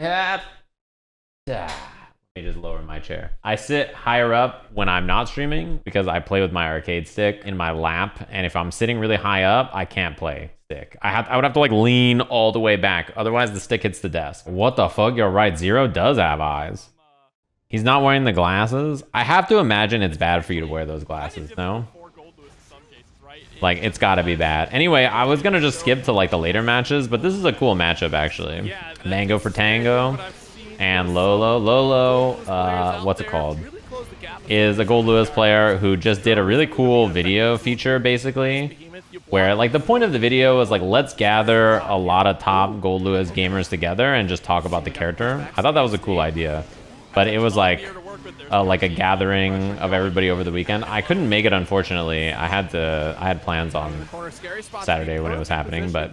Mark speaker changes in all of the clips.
Speaker 1: Let me just lower my chair. I sit higher up when I'm not streaming because I play with my arcade stick in my lap, and if I'm sitting really high up, I can't play stick. I would have to like lean all the way back, otherwise the stick hits the desk. What the fuck? You're right, Zero does have eyes. He's not wearing the glasses. I have to imagine it's bad for you to wear those glasses, no? Like, it's gotta be bad. Anyway, I was gonna just skip to like the later matches, but this is a cool matchup actually. Mango for Tango and Lolo. Lolo, what's it called? Is a Goldlewis player who just did a really cool video feature basically, where like the point of the video was like, let's gather a lot of top Goldlewis gamers together and just talk about the character. I thought that was a cool idea, but it was like a gathering of everybody over the weekend. I couldn't make it, unfortunately. I had plans on Saturday when it was happening, but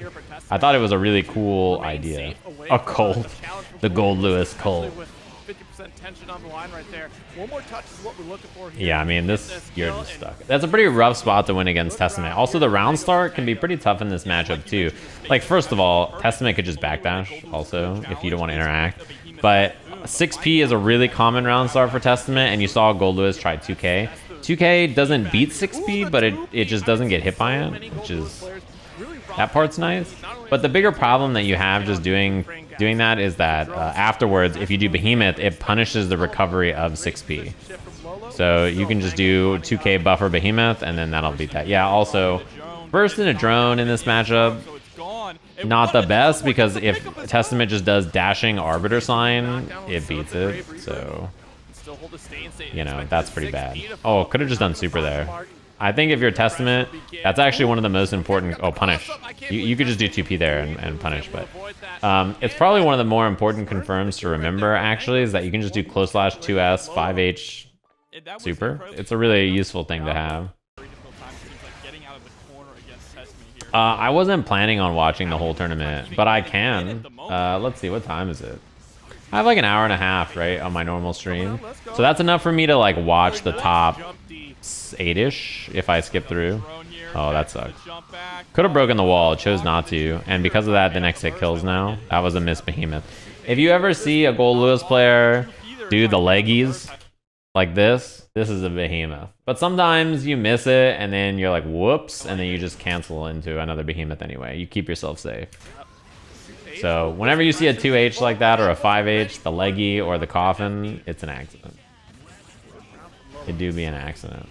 Speaker 1: I thought it was a really cool idea. A cult, the Goldlewis cult. Yeah, I mean, you're just stuck. That's a pretty rough spot to win against Testament. Also, the round start can be pretty tough in this matchup too. Like, first of all, Testament could just backdash also if you don't want to interact. But 6P is a really common round start for Testament, and you saw Goldlewis try 2K. 2K doesn't beat 6P, but it just doesn't get hit by it, which is... that part's nice. But the bigger problem that you have just doing that is that afterwards, if you do Behemoth, it punishes the recovery of 6P. So you can just do 2K buffer Behemoth, and then that'll beat that. Yeah, also, burst in a drone in this matchup, not the best, because if Testament just does dashing Arbiter Sign, it beats it. So, you know, that's pretty bad. Oh, could have just done super there. I think if you're Testament, that's actually one of the most important... oh, punish. You could just do 2P there and punish, but... it's probably one of the more important confirms to remember, actually, is that you can just do close slash 2S, 5H super. It's a really useful thing to have. I wasn't planning on watching the whole tournament, but I can. Let's see, what time is it? I have like an hour and a half, right, on my normal stream. So that's enough for me to like watch the top 8-ish if I skip through. Oh, that sucks. Could have broken the wall, chose not to, and because of that, the next hit kills now. That was a miss Behemoth. If you ever see a Goldlewis player do the leggies like this is a Behemoth. But sometimes you miss it, and then you're like, whoops, and then you just cancel into another Behemoth anyway. You keep yourself safe. So whenever you see a 2H like that, or a 5H, the leggy, or the coffin, it's an accident. It do be an accident.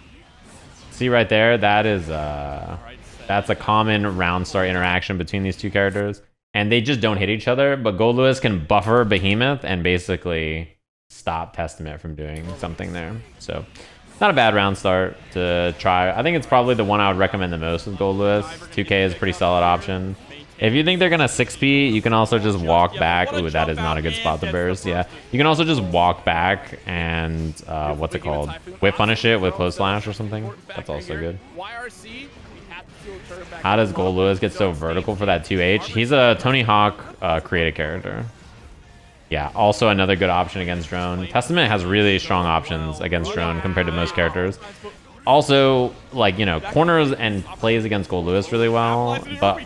Speaker 1: See right there, that is that's a common round start interaction between these two characters, and they just don't hit each other, but Goldlewis can buffer Behemoth and basically stop Testament from doing something there. So not a bad round start to try. I think it's probably the one I would recommend the most with Goldlewis. 2K is a pretty solid option. If you think they're gonna 6P, you can also just walk back. Ooh, that is not a good spot to burst. Yeah, you can also just walk back and what's it called? Whip punish it with close slash or something. That's also good. How does Goldlewis get so vertical for that 2H? He's a Tony Hawk created character. Yeah, also another good option against drone. Testament has really strong options against drone compared to most characters. Also, like, you know, corners and plays against Goldlewis really well, but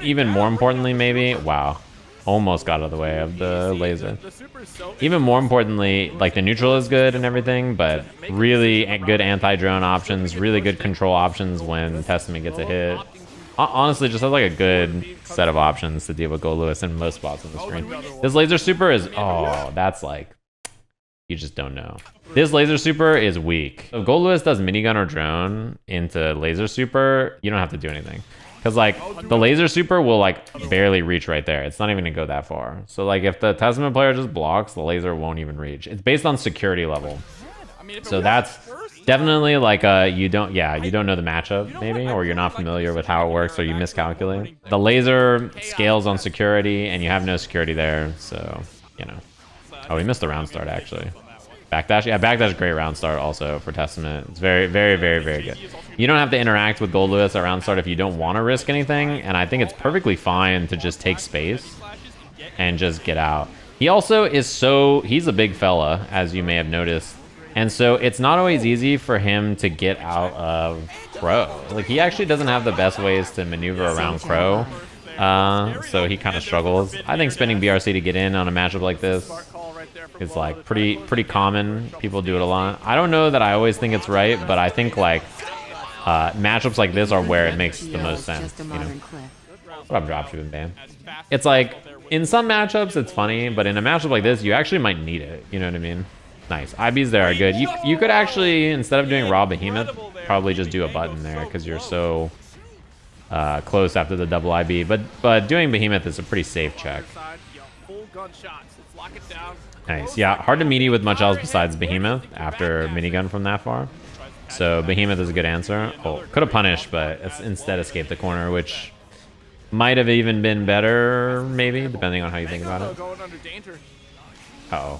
Speaker 1: even more importantly, maybe, wow, almost got out of the way of the laser. Even more importantly, like, the neutral is good and everything, but really good anti-drone options, really good control options when Testament gets a hit. Honestly, just has like a good set of options to deal with Goldlewis in most spots on the screen. This laser super is, oh, that's like, you just don't know. This laser super is weak. If Goldlewis does minigun or drone into laser super, you don't have to do anything. Because like the laser super will like barely reach right there. It's not even gonna go that far. So like if the Testament player just blocks, the laser won't even reach. It's based on security level. So that's definitely like you don't know the matchup maybe, or you're not familiar with how it works, or you miscalculate. The laser scales on security and you have no security there, so you know. Oh, we missed the round start actually. Backdash, yeah, backdash, great round start also for Testament. It's very, very, very, very good. You don't have to interact with Goldlewis at round start if you don't want to risk anything, and I think it's perfectly fine to just take space and just get out. He also is he's a big fella, as you may have noticed, and so it's not always easy for him to get out of Crow. Like, he actually doesn't have the best ways to maneuver around Crow. So he kind of struggles. I think spending BRC to get in on a matchup like this is like pretty common. People do it a lot. I don't know that I always think it's right, but I think like matchups like this are where it makes the most sense. You know? What up, dropshipping ban? It's like in some matchups it's funny, but in a matchup like this, you actually might need it. You know what I mean? Nice. IBs there are good. You could actually, instead of doing raw behemoth, probably just do a button there because you're so close after the double IB. But doing behemoth is a pretty safe check. Nice. Yeah, hard to meaty with much else besides behemoth after minigun from that far. So behemoth is a good answer. Oh, could have punished, but it's instead escaped the corner, which might have even been better, maybe, depending on how you think about it. Uh-oh.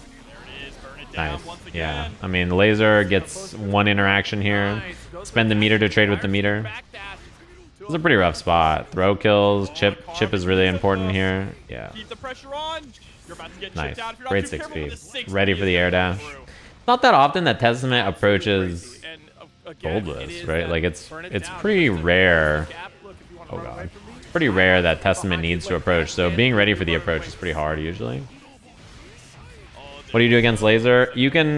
Speaker 1: Nice. Yeah. I mean, laser gets one interaction here. Spend the meter to trade with the meter. This is a pretty rough spot. Throw kills. Chipp is really important here. Yeah. Nice. Great 6 speed. Ready for the air dash. Not that often that Testament approaches Goldlewis, right? Like it's pretty rare. Oh god. Pretty rare that Testament needs to approach. So being ready for the approach is pretty hard usually. What do you do against laser? You can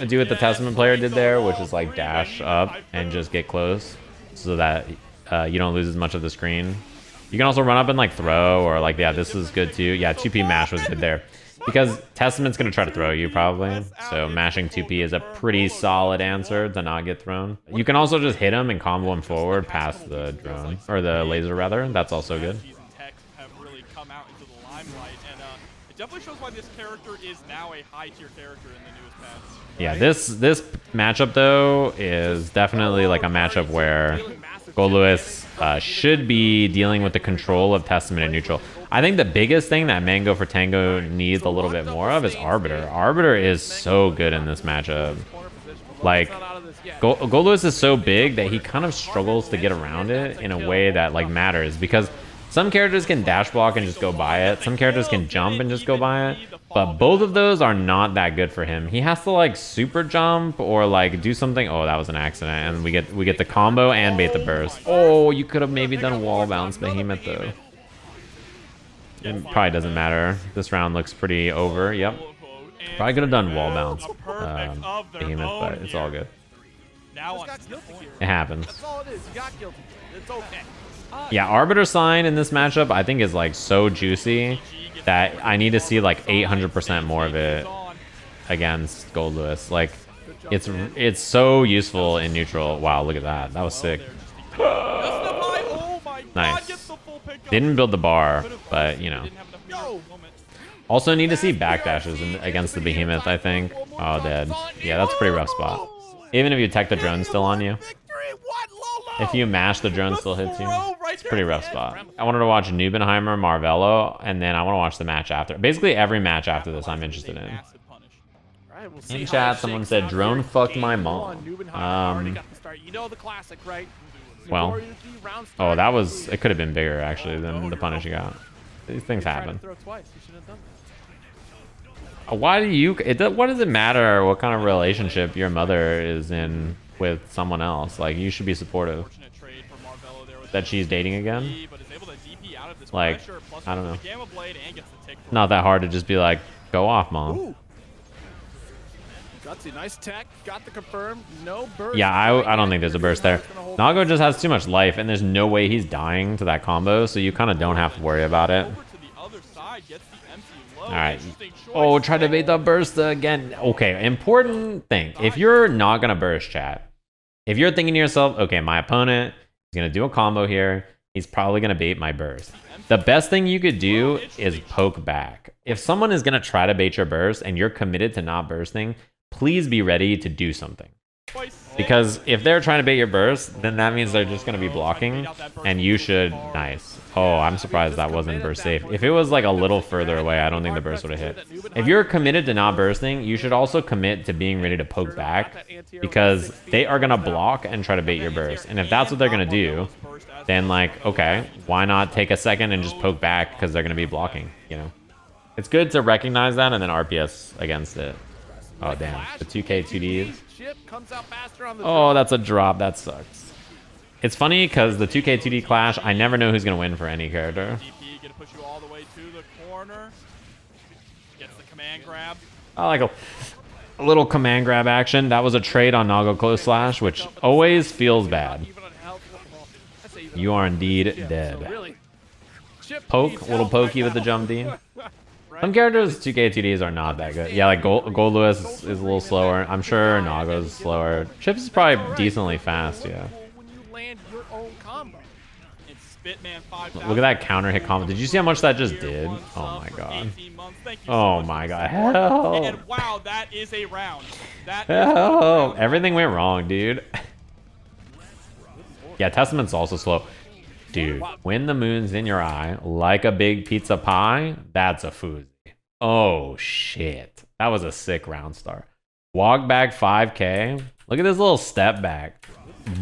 Speaker 1: do what the Testament player did there, which is like dash up and just get close so that you don't lose as much of the screen. You can also run up and like throw, or like, yeah, this is good too. Yeah, 2P mash was good there. Because Testament's going to try to throw you probably. So mashing 2P is a pretty solid answer to not get thrown. You can also just hit him and combo him forward past the drone, or the laser rather. That's also good.
Speaker 2: It definitely shows why this character is now a high-tier character in the newest patch.
Speaker 1: Yeah, this matchup though is definitely like a matchup where Goldlewis should be dealing with the control of Testament and neutral. I think the biggest thing that Mango for Tango needs a little bit more of is Arbiter. Arbiter is so good in this matchup. Like, Goldlewis is so big that he kind of struggles to get around it in a way that like matters, because some characters can dash block and just go by it. Some characters can jump and just go by it. But both of those are not that good for him. He has to like super jump or like do something. Oh, that was an accident. And we get the combo and bait the burst. Oh, you could have maybe done wall bounce behemoth though. It probably doesn't matter. This round looks pretty over. Yep. Probably could have done wall bounce behemoth, but it's all good. It happens. Yeah, Arbiter sign in this matchup I think is like so juicy that I need to see like 800% more of it against Goldlewis. Like it's so useful in neutral. Wow, look at that. That was sick. Nice. Didn't build the bar, but you know. Also need to see backdashes against the behemoth, I think. Oh, dead. Yeah, that's a pretty rough spot. Even if you tech the drone still on you. If you mash, the drone still hits you. It's a pretty rough spot. I wanted to watch Nubenheimer, Marvelo, and then I want to watch the match after. Basically, every match after this I'm interested in. In chat, someone said, drone fucked my mom. Well, oh, that was, it could have been bigger, actually, than the punish you got. These things happen. Why do you, what does it matter what kind of relationship your mother is in with someone else? Like, you should be supportive. That she's dating again? Like, I don't know. Not that hard to just be like, go off, mom.
Speaker 3: Nice tech, got the confirm, no burst.
Speaker 1: Yeah, I don't think there's a burst there. Nago just has too much life, and there's no way he's dying to that combo, so you kind of don't have to worry about it. Alright. Oh, try to bait the burst again. Okay, important thing. If you're not going to burst, chat, if you're thinking to yourself, okay, my opponent is going to do a combo here, he's probably going to bait my burst. The best thing you could do is poke back. If someone is going to try to bait your burst and you're committed to not bursting, please be ready to do something. Because if they're trying to bait your burst, then that means they're just going to be blocking, and you should... Nice. Oh, I'm surprised that wasn't burst safe. If it was like a little further away, I don't think the burst would have hit. If you're committed to not bursting, you should also commit to being ready to poke back, because they are going to block and try to bait your burst. And if that's what they're going to do, then like, okay, why not take a second and just poke back, because they're going to be blocking, you know? It's good to recognize that and then RPS against it. Oh, damn. The 2K 2Ds. Oh, that's a drop. That sucks. It's funny because the 2K 2D clash, I never know who's gonna win for any character.
Speaker 2: DP gonna push you all the way to the corner. Gets the command grab.
Speaker 1: I like a little command grab action. That was a trade on Nago close slash, which always feels bad. You are indeed dead. Poke, a little pokey with the jump D. Some characters 2K 2Ds are not that good. Yeah, like Goldlewis is a little slower. I'm sure Nago's slower. Chips is probably decently fast, yeah. Look at that counter hit combo. Did you see how much that just did? Oh my god. Oh my god. Hell.
Speaker 2: And wow, that is a round.
Speaker 1: Hell. Everything went wrong, dude. Yeah, Testament's also slow. Dude, when the moon's in your eye, like a big pizza pie, that's a Footsies. Oh, shit. That was a sick round start. Walk back 5K. Look at this little step back.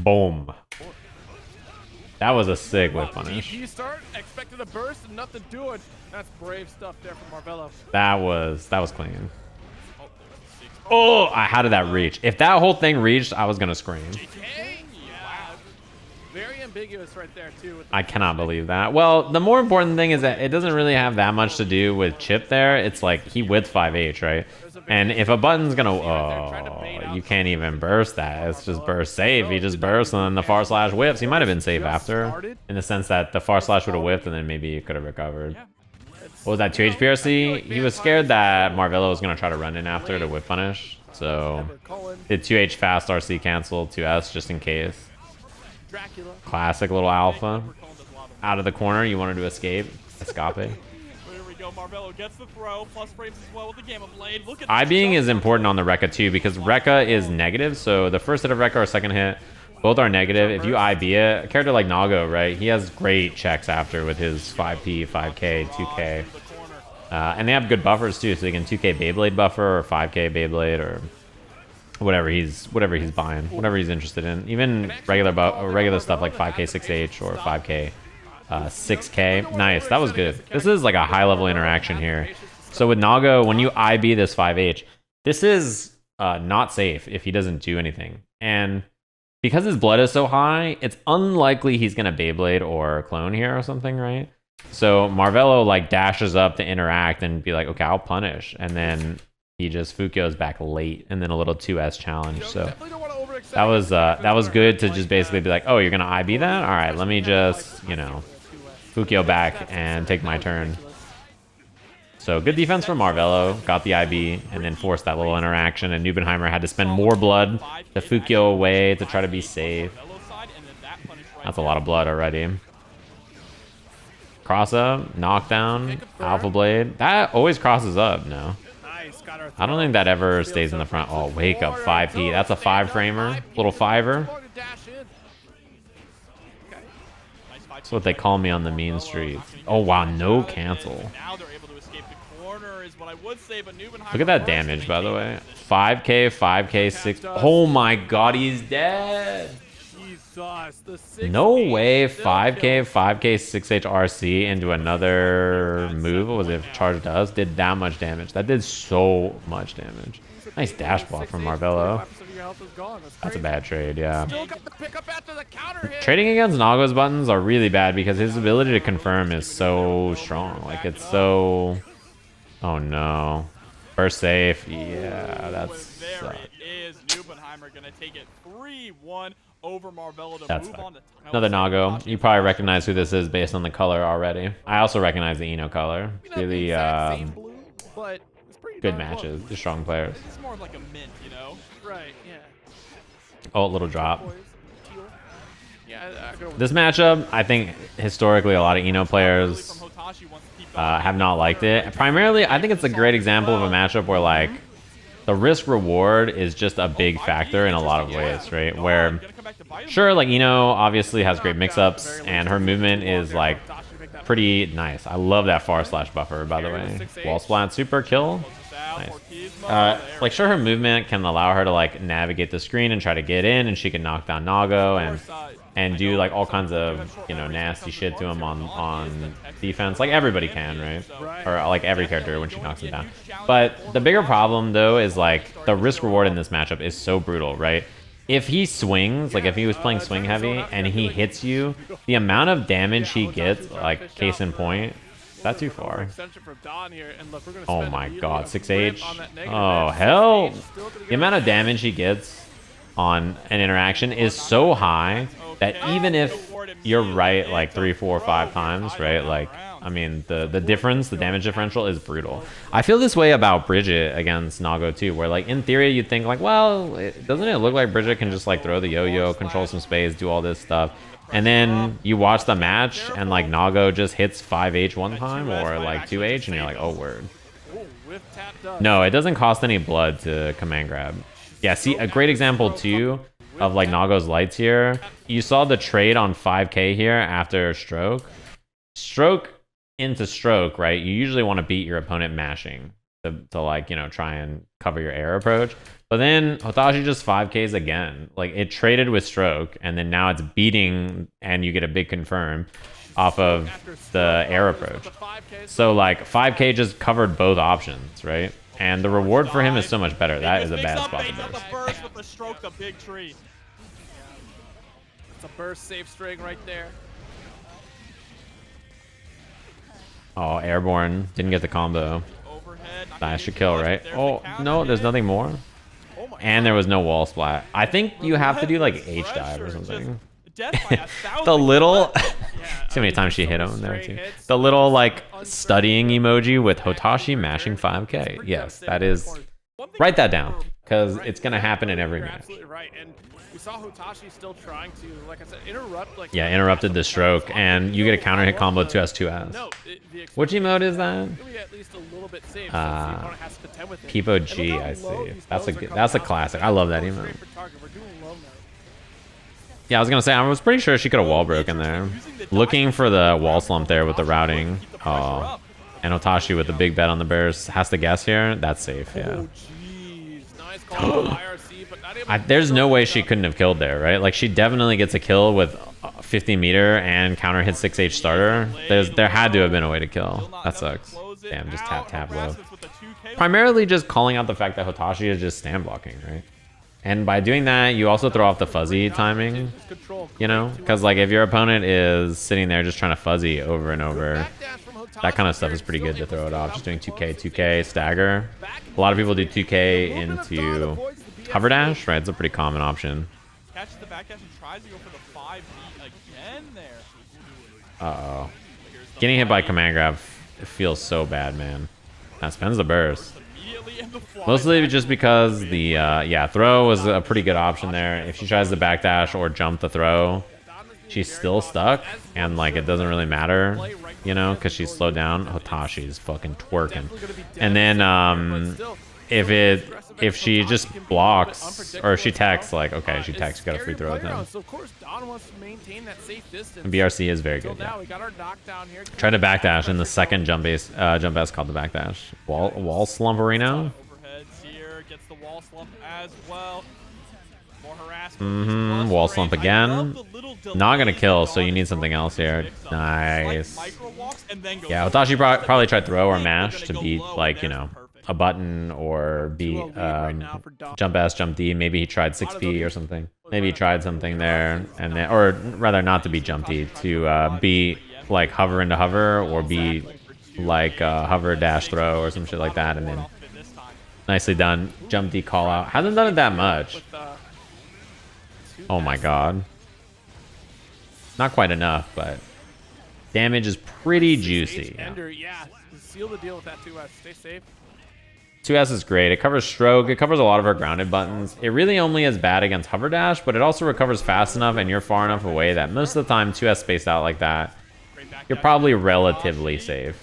Speaker 1: Boom. That was a sick whip punish.
Speaker 3: Start, expected a burst and nothing doing. That's brave stuff there from Marvelo.
Speaker 1: That was clean. Oh, how did that reach? If that whole thing reached, I was going to scream.
Speaker 3: Very ambiguous right there too.
Speaker 1: I cannot believe that. Well, the more important thing is that it doesn't really have that much to do with Chipp there. It's like he with 5H, right? And if a button's gonna, oh, you can't even burst that. It's just burst safe. He just bursts and then the far slash whips. He might have been safe after, in the sense that the far slash would have whipped and then maybe he could have recovered. What was that, 2 HPRC? He was scared that Marvelo was gonna try to run in after to whip punish. So did 2H fast RC cancel 2S just in case. Classic little alpha. Out of the corner, you wanted to escape. Escape.
Speaker 2: Here we go. Marvelo gets the throw, plus frames as well with the Gamma Blade. Look at
Speaker 1: I-being is important on the Rekka too, because Rekka is negative, so the first hit of Rekka or second hit, both are negative. If you IB it, a character like Nago, right, he has great checks after with his 5P, 5K, 2K. And they have good buffers too, so they can 2K Beyblade buffer or 5K Beyblade or whatever he's buying, whatever he's interested in. Even regular stuff like 5K 6H or 5K 6K. Nice, that was good. This is like a high level interaction here. So with Nago, when you IB this 5H, this is not safe if he doesn't do anything. And because his blood is so high, it's unlikely he's gonna Beyblade or clone here or something, right? So Marvelo like dashes up to interact and be like, okay, I'll punish, and then he just Fukyo's back late, and then a little 2S challenge. So that was good to just basically be like, oh, you're gonna IB that? All right, let me just, you know, Fukyo back and take my turn. So good defense from Marvelo, got the IB, and then forced that little interaction, and Nubenheimer had to spend more blood to Fukyo away to try to be safe. That's a lot of blood already. Cross up, knockdown, Alpha Blade. That always crosses up, no? I don't think that ever stays in the front. Oh, wake up 5P. That's a 5-framer. Little 5er. That's what they call me on the mean streets. Oh, wow. No cancel. Look at that damage, by the way. 5K, 5K, 6. Oh, my God. He's dead. No way 5K, 5K, 6H RC into another move. What was it? Charge does did that much damage. That did so much damage. Nice dash block from Marvelo. That's a bad trade, yeah. Trading against Nago's buttons are really bad because his ability to confirm is so strong. Like, it's so... Oh, no. Burst safe. Yeah, that's...
Speaker 2: There it is. Nubenheimer gonna take it 3-1 over Marvelo to
Speaker 1: that's
Speaker 2: move on to
Speaker 1: another Nago. You probably recognize who this is based on the color already. I also recognize the Eno color. Really good matches. They're strong players.
Speaker 2: It's more of like a mint, you know?
Speaker 3: Right, yeah.
Speaker 1: Oh, little drop. This matchup, I think historically a lot of Eno players have not liked it. Primarily, I think it's a great example of a matchup where like the risk reward is just a big factor in a lot of ways, right? Where sure, like Eno obviously has great mix-ups and her movement is like pretty nice. I love that far slash buffer, by the way. Wall splat, super kill. Nice. Like sure, her movement can allow her to like navigate the screen and try to get in, and she can knock down Nago and do like all kinds of, you know, nasty shit to him on defense, like everybody can, right? Or like every character when she knocks him down. But the bigger problem though is like the risk reward in this matchup is so brutal, right? if he swings, like if he was playing swing heavy and he hits you, the amount of damage he gets, like case in point, is that too far? Oh my god, 6H. Oh hell. The amount of damage he gets on an interaction is so high that even if you're right like 3, 4, 5 times, right? Like, I mean, the difference, the damage differential is brutal. I feel this way about Bridget against Nago too, where like in theory you'd think like, well, doesn't it look like Bridget can just like throw the yo-yo, control some space, do all this stuff? And then you watch the match and like Nago just hits 5H one time or like 2H and you're like, oh word. No, it doesn't cost any blood to command grab. Yeah, see, a great example too of like Nago's lights here. You saw the trade on 5k here after stroke. Stroke into stroke, right? You usually want to beat your opponent mashing to like, you know, try and cover your air approach. But then Hotashi just 5ks again. Like it traded with stroke and then now it's beating and you get a big confirm off of the air approach. So like 5k just covered both options, right? And the reward for him is so much better. That is a bad spot to burst.
Speaker 2: With the stroke, the big tree.
Speaker 3: It's a burst safe string right there.
Speaker 1: Oh, airborne. Didn't get the combo. That should kill, right? Oh, no, there's nothing more. And there was no wall splat. I think you have to do like H-dive or something. The little... Too many times she hit him there too. The little like studying emoji with Hotashi mashing 5k. Yes, that is... Write that down, because it's going to happen in every match.
Speaker 3: Absolutely right. And we saw Hotashi still trying to, like I said, interrupt. Like,
Speaker 1: yeah, interrupted the stroke, and you get a counter hit combo 2S2S. Which emote is that? Peepo G, I see. That's a classic. I love that emote. Yeah, I was gonna say, I was pretty sure she could have wall broken there. Looking for the wall slump there with the routing. Oh. And Hotashi with the big bet on the burst. Has to guess here. That's safe, yeah. There's no way she couldn't have killed there, right? Like, she definitely gets a kill with 50 meter and counter hit 6H starter. There had to have been a way to kill. That sucks. Damn, just tap low. Primarily just calling out the fact that Hotashi is just stand blocking, right? And by doing that, you also throw off the fuzzy timing, you know? Because, like, if your opponent is sitting there just trying to fuzzy over and over, that kind of stuff is pretty good to throw it off. Just doing 2K, stagger. A lot of people do 2K into hover dash, right? It's a pretty common option.
Speaker 2: Catches the back dash and tries to go for the 5D again there.
Speaker 1: Uh-oh. Getting hit by command grab, it feels so bad, man. That spends the burst. Mostly just because the yeah, throw was a pretty good option there. If she tries to backdash or jump the throw, she's still stuck, and like it doesn't really matter, you know, because she's slowed down. Hotashi's fucking twerking. And then if she just blocks or she techs, like, okay, she techs, got a free throw with them. And BRC is very good, yeah. Try to backdash in the second jump S called the backdash. Wall slump arena. Wall slump again. Not gonna kill, so you need something else here. Nice. Yeah, Hotashi probably tried throw or mash to beat, like, you know, a button or beat jump S, jump D. Maybe he tried 6P or something. Maybe he tried something there, and then, or rather not to beat jump D, to beat like hover into hover, or beat like hover dash throw or some shit like that, and then nicely done. Jump D call out. Hasn't done it that much. Oh my god. Not quite enough, but damage is pretty juicy.
Speaker 3: Yeah, seal the deal with that 2S. Stay safe.
Speaker 1: 2S is great. It covers stroke. It covers a lot of our grounded buttons. It really only is bad against hover dash, but it also recovers fast enough and you're far enough away that most of the time 2S spaced out like that, you're probably relatively safe.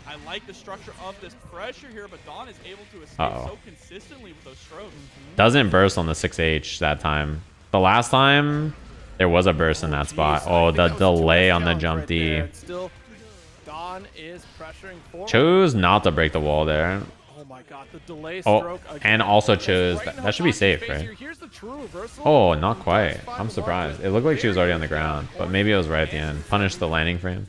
Speaker 2: I like the structure of this pressure here, but D.O.N is able to escape so consistently with those strokes.
Speaker 1: Doesn't burst on the 6H that time. The last time, there was a burst in that spot. Oh, the delay on the jump D. Chose not to break the wall there. Oh, and also chose that should be safe, right? Oh, not quite. I'm surprised. It looked like she was already on the ground, but maybe it was right at the end. Punish the landing frame.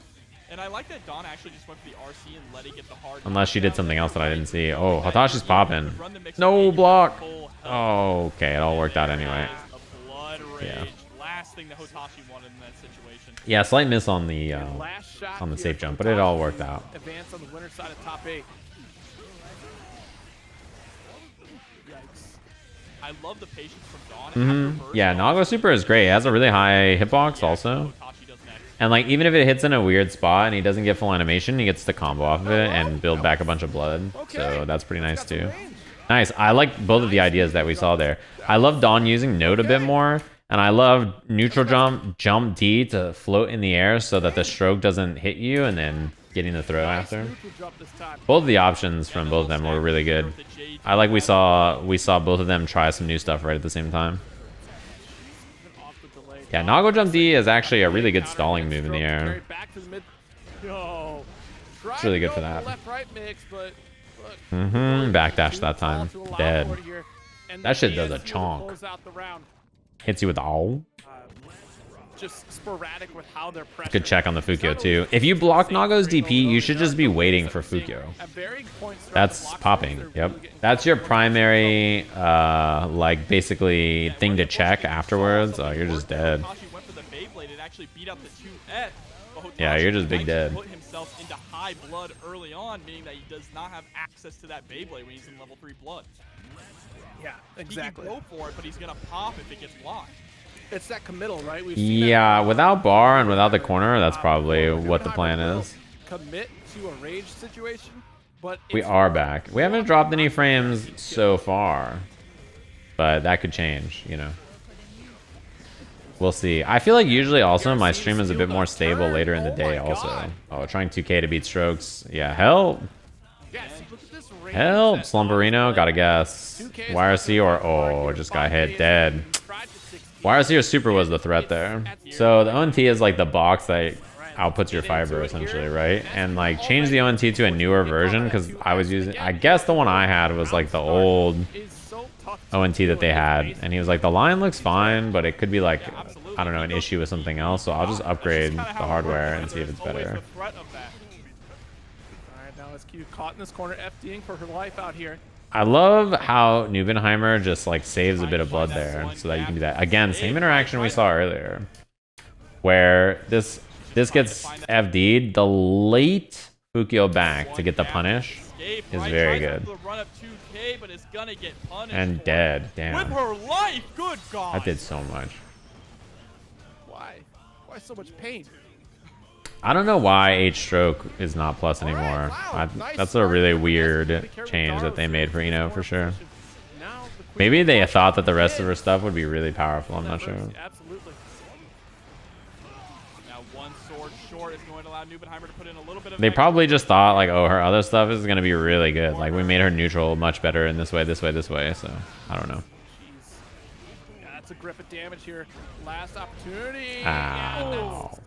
Speaker 2: And I like that D.O.N actually just went for the RC and let it get the hard.
Speaker 1: Unless she did something else that I didn't see. Oh, Hotashi's popping. No block. Okay, it all worked out anyway.
Speaker 2: That is a blood rage.
Speaker 1: Yeah.
Speaker 2: Last thing that Hotashi wanted in that situation.
Speaker 1: Yeah, slight miss on the
Speaker 3: Last shot
Speaker 1: on the
Speaker 3: here
Speaker 1: safe
Speaker 3: for
Speaker 1: jump, but it all
Speaker 3: Hotashi
Speaker 1: worked
Speaker 3: to
Speaker 1: out.
Speaker 3: Advance on the winner side of top 8. Yikes.
Speaker 2: I love the patience from Dawn.
Speaker 1: Yeah, Nago Super is great. It has a really high hitbox also.
Speaker 2: Hotashi does next.
Speaker 1: And like even if it hits in a weird spot and he doesn't get full animation, he gets to combo off of it and build back a bunch of blood. So that's pretty nice too. Nice. I like both of the ideas that we saw there. I love Dawn using Note a bit more. And I love neutral jump D to float in the air so that the stroke doesn't hit you and then getting the throw after. Both of the options from both of them were really good. I like we saw both of them try some new stuff right at the same time. Yeah, Nago jump D is actually a really good stalling move in the air. It's really good for that. Backdash that time. Dead. That shit does a chonk. Hits you with the all.
Speaker 3: Just sporadic with how they're pressing.
Speaker 1: Good check on the Fukyo too. If you block Nago's DP, you should just be waiting for Fukyo. That's popping. Yep. That's your primary, like basically thing to check afterwards. Oh, you're just dead. Yeah, you're just big dead.
Speaker 2: Put himself into high blood early on, meaning that he does not have access to that Beyblade when he's in level 3 blood.
Speaker 3: Yeah, exactly.
Speaker 2: He can go for it, but he's gonna pop if it gets blocked.
Speaker 3: It's that committal, right?
Speaker 1: Yeah, without bar and without the corner, that's probably what the plan is.
Speaker 3: Commit to a rage situation, but
Speaker 1: we are back. We haven't dropped any frames so far, but that could change, you know. We'll see. I feel like usually also my stream is a bit more stable later in the day also. Oh, trying 2K to beat strokes. Yeah, help. Help, Slumberino, gotta guess. YRC or, oh, just got hit, dead. YRC or Super was the threat there. So the ONT is like the box that outputs your fiber essentially, right? And like change the ONT to a newer version because I was using, I guess the one I had was like the old ONT that they had. And he was like, the line looks fine, but it could be like, I don't know, an issue with something else. So I'll just upgrade the hardware and see if it's better.
Speaker 3: Caught in this corner, FDing for her life out here.
Speaker 1: I love how Nubenheimer just like saves a bit of blood there so that you can do that. Again, same interaction we saw earlier where this gets FD'd. The late Fukyo back to get the punish is very good. And dead, damn.
Speaker 2: With her life, good God.
Speaker 1: That did so much.
Speaker 3: Why so much pain?
Speaker 1: I don't know why H-Stroke is not plus anymore. That's a really weird change that they made for Ino, for sure. Maybe they thought that the rest of her stuff would be really powerful. I'm not sure.
Speaker 3: Absolutely.
Speaker 2: Now one sword short is going to allow Nubenheimer to put in a little bit of.
Speaker 1: They probably just thought like, oh, her other stuff is gonna be really good. Like we made her neutral much better in this way, this way, this way. So I don't know.
Speaker 3: Yeah, that's a grip of damage here. Last opportunity.
Speaker 1: Ow.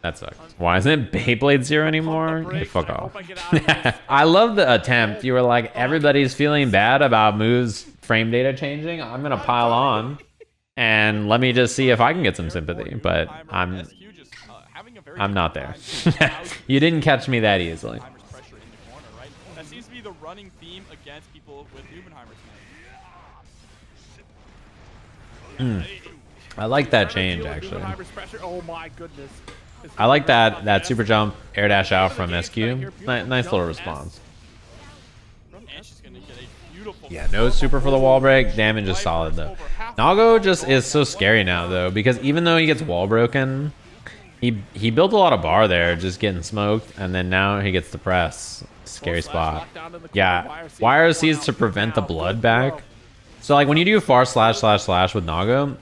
Speaker 1: That sucks. Why isn't Beyblade 0 anymore? Hey, fuck off. I love the attempt. You were like, everybody's feeling bad about moves frame data changing. I'm going to pile on and let me just see if I can get some sympathy. But I'm not there. You didn't catch me that easily.
Speaker 2: That seems to be the running theme against people with Nubenheimer.
Speaker 1: I like that change, actually.
Speaker 3: Oh my goodness.
Speaker 1: I like that super jump air dash out from SQ. Nice little response. Yeah, no super for the wall break. Damage is solid though. Nago just is so scary now though, because even though he gets wall broken, he built a lot of bar there, just getting smoked, and then now he gets the press. Scary spot. Yeah, YRC is to prevent the blood back. So like when you do far slash with Nago,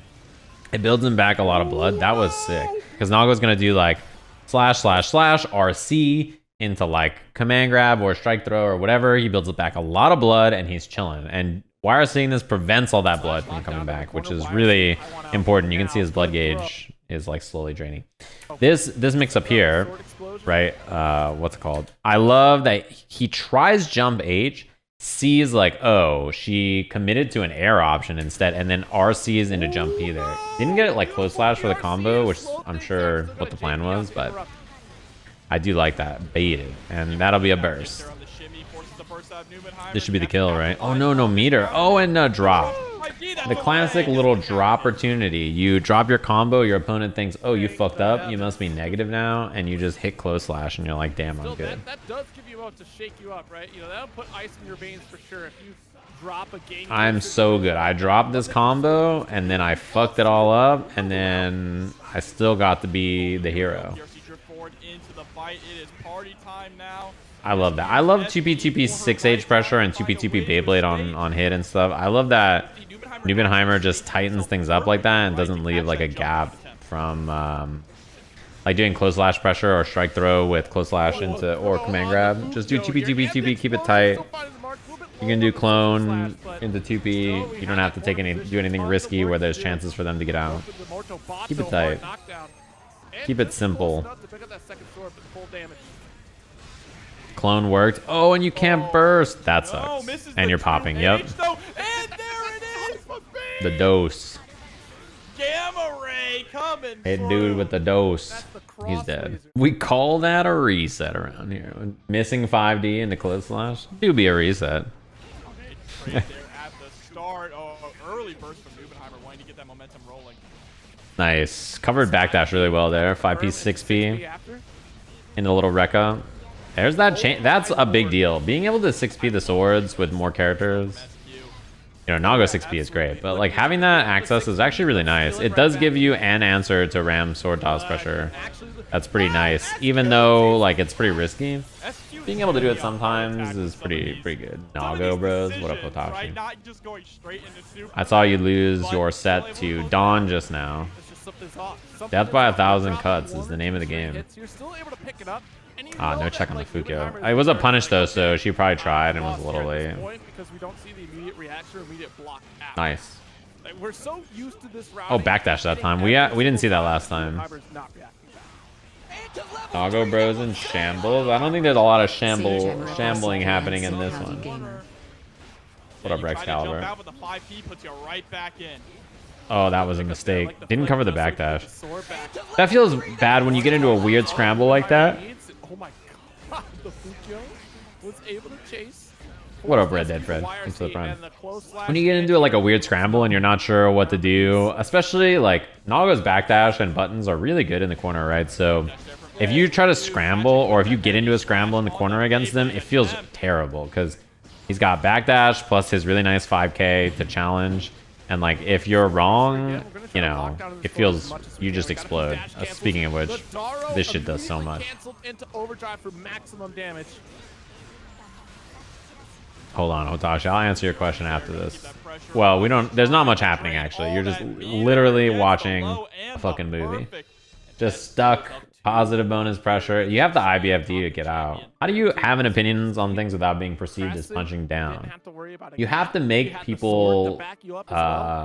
Speaker 1: it builds him back a lot of blood. That was sick. Because Nago's going to do like slash RC into like command grab or strike throw or whatever. He builds it back a lot of blood and he's chilling. And YRCing this prevents all that blood from coming back, which is really important. You can see his blood gauge is like slowly draining. This mix up here, right? What's it called? I love that he tries jump H, sees like, oh, she committed to an air option instead, and then RCs into jump P there. Didn't get it like close slash for the combo, which I'm sure what the plan was, but I do like that. Baited, and that'll be a burst. This should be the kill, right? Oh, no, no meter. Oh, and a drop. The classic little drop opportunity. You drop your combo, your opponent thinks, oh, you fucked up, you must be negative now, and you just hit close slash, and you're like, damn, I'm good.
Speaker 3: That does give you out to shake you up, right? You know, that'll put ice in your veins for sure. If you drop a game,
Speaker 1: I'm so good. I dropped this combo, and then I fucked it all up, and then I still got to be the hero. I love that. I love 2P 6H pressure and 2P Beyblade on hit and stuff. I love that NBNHMR just tightens things up like that and doesn't leave like a gap from like doing close slash pressure or strike throw with close slash into or command grab. Just do 2P, keep it tight. You can do clone into 2P. You don't have to do anything risky where there's chances for them to get out. Keep it tight. Keep it simple. Clone worked. Oh, and you can't burst. That sucks. And you're popping. Yep. The dose.
Speaker 2: Gamma ray coming.
Speaker 1: Hey, dude with the dose. He's dead. We call that a reset around here. Missing 5D into close slash. Do be a reset.
Speaker 2: Right there at the start. Oh, early burst from NBNHMR wanting to get that momentum rolling.
Speaker 1: Nice. Covered backdash really well there. 5P, 6P. Into a little Rekka. There's that chain. That's a big deal. Being able to 6P the swords with more characters. You know, Nago 6P is great, but like having that access is actually really nice. It does give you an answer to Ram sword toss pressure. That's pretty nice. Even though like it's pretty risky. Being able to do it sometimes is pretty good. Nago bros, what up Hotashi? I saw you lose your set to D.O.N just now. Death by 1,000 cuts is the name of the game. Ah, no check on the Fukyo. It was a punish though, so she probably tried and was a little late. Nice. Oh, backdash that time. We didn't see that last time. Nago bros in shambles. I don't think there's a lot of shambling happening in this one. What up, Rex Caliber? Oh, that was a mistake. Didn't cover the backdash. That feels bad when you get into a weird scramble like that.
Speaker 3: Oh my god, the Fukyo was able to chase.
Speaker 1: What up, Red Dead Fred? Thanks for the prime. When you get into like a weird scramble and you're not sure what to do, especially like Nago's backdash and buttons are really good in the corner, right? So if you try to scramble or if you get into a scramble in the corner against them, it feels terrible because he's got backdash plus his really nice 5K to challenge. And like if you're wrong, you know, it feels you just explode. Speaking of which, this shit does so much. Hold on, Hotashi. I'll answer your question after this. Well, there's not much happening actually. You're just literally watching a fucking movie. Just stuck. Positive bonus pressure. You have the IBFD to get out. How do you have an opinions on things without being perceived as punching down? You have to make people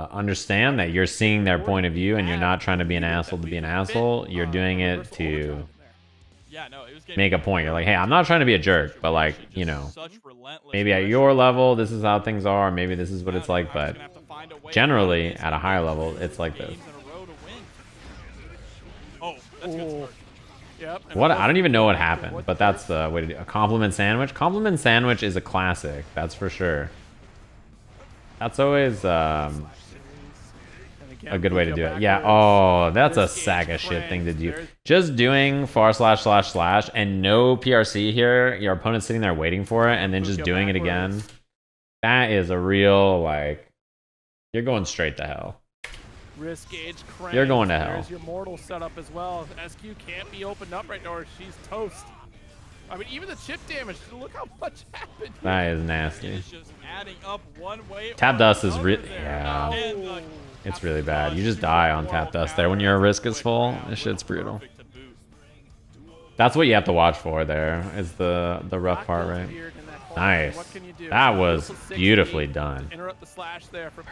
Speaker 1: understand that you're seeing their point of view and you're not trying to be an asshole to be an asshole. You're doing it to make a point. You're like, hey, I'm not trying to be a jerk, but like, you know, maybe at your level, this is how things are. Maybe this is what it's like, but generally at a higher level, it's like this. What? I don't even know what happened, but that's the way to do a compliment sandwich. Compliment sandwich is a classic, that's for sure. That's always a good way to do it. Yeah. Oh, that's a sack of shit thing to do. Just doing // and no PRC here. Your opponent's sitting there waiting for it, and then just doing it again. That is a real like. You're going straight to hell.
Speaker 3: Risk gauge crank.
Speaker 1: You're going to hell.
Speaker 3: There's your mortal setup as well. SQ can't be opened up right now or she's toast. I mean, even the chip damage, look how much happened.
Speaker 1: That is nasty.
Speaker 2: It's just adding up one way
Speaker 1: tap dust is really, yeah. It's really bad. You just die on tap dust there when your risk is full. This shit's brutal. That's what you have to watch for there, is the rough part, right? Nice. That was beautifully done.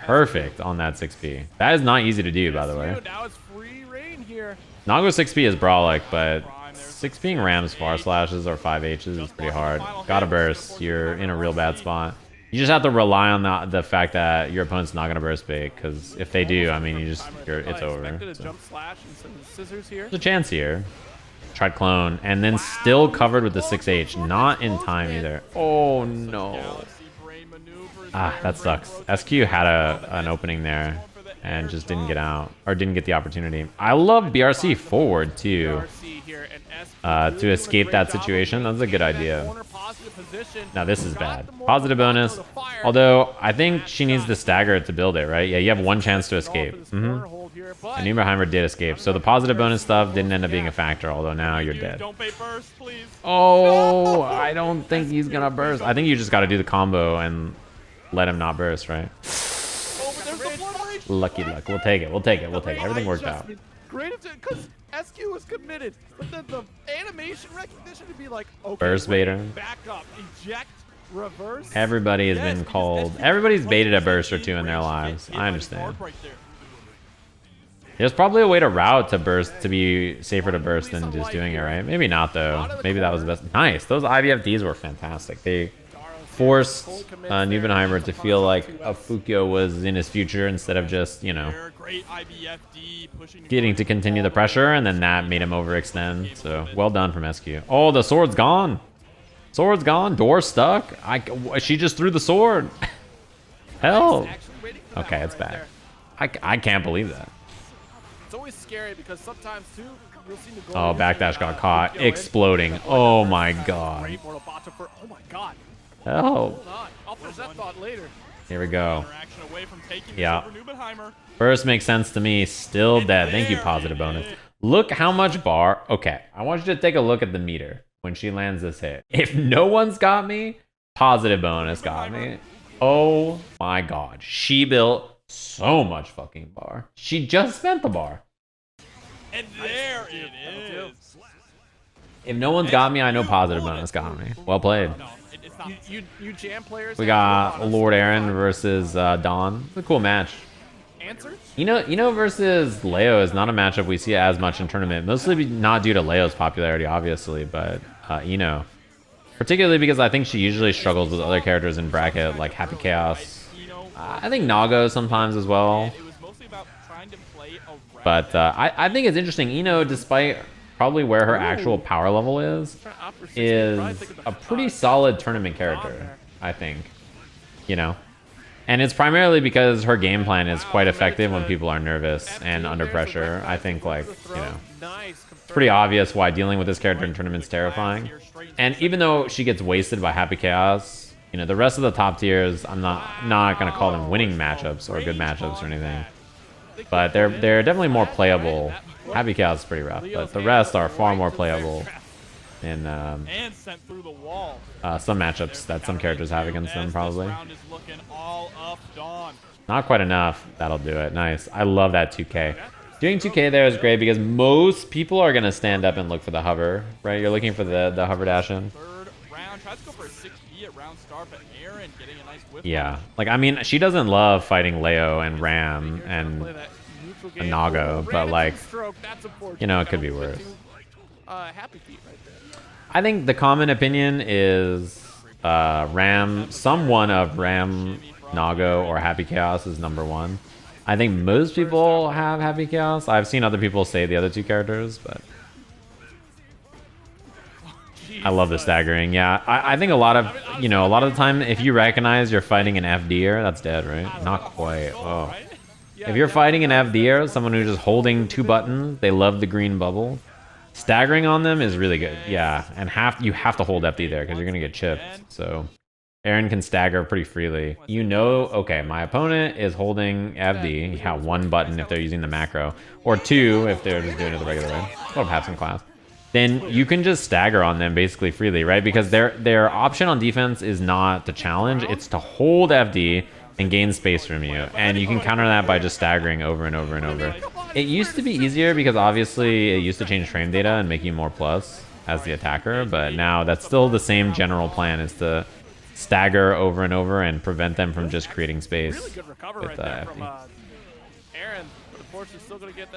Speaker 1: Perfect on that 6P. That is not easy to do, by the way. Nago 6P is brawlic, but 6Ping Ram's // or 5H's is pretty hard. Gotta burst. You're in a real bad spot. You just have to rely on the fact that your opponent's not gonna burst bait, because if they do, I mean, it's over. So. There's a chance here. tried clone, and then still covered with the 6H. Not in time either. Oh no. Ah, that sucks. SQ had an opening there and just didn't get out, or didn't get the opportunity. I love BRC forward too. To escape that situation. That's a good idea. Now this is bad. Positive bonus. Although, I think she needs to stagger it to build it, right? Yeah, you have one chance to escape. And Nagoriyuki did escape. So the positive bonus stuff didn't end up being a factor, although now you're dead. Oh, I don't think he's gonna burst. I think you just gotta do the combo and let him not burst, right? Lucky luck. We'll take it. We'll take it. We'll take it. Everything worked out.
Speaker 3: Great, because SQ was committed, but then the animation recognition to be like, okay,
Speaker 1: burst baiter.
Speaker 3: Back up, eject, reverse.
Speaker 1: Everybody has been called. Everybody's baited a burst or two in their lives. I understand. There's probably a way to route to burst to be safer to burst than just doing it, right? Maybe not though. Maybe that was the best. Nice. Those IVFDs were fantastic. They forced NBNHMR to feel like a Fukyo was in his future instead of just, you know, getting to continue the pressure, and then that made him overextend. So well done from SQ. Oh, the sword's gone. Sword's gone. Door stuck. She just threw the sword. Hell. Okay, it's back. I can't believe that.
Speaker 3: It's always scary because sometimes too.
Speaker 1: Oh, backdash got caught. Exploding. Oh my god.
Speaker 3: Oh my god.
Speaker 1: Hell.
Speaker 3: I'll finish that thought later.
Speaker 1: Here we go. Yeah. First makes sense to me. Still dead. Thank you, positive bonus. Look how much bar. Okay, I want you to take a look at the meter when she lands this hit. If no one's got me, positive bonus got me. Oh my god. She built so much fucking bar. She just spent the bar.
Speaker 2: And there it is.
Speaker 1: If no one's got me, I know positive bonus got me. Well played.
Speaker 3: You jam players.
Speaker 1: We got Lord Aaron versus D.O.N. It's a cool match.
Speaker 3: Answer?
Speaker 1: Ino versus Leo is not a matchup we see as much in tournament. Mostly not due to Leo's popularity, obviously, but Ino. Particularly because I think she usually struggles with other characters in bracket, like Happy Chaos. I think Nago sometimes as well. But I think it's interesting. Ino, despite probably where her actual power level is a pretty solid tournament character, I think. You know? And it's primarily because her game plan is quite effective when people are nervous and under pressure. I think, like, you know, it's pretty obvious why dealing with this character in tournaments is terrifying. And even though she gets wasted by Happy Chaos, you know, the rest of the top tiers, I'm not going to call them winning matchups or good matchups or anything. But they're definitely more playable. Happy Chaos is pretty rough, but the rest are far more playable in some matchups that some characters have against them, probably. Not quite enough. That'll do it. Nice. I love that 2K. Doing 2K there is great because most people are going to stand up and look for the hover, right? You're looking for the hover dash in. Yeah. Like, I mean, she doesn't love fighting Leo and Ram and Nago, but, like, you know, it could be worse. I think the common opinion is someone of Ram, Nago, or Happy Chaos is number one. I think most people have Happy Chaos. I've seen other people say the other two characters, but I love the staggering. Yeah, I think a lot of the time, if you recognize you're fighting an FDer, that's dead, right? Not quite. Oh. If you're fighting an FDer, someone who's just holding two buttons, they love the green bubble. Staggering on them is really good. Yeah, and you have to hold FD there because you're gonna get chipped. So Aaron can stagger pretty freely. You know, okay, my opponent is holding FD. Yeah, one button if they're using the macro, or two if they're just doing it the regular way. Love have some class. Then you can just stagger on them basically freely, right? Because their option on defense is not to challenge, it's to hold FD and gain space from you. And you can counter that by just staggering over and over and over. It used to be easier because obviously it used to change frame data and make you more plus as the attacker, but now that's still the same general plan, is to stagger over and over and prevent them from just creating space with FD.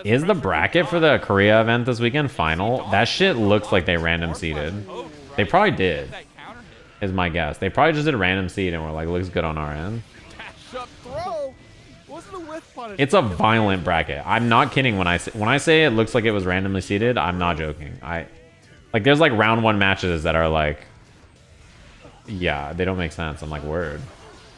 Speaker 1: Is the bracket for the Korea event this weekend final? That shit looks like they random seeded. They probably did, is my guess. They probably just did a random seed and were like, looks good on our end. It's a violent bracket. I'm not kidding when I say it looks like it was randomly seeded. I'm not joking. Like, there's like round 1 matches that are like, yeah, they don't make sense. I'm like, word.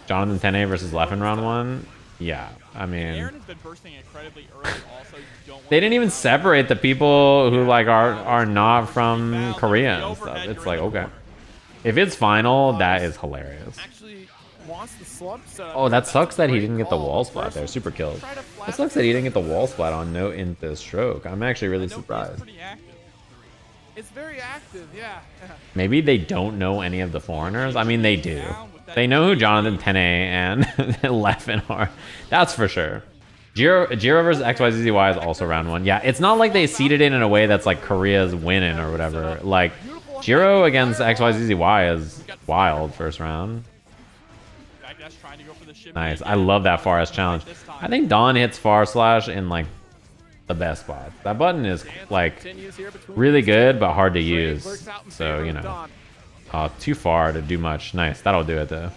Speaker 1: Jonathan Tene versus Leffen round 1? Yeah, I mean,
Speaker 2: Aaron has been bursting incredibly early also. You don't want
Speaker 1: they didn't even separate the people who like are not from Korea and stuff. It's like, okay. If it's final, that is hilarious.
Speaker 3: Actually wants the slump setup.
Speaker 1: Oh, that sucks that he didn't get the wall splat there. Super killed. That sucks that he didn't get the wall splat on no into stroke. I'm actually really surprised.
Speaker 3: It's very active, yeah.
Speaker 1: Maybe they don't know any of the foreigners. I mean, they do. They know who Jonathan Tene and Leffen are. That's for sure. Jiro versus XYZY is also round 1. Yeah, it's not like they seeded it in a way that's like Korea's winning or whatever. Like, Jiro against XYZY is wild first round. Nice. I love that far S challenge. I think D.O.N hits far slash in like the best spot. That button is like really good but hard to use. So, you know. Too far to do much. Nice. That'll do it though.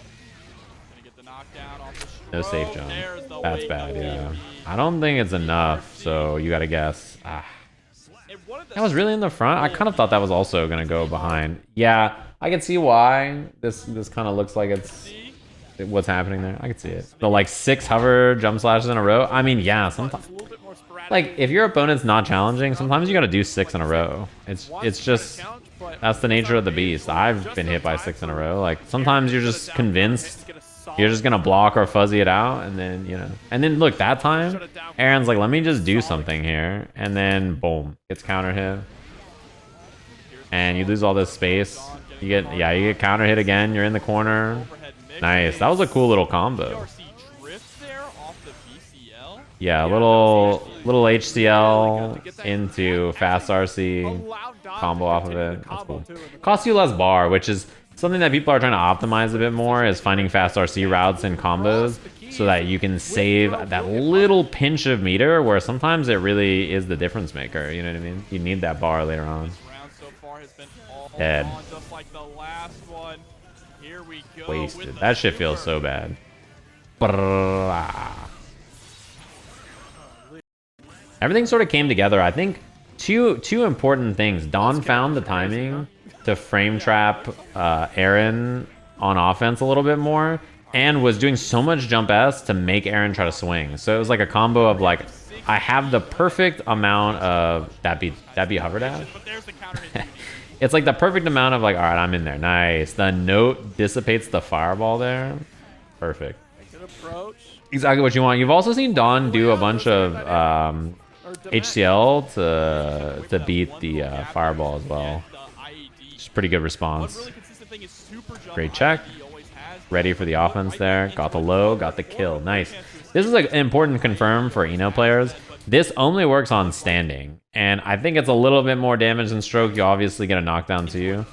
Speaker 1: No safe jump. That's bad, yeah. I don't think it's enough, so you gotta guess. That was really in the front? I kind of thought that was also gonna go behind. Yeah, I can see why. This kind of looks like it's what's happening there. I can see it. The like 6 hover jump slashes in a row. I mean, yeah, sometimes like if your opponent's not challenging, sometimes you gotta do 6 in a row. It's just that's the nature of the beast. I've been hit by 6 in a row. Like sometimes you're just convinced you're just gonna block or fuzzy it out, and then you know. And then look, that time Aaron's like, let me just do something here, and then boom, gets counter hit, and you lose all this space. You get counter hit again. You're in the corner. Nice. That was a cool little combo. Yeah, a little HCL into fast RC combo off of it. That's cool. Costs you less bar, which is something that people are trying to optimize a bit more, is finding fast RC routes and combos so that you can save that little pinch of meter where sometimes it really is the difference maker. You know what I mean? You need that bar later on. Dead. Wasted. That shit feels so bad. Everything sort of came together. I think two important things. D.O.N found the timing to frame trap Aaron on offense a little bit more, and was doing so much jump S to make Aaron try to swing. So it was like a combo of like, I have the perfect amount of that be hover dash. It's like the perfect amount of like, all right, I'm in there. Nice. The note dissipates the fireball there. Perfect. Exactly what you want. You've also seen D.O.N do a bunch of HCL to beat the fireball as well. Just pretty good response. Great check. Ready for the offense there. Got the low, got the kill. Nice. This is an important confirm for Eno players. This only works on standing, and I think it's a little bit more damage than stroke. You obviously get a knockdown too.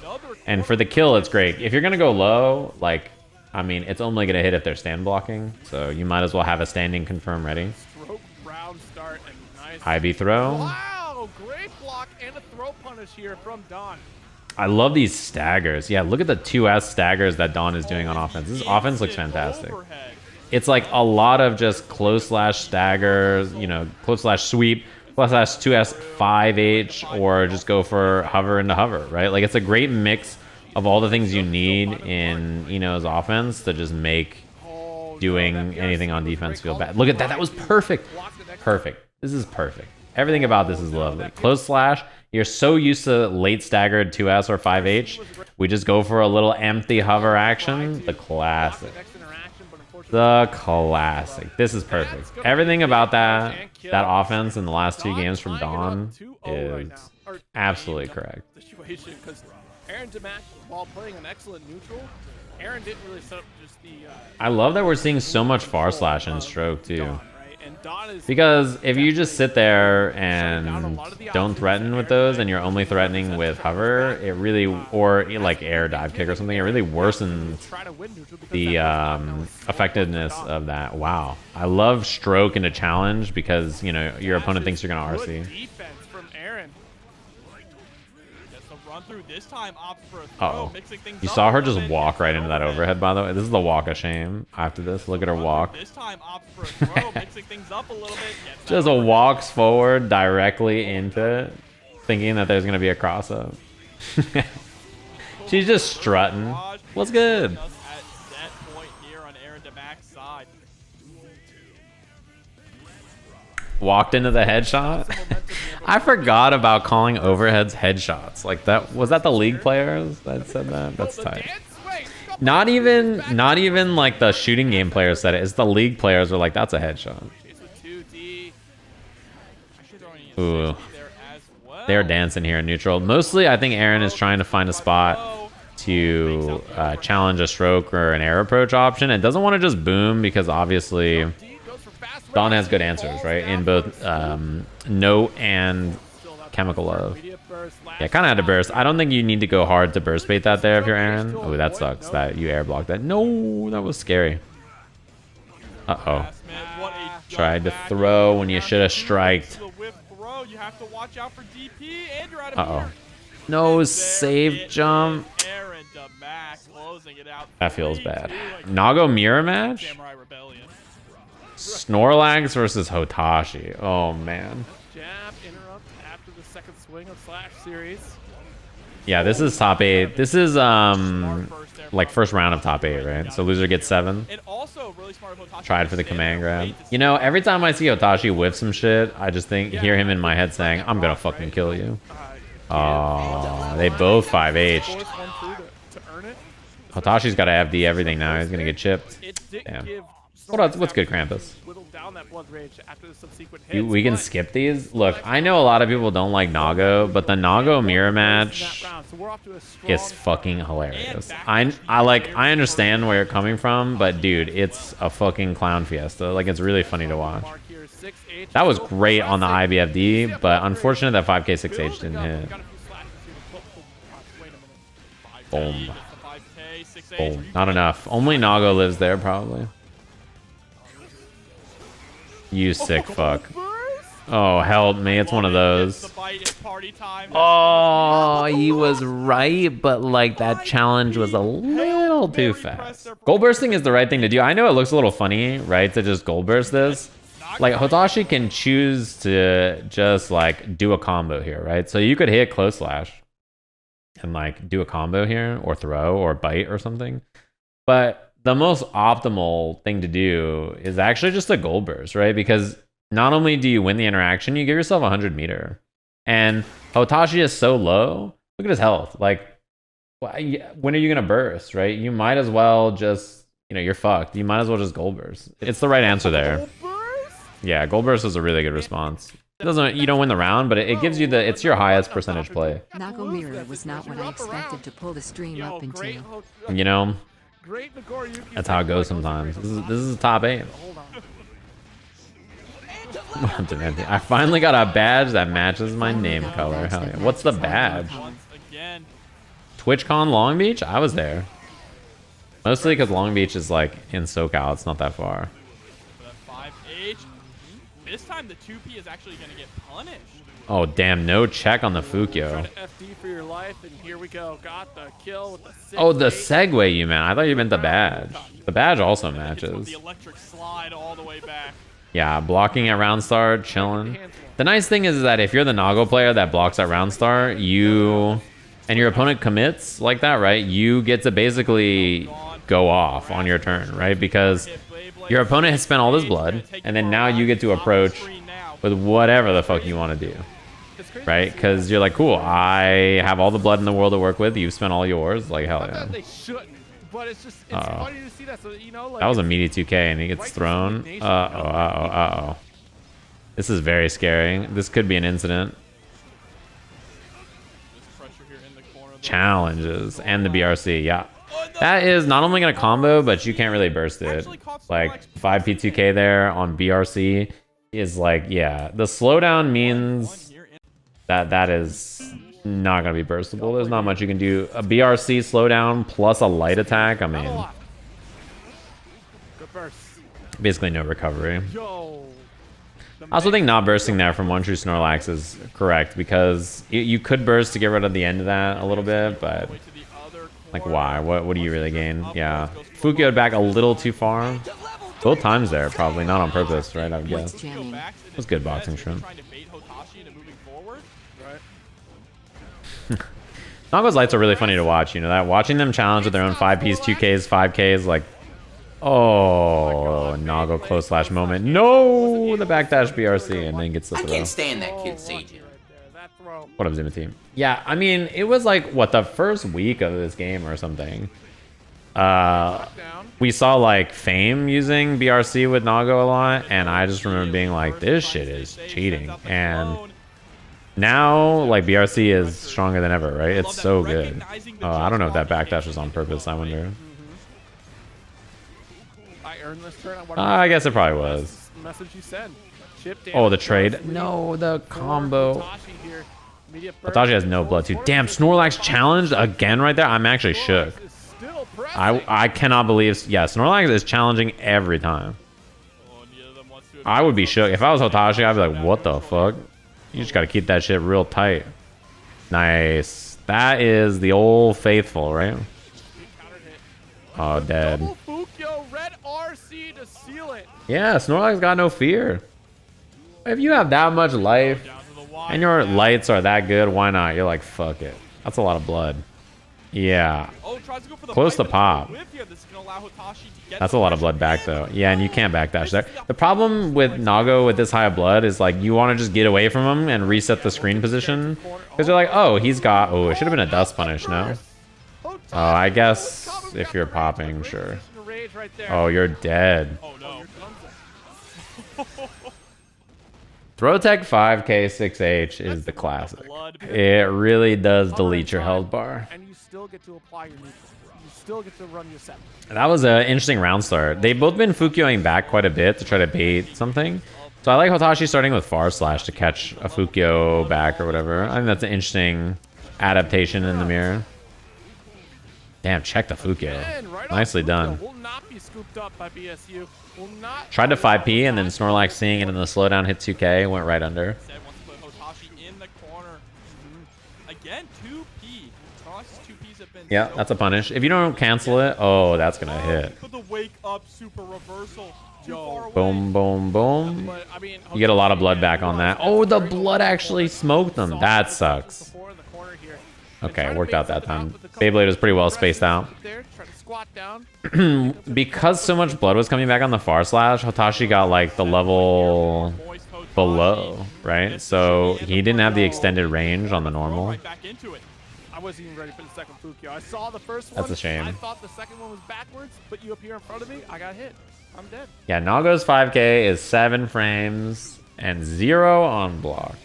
Speaker 1: And for the kill, it's great. If you're going to go low, like, I mean, it's only going to hit if they're stand blocking, so you might as well have a standing confirm ready. High B throw.
Speaker 3: Wow, great block and a throw punish here from D.O.N.
Speaker 1: I love these staggers. Yeah, look at the 2S staggers that D.O.N is doing on offense. This offense looks fantastic. It's like a lot of just close slash staggers, you know, close slash sweep, close slash 2S 5H, or just go for hover into hover, right? Like it's a great mix of all the things you need in Eno's offense to just make doing anything on defense feel bad. Look at that. That was perfect. Perfect. This is perfect. Everything about this is lovely. Close slash. You're so used to late staggered 2S or 5H. We just go for a little empty hover action. The classic. The classic. This is perfect. Everything about that offense in the last 2 games from D.O.N is absolutely correct. Aarondamac, while playing an excellent neutral, Aaron didn't really set up just the. I love that we're seeing so much far slash and stroke too. Because if you just sit there and don't threaten with those, and you're only threatening with hover, it really, or like air dive kick or something, it really worsens the effectiveness of that. Wow, I love stroke into challenge because you know your opponent thinks you're gonna RC. Uh-oh. You saw her just walk right into that overhead, by the way. This is the walk of shame after this. Look at her walk. Just walks forward directly into it, thinking that there's going to be a cross-up. She's just strutting. What's good?
Speaker 2: At that point here on Aarondamac's side.
Speaker 1: Walked into the headshot. I forgot about calling overheads headshots. Like that was that the league players that said that? That's tight. Not even like the shooting game players said it. It's the league players were like, that's a headshot. Ooh. They're dancing here in neutral. Mostly, I think Aaron is trying to find a spot to challenge a stroke or an air approach option. It doesn't want to just boom because obviously D.O.N has good answers, right? In both Note and Chemical Love. Yeah, kind of had to burst. I don't think you need to go hard to burst bait that there if you're Aaron. Oh, that sucks that you air blocked that. No, that was scary. Uh-oh. Tried to throw when you should have striked. Uh-oh. No save jump. That feels bad. Nago mirror match? Snorlax versus Hotashi. Oh, man.
Speaker 3: Jab interrupt after the second swing of Slash series.
Speaker 1: Yeah, this is top 8. This is like first round of top 8, right? So loser gets 7. Tried for the command grab. You know, every time I see Hotashi whiff some shit, I just hear him in my head saying, I'm gonna fucking kill you. Oh, they both 5H'd. Hotashi's got to FD everything now. He's gonna get chipped. Damn. What's good, Krampus? We can skip these. Look, I know a lot of people don't like Nago, but the Nago mirror match is fucking hilarious. I understand where you're coming from, but dude, it's a fucking clown fiesta. Like, it's really funny to watch. That was great on the IBFD, but unfortunate that 5K 6H didn't hit. Boom. Boom. Not enough. Only Nago lives there, probably. You sick fuck. Oh, help me. It's one of those. Oh, he was right, but like that challenge was a little too fast. Gold bursting is the right thing to do. I know it looks a little funny, right, to just gold burst this. Like, Hotashi can choose to just like do a combo here, right? So you could hit close slash and like do a combo here or throw or bite or something. But the most optimal thing to do is actually just a gold burst, right? Because not only do you win the interaction, you give yourself 100 meter. And Hotashi is so low. Look at his health. Like, when are you going to burst, right? You might as well just, you know, you're fucked. You might as well just gold burst. It's the right answer there. Yeah, gold burst is a really good response. It doesn't, you don't win the round, but it gives you the, it's your highest percentage play.
Speaker 4: Nago mirror was not what I expected to pull the stream up into.
Speaker 1: You know? That's how it goes sometimes. This is a top 8. I finally got a badge that matches my name color. Hell yeah. What's the badge? TwitchCon Long Beach? I was there. Mostly because Long Beach is like in SoCal. It's not that far.
Speaker 2: This time the 2P is actually going to get punished.
Speaker 1: Oh, damn. No check on the Fukyo.
Speaker 3: FD for your life, and here we go. Got the kill with the
Speaker 1: oh, the segue you meant. I thought you meant the badge. The badge also matches.
Speaker 2: The electric slide all the way back.
Speaker 1: Yeah, blocking at round start, chilling. The nice thing is that if you're the Nago player that blocks at round start, you and your opponent commits like that, right? You get to basically go off on your turn, right? Because your opponent has spent all this blood, and then now you get to approach with whatever the fuck you want to do. Right? Because you're like, cool, I have all the blood in the world to work with. You've spent all yours. Like, hell yeah.
Speaker 3: They shouldn't, but it's just, it's funny to see that. So, you know, like,
Speaker 1: that was a meaty 2K, and he gets thrown. Uh-oh. This is very scary. This could be an incident. Challenges and the BRC, yeah. That is not only going to combo, but you can't really burst it. Like, 5P2K there on BRC is like, yeah. The slowdown means that is not going to be burstable. There's not much you can do. A BRC slowdown plus a light attack, I mean, basically no recovery. I also think not bursting there from OneTrueSnorlax is correct, because you could burst to get rid of the end of that a little bit, but like, why? What do you really gain? Yeah. Fukyo'd back a little too far. Both times there, probably not on purpose, right? I would guess. It was good boxing, Shrimp. Nago's lights are really funny to watch, you know that? Watching them challenge with their own 5Ps, 2Ks, 5Ks, like... Oh, Nago close slash moment. No! The backdash BRC and then gets the throw.
Speaker 5: I can't stand that kid, Sajam.
Speaker 1: What up, Zima team? Yeah, I mean, it was like, what, the first week of this game or something. We saw, like, Fame using BRC with Nago a lot, and I just remember being like, this shit is cheating. And now, like, BRC is stronger than ever, right? It's so good. Oh, I don't know if that backdash was on purpose, I wonder.
Speaker 3: I earned this turn.
Speaker 1: I guess it probably was.
Speaker 3: Message you send. Chipp
Speaker 1: Oh, the trade. No, the combo. Hotashi has no blood too. Damn, Snorlax challenged again right there. I'm actually shook. I cannot believe. Yeah, Snorlax is challenging every time. I would be shook. If I was Hotashi, I'd be like, what the fuck? You just got to keep that shit real tight. Nice. That is the old faithful, right? Oh, dead. Yeah, Snorlax got no fear. If you have that much life and your lights are that good, why not? You're like, fuck it. That's a lot of blood. Yeah. Close to pop. That's a lot of blood back, though. Yeah, and you can't backdash there. The problem with Nago with this high of blood is, like, you want to just get away from him and reset the screen position. Because you're like, oh, he's got... Oh, it should have been a dust punish, no? Oh, I guess if you're popping, sure. Oh, you're dead. Throwtech 5K 6H is the classic. It really does delete your health bar.
Speaker 3: And you still get to apply your neutral. You still get to run your 7.
Speaker 1: That was an interesting round start. They've both been Fukyoing back quite a bit to try to bait something. So I like Hotashi starting with Far Slash to catch a Fukyo back or whatever. I think that's an interesting adaptation in the mirror. Damn, check the Fukyo. Nicely done. Tried to 5P and then Snorlax seeing it in the slowdown hit 2K, went right under. Yeah, that's a punish. If you don't cancel it, oh, that's gonna hit. Boom, boom, boom. You get a lot of blood back on that. Oh, the blood actually smoked them. That sucks. Okay, it worked out that time. Beyblade was pretty well spaced out. Because so much blood was coming back on the Far Slash, Hotashi got like the level below, right? So he didn't have the extended range on the normal.
Speaker 3: I wasn't even ready for the second Fukyo. I saw the first one.
Speaker 1: That's a shame.
Speaker 3: I thought the second one was backwards, but you appear in front of me. I got hit. I'm dead.
Speaker 1: Yeah, Nago's 5K is 7 frames and 0 on block.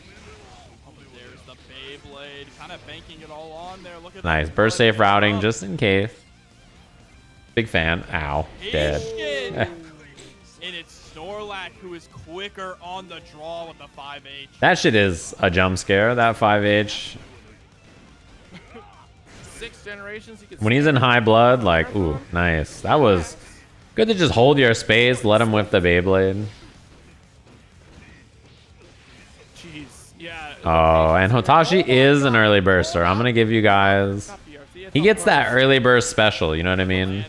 Speaker 1: Nice. Burst safe routing just in case. Big fan. Ow. Dead.
Speaker 2: And it's Snorlax who is quicker on the draw with the 5H.
Speaker 1: That shit is a jump scare, that 5H.
Speaker 3: 6 generations.
Speaker 1: When he's in high blood, like, ooh, nice. That was good to just hold your space, let him whip the Beyblade.
Speaker 3: Jeez. Yeah.
Speaker 1: Oh, and Hotashi is an early burster. I'm going to give you guys... He gets that early burst special, you know what I mean?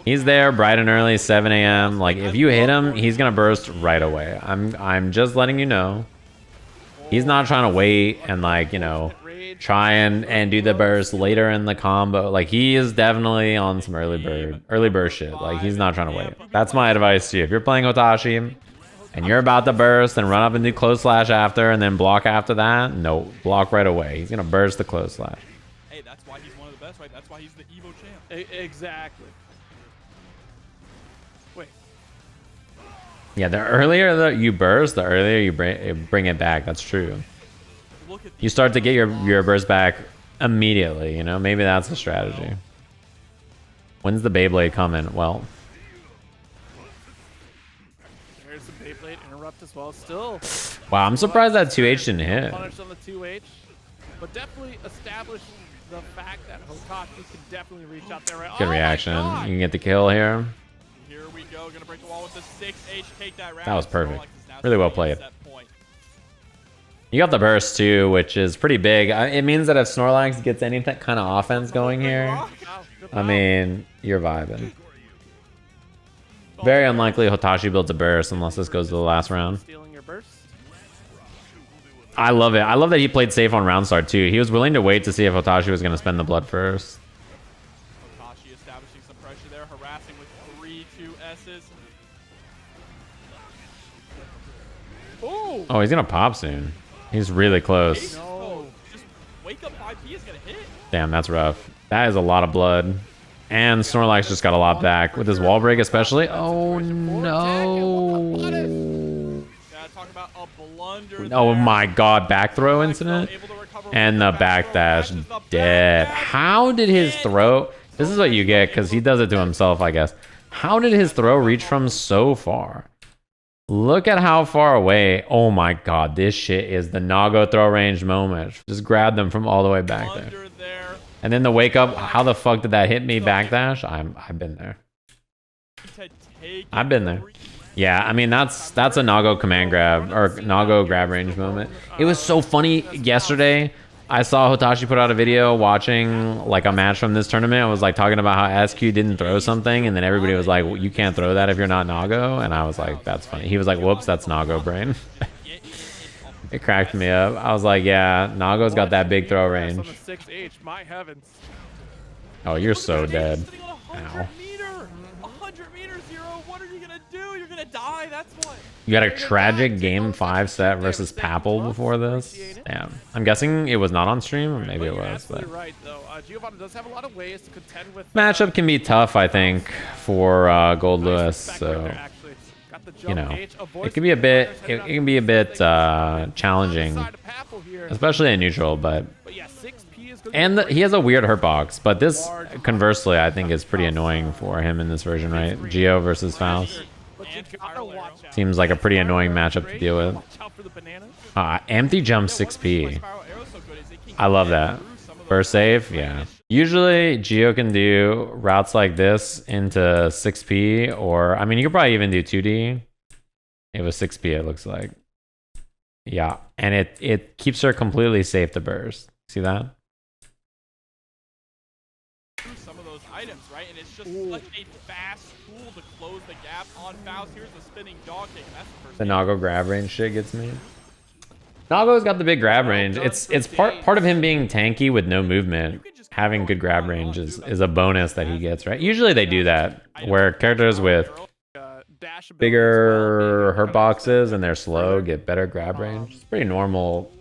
Speaker 1: He's there bright and early, 7 a.m. Like, if you hit him, he's going to burst right away. I'm just letting you know. He's not trying to wait and, like, you know, try and do the burst later in the combo. Like, he is definitely on some early burst shit. Like, he's not trying to wait. That's my advice to you. If you're playing Hotashi and you're about to burst and run up and do close slash after and then block after that, no, block right away. He's going to burst the close slash.
Speaker 2: Hey, that's why he's one of the best, right? That's why he's the Evo champ.
Speaker 3: Exactly. Wait.
Speaker 1: Yeah, the earlier that you burst, the earlier you bring it back. That's true. You start to get your burst back immediately, you know? Maybe that's the strategy. When's the Beyblade coming? Well...
Speaker 3: There's the Beyblade interrupt as well. Still...
Speaker 1: Wow, I'm surprised that 2H didn't hit.
Speaker 3: Punish on the 2H. But definitely establish the fact that Hotashi can definitely reach out there.
Speaker 1: Good reaction. You can get the kill here.
Speaker 2: Here we go. Gonna break the wall with the 6H. Take that round.
Speaker 1: That was perfect. Really well played. You got the burst too, which is pretty big. It means that if Snorlax gets any kind of offense going here, I mean, you're vibing. Very unlikely Hotashi builds a burst unless this goes to the last round. I love it. I love that he played safe on round start too. He was willing to wait to see if Hotashi was going to spend the blood first.
Speaker 2: Hotashi establishing some pressure there, harassing with 3 2S's.
Speaker 3: Ooh.
Speaker 1: Oh, he's going to pop soon. He's really close.
Speaker 2: No. Just wake up 5P is going to hit.
Speaker 1: Damn, that's rough. That is a lot of blood. And Snorlax just got a lot back with his wall break especially. Oh no.
Speaker 2: Gotta talk about a blunder
Speaker 1: Oh
Speaker 2: there.
Speaker 1: my god, back throw incident. And the backdash dead. How did his throw... This is what you get because he does it to himself, I guess. How did his throw reach from so far? Look at how far away. Oh my god, this shit is the Nago throw range moment. Just grab them from all the way back there. And then the wake up, how the fuck did that hit me backdash? I've been there. I've been there. Yeah, I mean that's a Nago command grab or Nago grab range moment. It was so funny yesterday. I saw Hotashi put out a video watching like a match from this tournament. I was like talking about how SQ didn't throw something, and then everybody was like, well, "You can't throw that if you're not Nago," and I was like, "That's funny." He was like, "Whoops, that's Nago brain." It cracked me up. I was like, "Yeah, Nago's got that big throw range."
Speaker 3: My heavens.
Speaker 1: Oh, you're so dead. Ow.
Speaker 2: 100 meters, Zero. What are you gonna do? You're gonna die. That's what.
Speaker 1: You had a tragic game 5 set versus Papple before this. Damn. I'm guessing it was not on stream, or maybe it was. But
Speaker 3: right, though. Giovanna does have a lot of ways to contend with.
Speaker 1: Matchup can be tough, I think, for Goldlewis. So you know, it can be a bit. It can be a bit challenging, especially in neutral. But and he has a weird hurt box. But this, conversely, I think is pretty annoying for him in this version, right? Geo versus Faust. Seems like a pretty annoying matchup to deal with. Empty jump 6P. I love that. Burst save, yeah. Usually Geo can do routes like this into 6P, or I mean you could probably even do 2D. It was 6P, it looks like. Yeah, and it keeps her completely safe to burst. See that?
Speaker 2: Some of those items, right? And it's just such a fast tool to close the gap on Faust. Here's the spinning dog kick, and that's the first.
Speaker 1: The Nago grab range shit gets me. Nago's got the big grab range. It's part of him being tanky with no movement. Having good grab range is a bonus that he gets, right? Usually they do that, where characters with bigger hurt boxes and they're slow get better grab range. It's pretty normal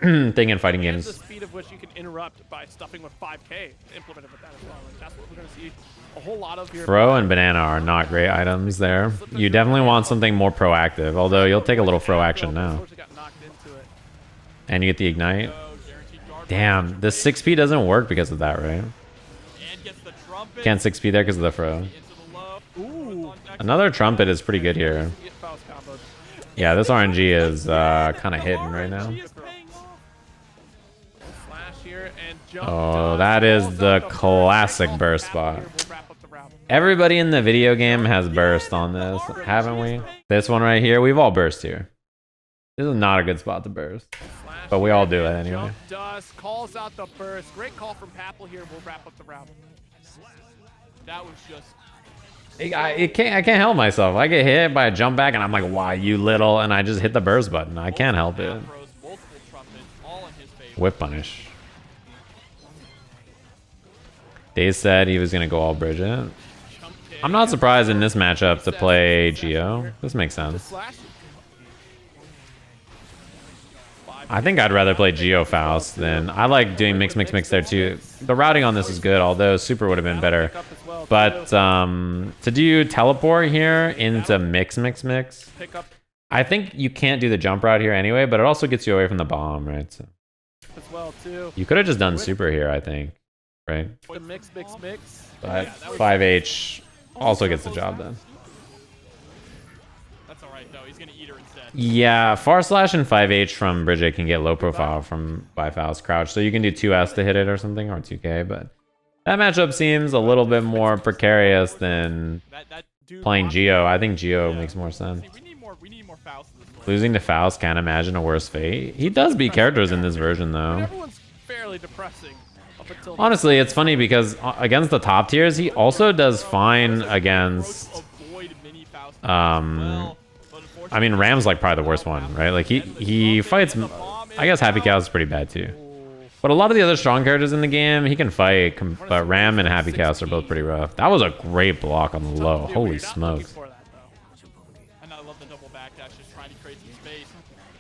Speaker 1: thing in fighting games.
Speaker 3: The speed of which you can interrupt by stuffing with 5K implemented with that as well. And that's what we're going to see a whole lot of here.
Speaker 1: Throw and banana are not great items there. You definitely want something more proactive, although you'll take a little throw action now. And you get the ignite. Damn, the 6P doesn't work because of that, right? Can't 6P there because of the throw. Another trumpet is pretty good here. Yeah, this RNG is kind of hidden right now. Oh, that is the classic burst spot. Everybody in the video game has burst on this, haven't we? This one right here, we've all burst here. This is not a good spot to burst, but we all do it anyway.
Speaker 3: Dust calls out the burst. Great call from Papple here. We'll wrap up the round.
Speaker 2: That was just.
Speaker 1: I can't help myself. I get hit by a jump back and I'm like, why you little? And I just hit the burst button. I can't help it. Whip punish. Daze said he was gonna go all Bridget. I'm not surprised in this matchup to play Geo. This makes sense. I think I'd rather play Geo Faust than I like doing mix there too. The routing on this is good, although super would have been better. But to do teleport here into mix, I think you can't do the jump route here anyway, but it also gets you away from the bomb, right? So you could have just done super here, I think, right?
Speaker 3: The mix.
Speaker 1: But 5H also gets the job done.
Speaker 2: That's all right though. He's gonna eat her instead.
Speaker 1: Yeah, far slash and 5H from Bridget can get low profile by Faust crouch, so you can do 2S to hit it or something, or 2K, but that matchup seems a little bit more precarious than playing Geo. I think Geo makes more sense.
Speaker 2: We need more Faust in this play.
Speaker 1: Losing to Faust, can't imagine a worse fate. He does beat characters in this version though.
Speaker 3: Everyone's fairly depressing.
Speaker 1: Honestly, it's funny because against the top tiers, he also does fine against. I mean, Ram's like probably the worst one, right? Like he fights I guess Happy Cow is pretty bad too. But a lot of the other strong characters in the game, he can fight, but Ram and Happy Cow are both pretty rough. That was a great block on the low. Holy smokes.
Speaker 2: And I love the double backdash, just trying to create some space.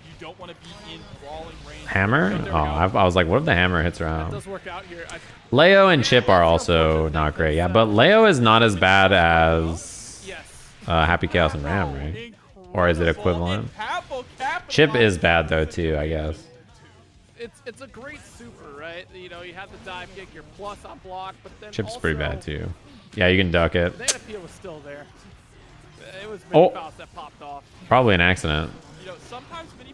Speaker 2: You don't want to be in brawling range.
Speaker 1: Hammer? Oh, I was like, what if the hammer hits around?
Speaker 3: Does work out here.
Speaker 1: Leo and Chipp are also not great. Yeah, but Leo is not as bad as Happy Chaos and Ram, right? Or is it equivalent? Chipp is bad though too, I guess.
Speaker 3: It's a great super, right? You know, you have the dive kick, you're plus on block, but then
Speaker 1: Chipp's pretty bad too. Yeah, you can duck it.
Speaker 3: The appeal was still there. It was mini Faust that popped off.
Speaker 1: Probably an accident.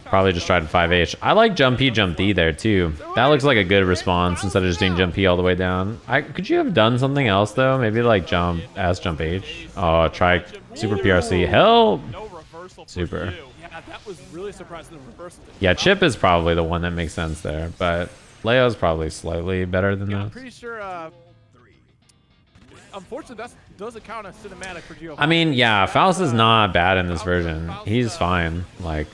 Speaker 1: Probably just tried 5H. I like jump P, jump D there too. That looks like a good response instead of just doing jump P all the way down. Could you have done something else though? Maybe like jump S, jump H. Oh, try super PRC. Hell, super.
Speaker 3: Yeah, that was really surprising. The reversal.
Speaker 1: Yeah, Chipp is probably the one that makes sense there, but Leo's probably slightly better than
Speaker 3: I'm
Speaker 1: that.
Speaker 3: pretty sure. Unfortunately, that doesn't count as cinematic for Giovanna.
Speaker 1: I mean, yeah, Faust is not bad in this version. He's fine. Like,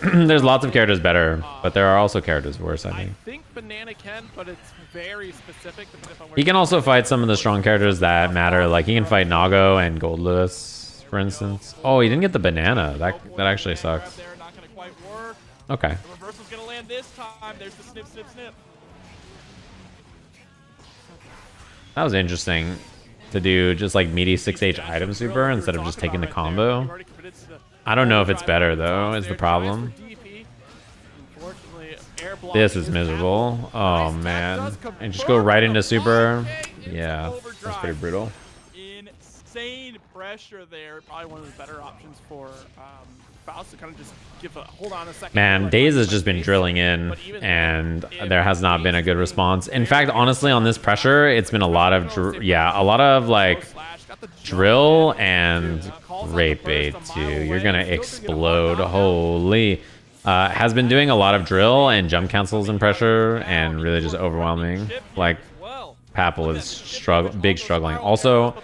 Speaker 1: there's lots of characters better, but there are also characters worse, I think.
Speaker 3: I think Banana can, but it's very specific.
Speaker 1: He can also fight some of the strong characters that matter. Like, he can fight Nago and Goldlewis, for instance. Oh, he didn't get the banana. That actually sucks. Okay.
Speaker 2: The reversal's gonna land this time. There's the snip, snip, snip.
Speaker 1: That was interesting to do just like meaty 6H item super instead of just taking the combo. I don't know if it's better though, is the problem. This is miserable. Oh man. And just go right into super. Yeah, that's pretty brutal.
Speaker 2: Insane pressure there.
Speaker 3: Probably one of the better options for Faust to kind of just give a hold on a second.
Speaker 1: Man, Daze has just been drilling in, and there has not been a good response. In fact, honestly, on this pressure, it's been a lot of like drill and rape bait too. You're gonna explode. Holy. Has been doing a lot of drill and jump cancels and pressure, and really just overwhelming. Like, Papple is struggling. Also,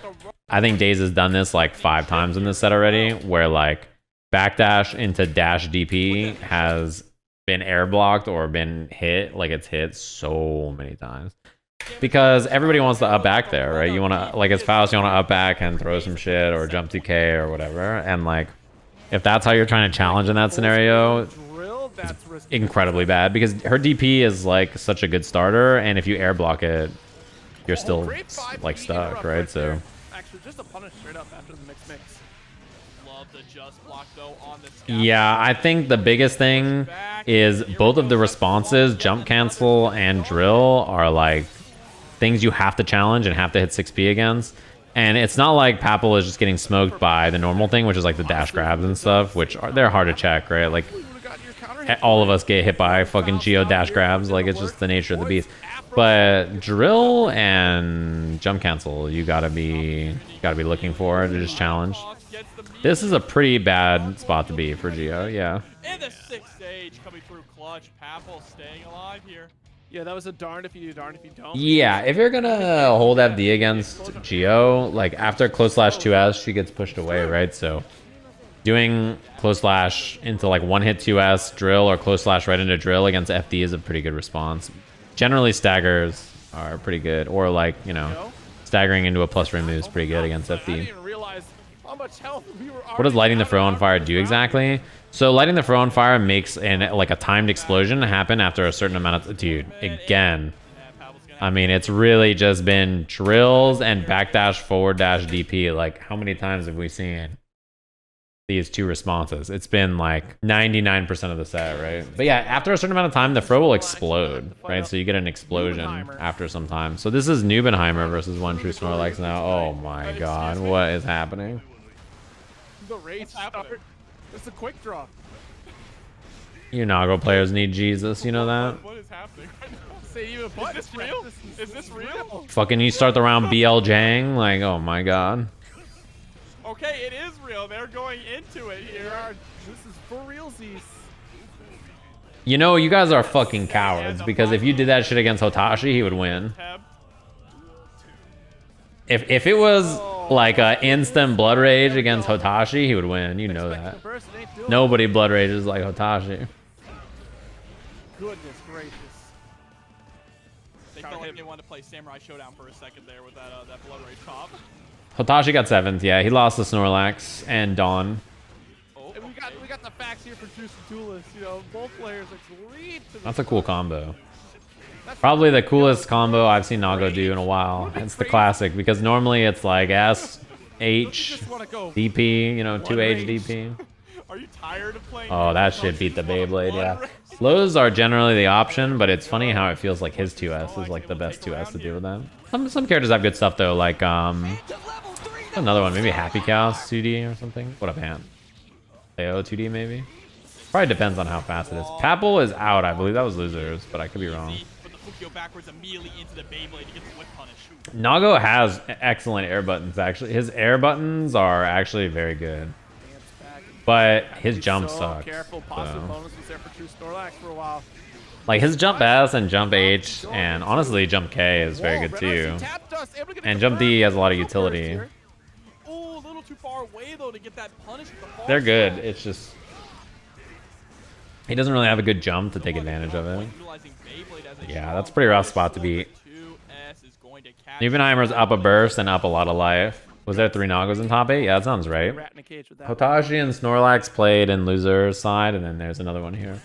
Speaker 1: I think Daze has done this like 5 times in this set already, where like backdash into dash DP has been air blocked or been hit. Like, it's hit so many times because everybody wants to up back there, right? You want to, like, as Faust, you want to up back and throw some shit or jump 2K or whatever. And like, if that's how you're trying to challenge in that scenario, it's incredibly bad because her DP is like such a good starter, and if you air block it, you're still like stuck, right? So
Speaker 3: actually just a punish straight up after the mix.
Speaker 2: Love the just block though on the scout.
Speaker 1: yeah, I think the biggest thing is both of the responses, jump cancel and drill, are like things you have to challenge and have to hit 6P against. And it's not like Papple is just getting smoked by the normal thing, which is like the dash grabs and stuff, which they're hard to check, right? Like, all of us get hit by fucking Geo dash grabs. Like, it's just the nature of the beast. But drill and jump cancel, you gotta be looking for to just challenge. This is a pretty bad spot to be for Geo, yeah.
Speaker 2: And the 6th stage coming through clutch. Papple staying alive here.
Speaker 3: Yeah, that was a darned if you do, darned if you don't.
Speaker 1: Yeah, if you're gonna hold FD against Geo, like after close slash 2S, she gets pushed away, right? So doing close slash into like 1-hit 2S drill or close slash right into drill against FD is a pretty good response. Generally, staggers are pretty good, or like, you know, staggering into a plus remove is pretty good against FD. What does lighting the throw on fire do exactly? So lighting the throw on fire makes like a timed explosion happen after a certain amount of... Dude, again, I mean, it's really just been drills and backdash, forward dash, DP. Like, how many times have we seen these two responses? It's been like 99% of the set, right? But yeah, after a certain amount of time, the throw will explode, right? So you get an explosion after some time. So this is Nubenheimer versus OneTrueSnorlax now. Oh my god, what is happening?
Speaker 3: The raid start. It's a quick draw.
Speaker 1: You Nago players need Jesus, you know that?
Speaker 2: What is happening right
Speaker 3: now?
Speaker 2: Is this real? Is this real?
Speaker 1: Fucking you start the round BL Jang? Like, oh my god.
Speaker 2: Okay, it is real. They're going into it here.
Speaker 3: This is for realsies.
Speaker 1: You know, you guys are fucking cowards, because if you did that shit against Hotashi, he would win. If it was like a instant blood rage against Hotashi, he would win. You know that. Nobody blood rages like Hotashi.
Speaker 3: goodness gracious.
Speaker 2: They felt like they wanted to play Samurai Showdown for a second there with that Blood Rage pop.
Speaker 1: Hotashi got 7th. Yeah, he lost to Snorlax and D.O.N.
Speaker 2: Oh,
Speaker 3: And we got the facts here for Juice and Duelist. You know, both players agreed to.
Speaker 1: That's a cool combo. Probably the coolest combo I've seen Nago do in a while. It's the classic because normally it's like S, H, DP, you know, 2H DP.
Speaker 2: Are you tired of playing?
Speaker 1: Oh, that shit beat the Beyblade, yeah. Slows are generally the option, but it's funny how it feels like his 2S is like the best 2S to do with them. Some characters have good stuff though, like another one, maybe Happy Cows 2D or something. What up, Ant? AO 2D maybe? Probably depends on how fast it is. Papple is out, I believe that was losers, but I could be wrong.
Speaker 2: Backwards immediately into the Beyblade to get the whip punish.
Speaker 1: Nago has excellent air buttons actually. His air buttons are actually very good. But his jump sucks.
Speaker 3: Careful, positive bonus was there for TrueSnorlax for a while.
Speaker 1: Like his jump S and jump H and honestly jump K is very good too. And jump D has a lot of utility.
Speaker 2: Oh, a little too far away though to get that punish with the Faust.
Speaker 1: They're good. It's just he doesn't really have a good jump to take advantage of it. Yeah, that's a pretty rough spot to beat. Nubenheimer's up a burst and up a lot of life. Was there 3 Nagos in top 8? Yeah, that sounds right. Hotashi and Snorlax played in loser side, and then there's another one here.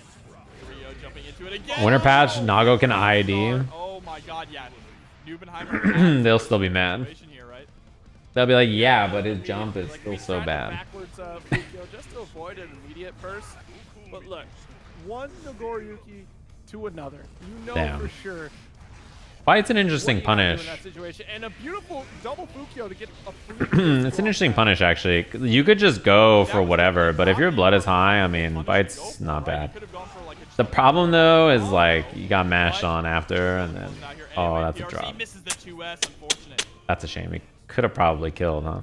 Speaker 1: Winter patch, Nago can ID.
Speaker 2: Oh my god, yeah.
Speaker 1: They'll still be mad. They'll be like, yeah, but his jump is still so bad.
Speaker 3: Just to avoid an immediate burst. But look, one Nagoriyuki to another. You know
Speaker 1: Damn.
Speaker 3: for sure.
Speaker 1: Fight's an interesting punish.
Speaker 3: And a beautiful double Fukyo to get a free
Speaker 1: It's an interesting punish, actually. You could just go for whatever, but if your blood is high, I mean, Fight's not bad. The problem, though, is, like, you got mashed on after, and then... Oh, that's a drop. That's a shame. He could have probably killed, huh?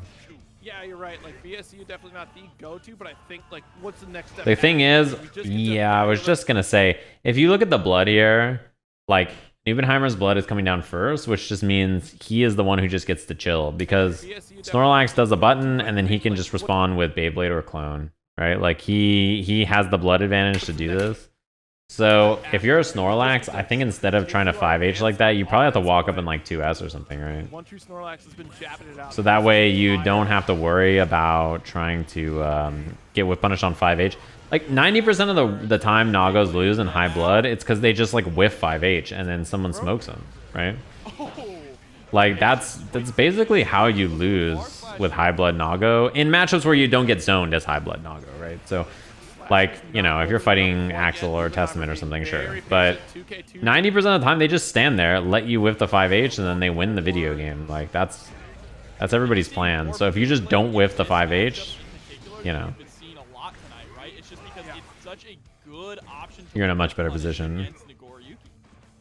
Speaker 3: Yeah, you're right. Like, BSU definitely not the go-to, but I think, like, what's the next step?
Speaker 1: The thing is, yeah, I was just gonna say, if you look at the blood here, like, Nubenheimer's blood is coming down first, which just means he is the one who just gets to chill, because Snorlax does a button, and then he can just respond with Beyblade or Clone, right? Like, he has the blood advantage to do this. So, if you're a Snorlax, I think instead of trying to 5H like that, you probably have to walk up in, like, 2S or something, right? So that way you don't have to worry about trying to get whip punished on 5H. Like, 90% of the time Nagos lose in high blood, it's because they just, like, whiff 5H and then someone smokes them, right? Like, that's basically how you lose with high blood Nago in matchups where you don't get zoned as high blood Nago, right? So, like, you know, if you're fighting Axel or Testament or something, sure. But 90% of the time, they just stand there, let you whiff the 5H, and then they win the video game. Like, that's everybody's plan. So if you just don't whiff the 5H, you know, you're in a much better position.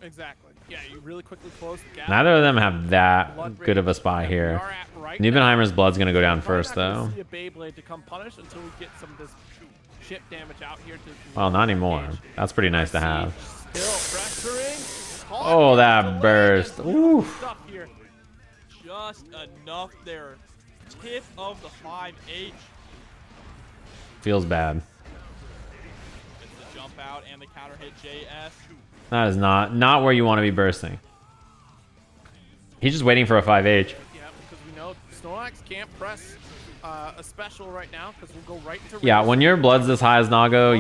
Speaker 3: Exactly. Yeah, you really quickly close the gap.
Speaker 1: Neither of them have that good of a spot here. Nubenheimer's blood's going to go down first, though.
Speaker 3: See a Beyblade to come punish until we get some of this chip damage out here.
Speaker 1: Well, not anymore. That's pretty nice to have.
Speaker 3: Still pressuring.
Speaker 1: Oh, that burst. Ooh.
Speaker 2: Just enough there. Tip of the 5H.
Speaker 1: Feels bad.
Speaker 2: It's the jump out and the counter hit JS.
Speaker 1: That is not where you want to be bursting. He's just waiting for a 5H.
Speaker 3: Yeah, because we know Snorlax can't press a special right now because we'll go right into
Speaker 1: yeah, when your blood's this high as Nago,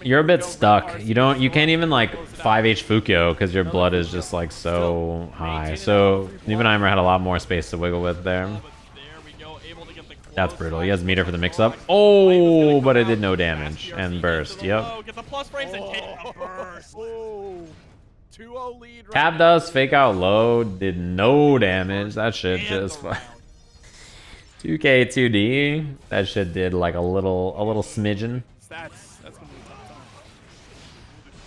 Speaker 1: you're a bit stuck. You can't even like 5H Fukyo because your blood is just like so high. So Nubenheimer had a lot more space to wiggle with there. That's brutal. He has meter for the mix-up. Oh, but it did no damage and burst. Yep. Tab does fake out low. Did no damage. That shit just 2K 2D. That shit did like a little smidgen.
Speaker 3: That's gonna be a tough time.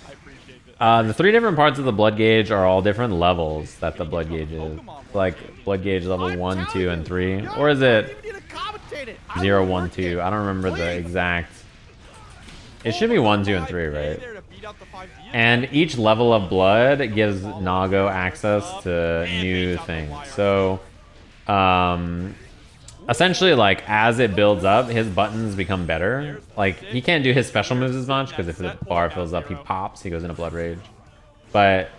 Speaker 3: I appreciate it.
Speaker 1: The 3 different parts of the blood gauge are all different levels that the blood gauge is. Like blood gauge level 1, 2, and 3, or is it 0, 1, 2? I don't remember the exact. It should be 1, 2, and 3, right? And each level of blood gives Nago access to new things. So, essentially, like, as it builds up, his buttons become better. Like, he can't do his special moves as much, because if the bar fills up, he pops, he goes into Blood Rage. But,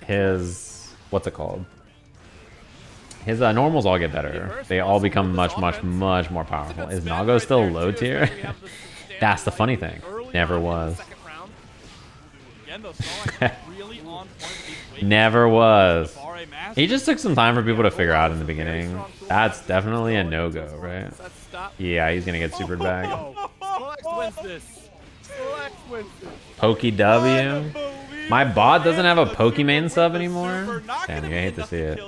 Speaker 1: his... what's it called? His normals all get better. They all become much more powerful. Is Nago still low tier? That's the funny thing. Never was. Never was. He just took some time for people to figure out in the beginning. That's definitely a no-go, right? Yeah, he's gonna get supered back. Pokey W. My bot doesn't have a Pokemon sub anymore? Damn, I hate to see it.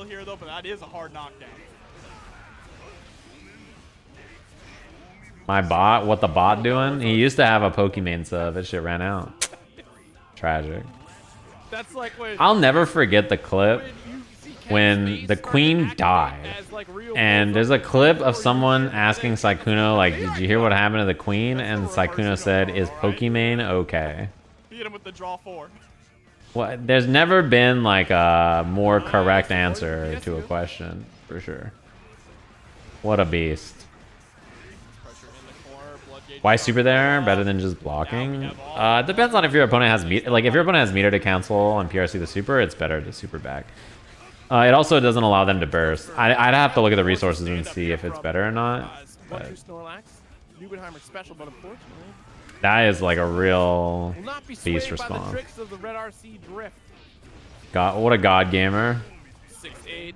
Speaker 1: My bot? What the bot doing? He used to have a Pokemon sub. That shit ran out. Tragic.
Speaker 3: That's like when
Speaker 1: I'll never forget the clip when the queen died. And there's a clip of someone asking Sykkuno, like, did you hear what happened to the queen? And Sykkuno said, is Pokemon okay?
Speaker 2: Beat him with the draw 4.
Speaker 1: Well, there's never been like a more correct answer to a question, for sure. What a beast. Why super there? Better than just blocking? It depends on if your opponent has meter. Like if your opponent has meter to cancel on PRC the super, it's better to super back. It also doesn't allow them to burst. I'd have to look at the resources and see if it's better or not. But that is like a real beast response. God, what a god gamer.
Speaker 3: 6-8.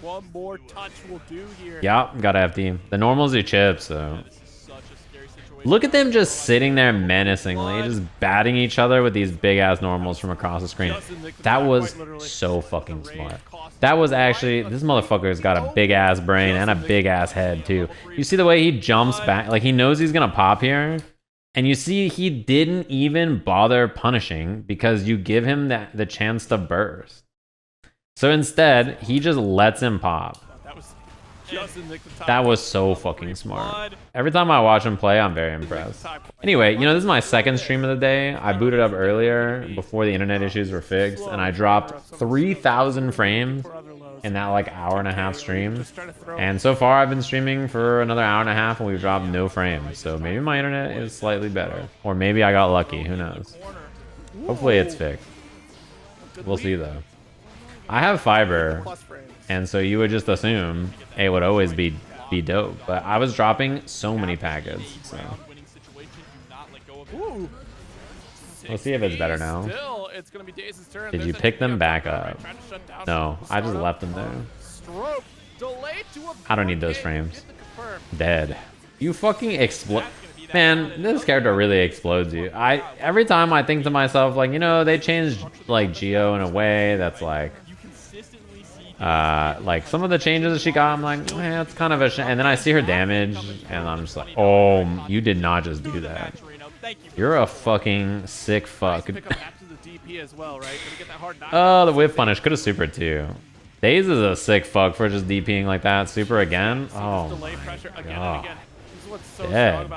Speaker 3: One more touch will do here.
Speaker 1: Yep, got FD. The normals do Chipp, so. Look at them just sitting there menacingly, just batting each other with these big ass normals from across the screen. That was so fucking smart. That was actually, this motherfucker's got a big ass brain and a big ass head too. You see the way he jumps back, like he knows he's gonna pop here. And you see he didn't even bother punishing because you give him the chance to burst. So instead, he just lets him pop. That was so fucking smart. Every time I watch him play, I'm very impressed. Anyway, you know, this is my second stream of the day. I booted up earlier before the internet issues were fixed, and I dropped 3,000 frames in that like hour-and-a-half stream. And so far, I've been streaming for another hour and a half, and we've dropped no frames. So maybe my internet is slightly better, or maybe I got lucky. Who knows? Hopefully, it's fixed. We'll see though. I have fiber. And so you would just assume it would always be dope, but I was dropping so many packets. So we'll see if it's better now. Did you pick them back up? No, I just left them there. I don't need those frames. Dead. You fucking explode. Man, this character really explodes you. Every time I think to myself, like, you know, they changed like Geo in a way that's like some of the changes that she got, I'm like, eh, it's kind of a shame. And then I see her damage, and I'm just like, oh, you did not just do that. You're a fucking sick fuck. Oh, the whip punish could have supered too. Daze is a sick fuck for just DPing like that. Super again? Oh my god. Dead.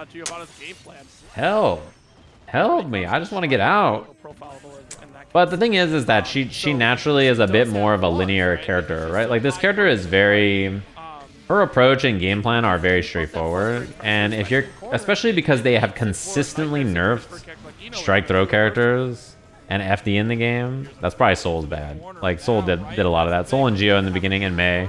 Speaker 1: Help. Help me. I just want to get out. But the thing is that she naturally is a bit more of a linear character, right? Like this character is very, her approach and game plan are very straightforward. And if you're, especially because they have consistently nerfed strike throw characters and FD in the game, that's probably Soul's bad. Like Soul did a lot of that. Soul and Geo in the beginning and May,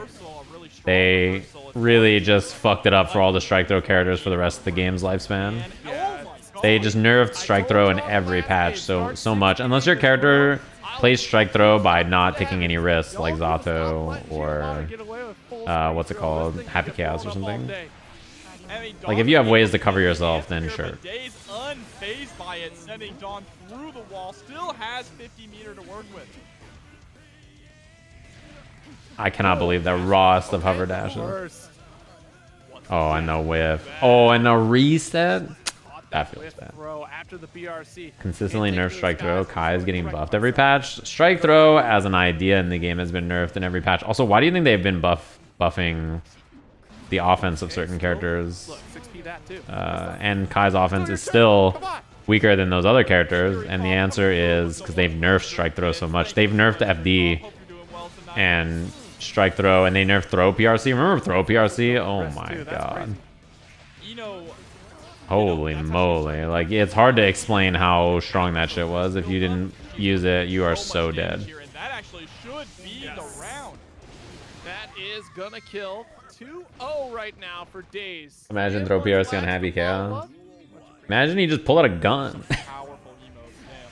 Speaker 1: they really just fucked it up for all the strike throw characters for the rest of the game's lifespan. They just nerfed strike throw in every patch so much. Unless your character plays strike throw by not taking any risks, like Zato or what's it called, Happy Chaos or something. Like if you have ways to cover yourself, then sure.
Speaker 2: Daze unfazed by it, sending D.O.N through the wall. Still has 50 meter to work with.
Speaker 1: I cannot believe the rawest of hover dashes. Oh, and the whiff. Oh, and the reset. That feels bad. Consistently nerfed strike throw. Kai is getting buffed every patch. Strike throw as an idea in the game has been nerfed in every patch. Also, why do you think they've been buffing the offense of certain characters? And Kai's offense is still weaker than those other characters. And the answer is because they've nerfed strike throw so much. They've nerfed FD. And strike throw, and they nerfed throw PRC. Remember throw PRC? Oh my
Speaker 3: Dude, that's
Speaker 1: god.
Speaker 3: crazy.
Speaker 2: You know,
Speaker 1: Holy moly. Like, it's hard to explain how strong that shit was. If you didn't use it, you are so
Speaker 2: much damage
Speaker 1: dead.
Speaker 2: here, and that actually should be the round.
Speaker 3: That is gonna kill 2-0 right now for Daze.
Speaker 1: Imagine
Speaker 3: It
Speaker 1: throw
Speaker 3: was
Speaker 1: PRC on
Speaker 3: last
Speaker 1: Happy
Speaker 3: to follow
Speaker 1: Chaos.
Speaker 3: up.
Speaker 1: Imagine he just pulled out a gun.
Speaker 2: Powerful emotes, man.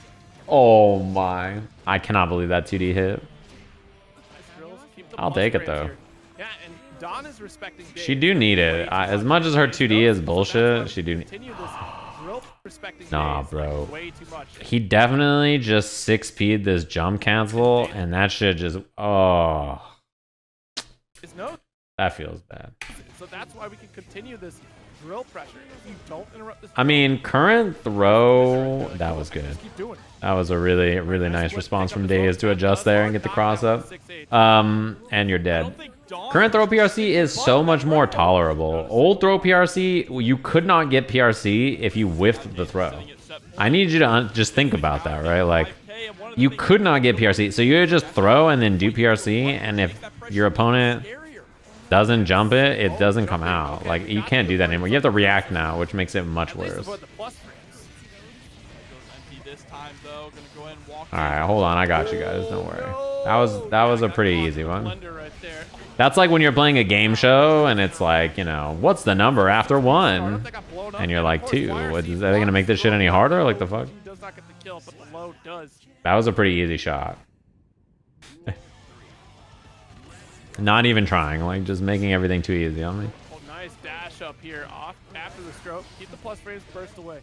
Speaker 1: Oh my. I cannot believe that 2D hit.
Speaker 3: Nice drills. Keep the
Speaker 1: I'll
Speaker 3: plus
Speaker 1: take it,
Speaker 3: frames
Speaker 1: though.
Speaker 3: here. Yeah, and D.O.N is respecting Daze.
Speaker 1: She do need it. As much as her 2D is bullshit, she do need...
Speaker 3: Continue this drill respecting
Speaker 1: Nah,
Speaker 3: Daze,
Speaker 1: bro.
Speaker 3: like, way too much.
Speaker 1: He definitely just 6P'd this jump cancel, and that shit just... Oh.
Speaker 3: Is no,
Speaker 1: That feels bad.
Speaker 3: so that's why we can continue this drill pressure. If you don't interrupt this,
Speaker 1: I mean, current throw... That was good.
Speaker 3: just keep doing it.
Speaker 1: That was a really, really nice response from Daze to adjust there and get the cross up. And you're
Speaker 2: I
Speaker 1: dead.
Speaker 2: don't think Dawn
Speaker 1: Current throw PRC is so much more tolerable. Old throw PRC, you could not get PRC if you whiffed the throw. I need you to just think about that, right? Like, you could not get PRC, so you would just throw and then do PRC, and if your opponent doesn't jump it, it doesn't come out. Like, you can't do that anymore. You have to react now, which makes it much worse.
Speaker 3: Avoid the plus frames.
Speaker 2: this time though, gonna go ahead and walk.
Speaker 1: Alright, hold on, I got you guys, don't worry. That was a pretty easy one.
Speaker 3: Blender right there.
Speaker 1: That's like when you're playing a game show and it's like, you know, what's the number after 1?
Speaker 3: That got blown up.
Speaker 1: And you're like,
Speaker 3: Of course,
Speaker 1: 2.
Speaker 3: Flyers,
Speaker 1: Are
Speaker 3: he
Speaker 1: they gonna make this shit any harder? Like the fuck?
Speaker 3: He does not get the kill, but the low does.
Speaker 1: That was a pretty easy shot. Not even trying, like just making everything too easy on me.
Speaker 3: Oh, nice dash up here off after the stroke. Keep the plus frames burst away.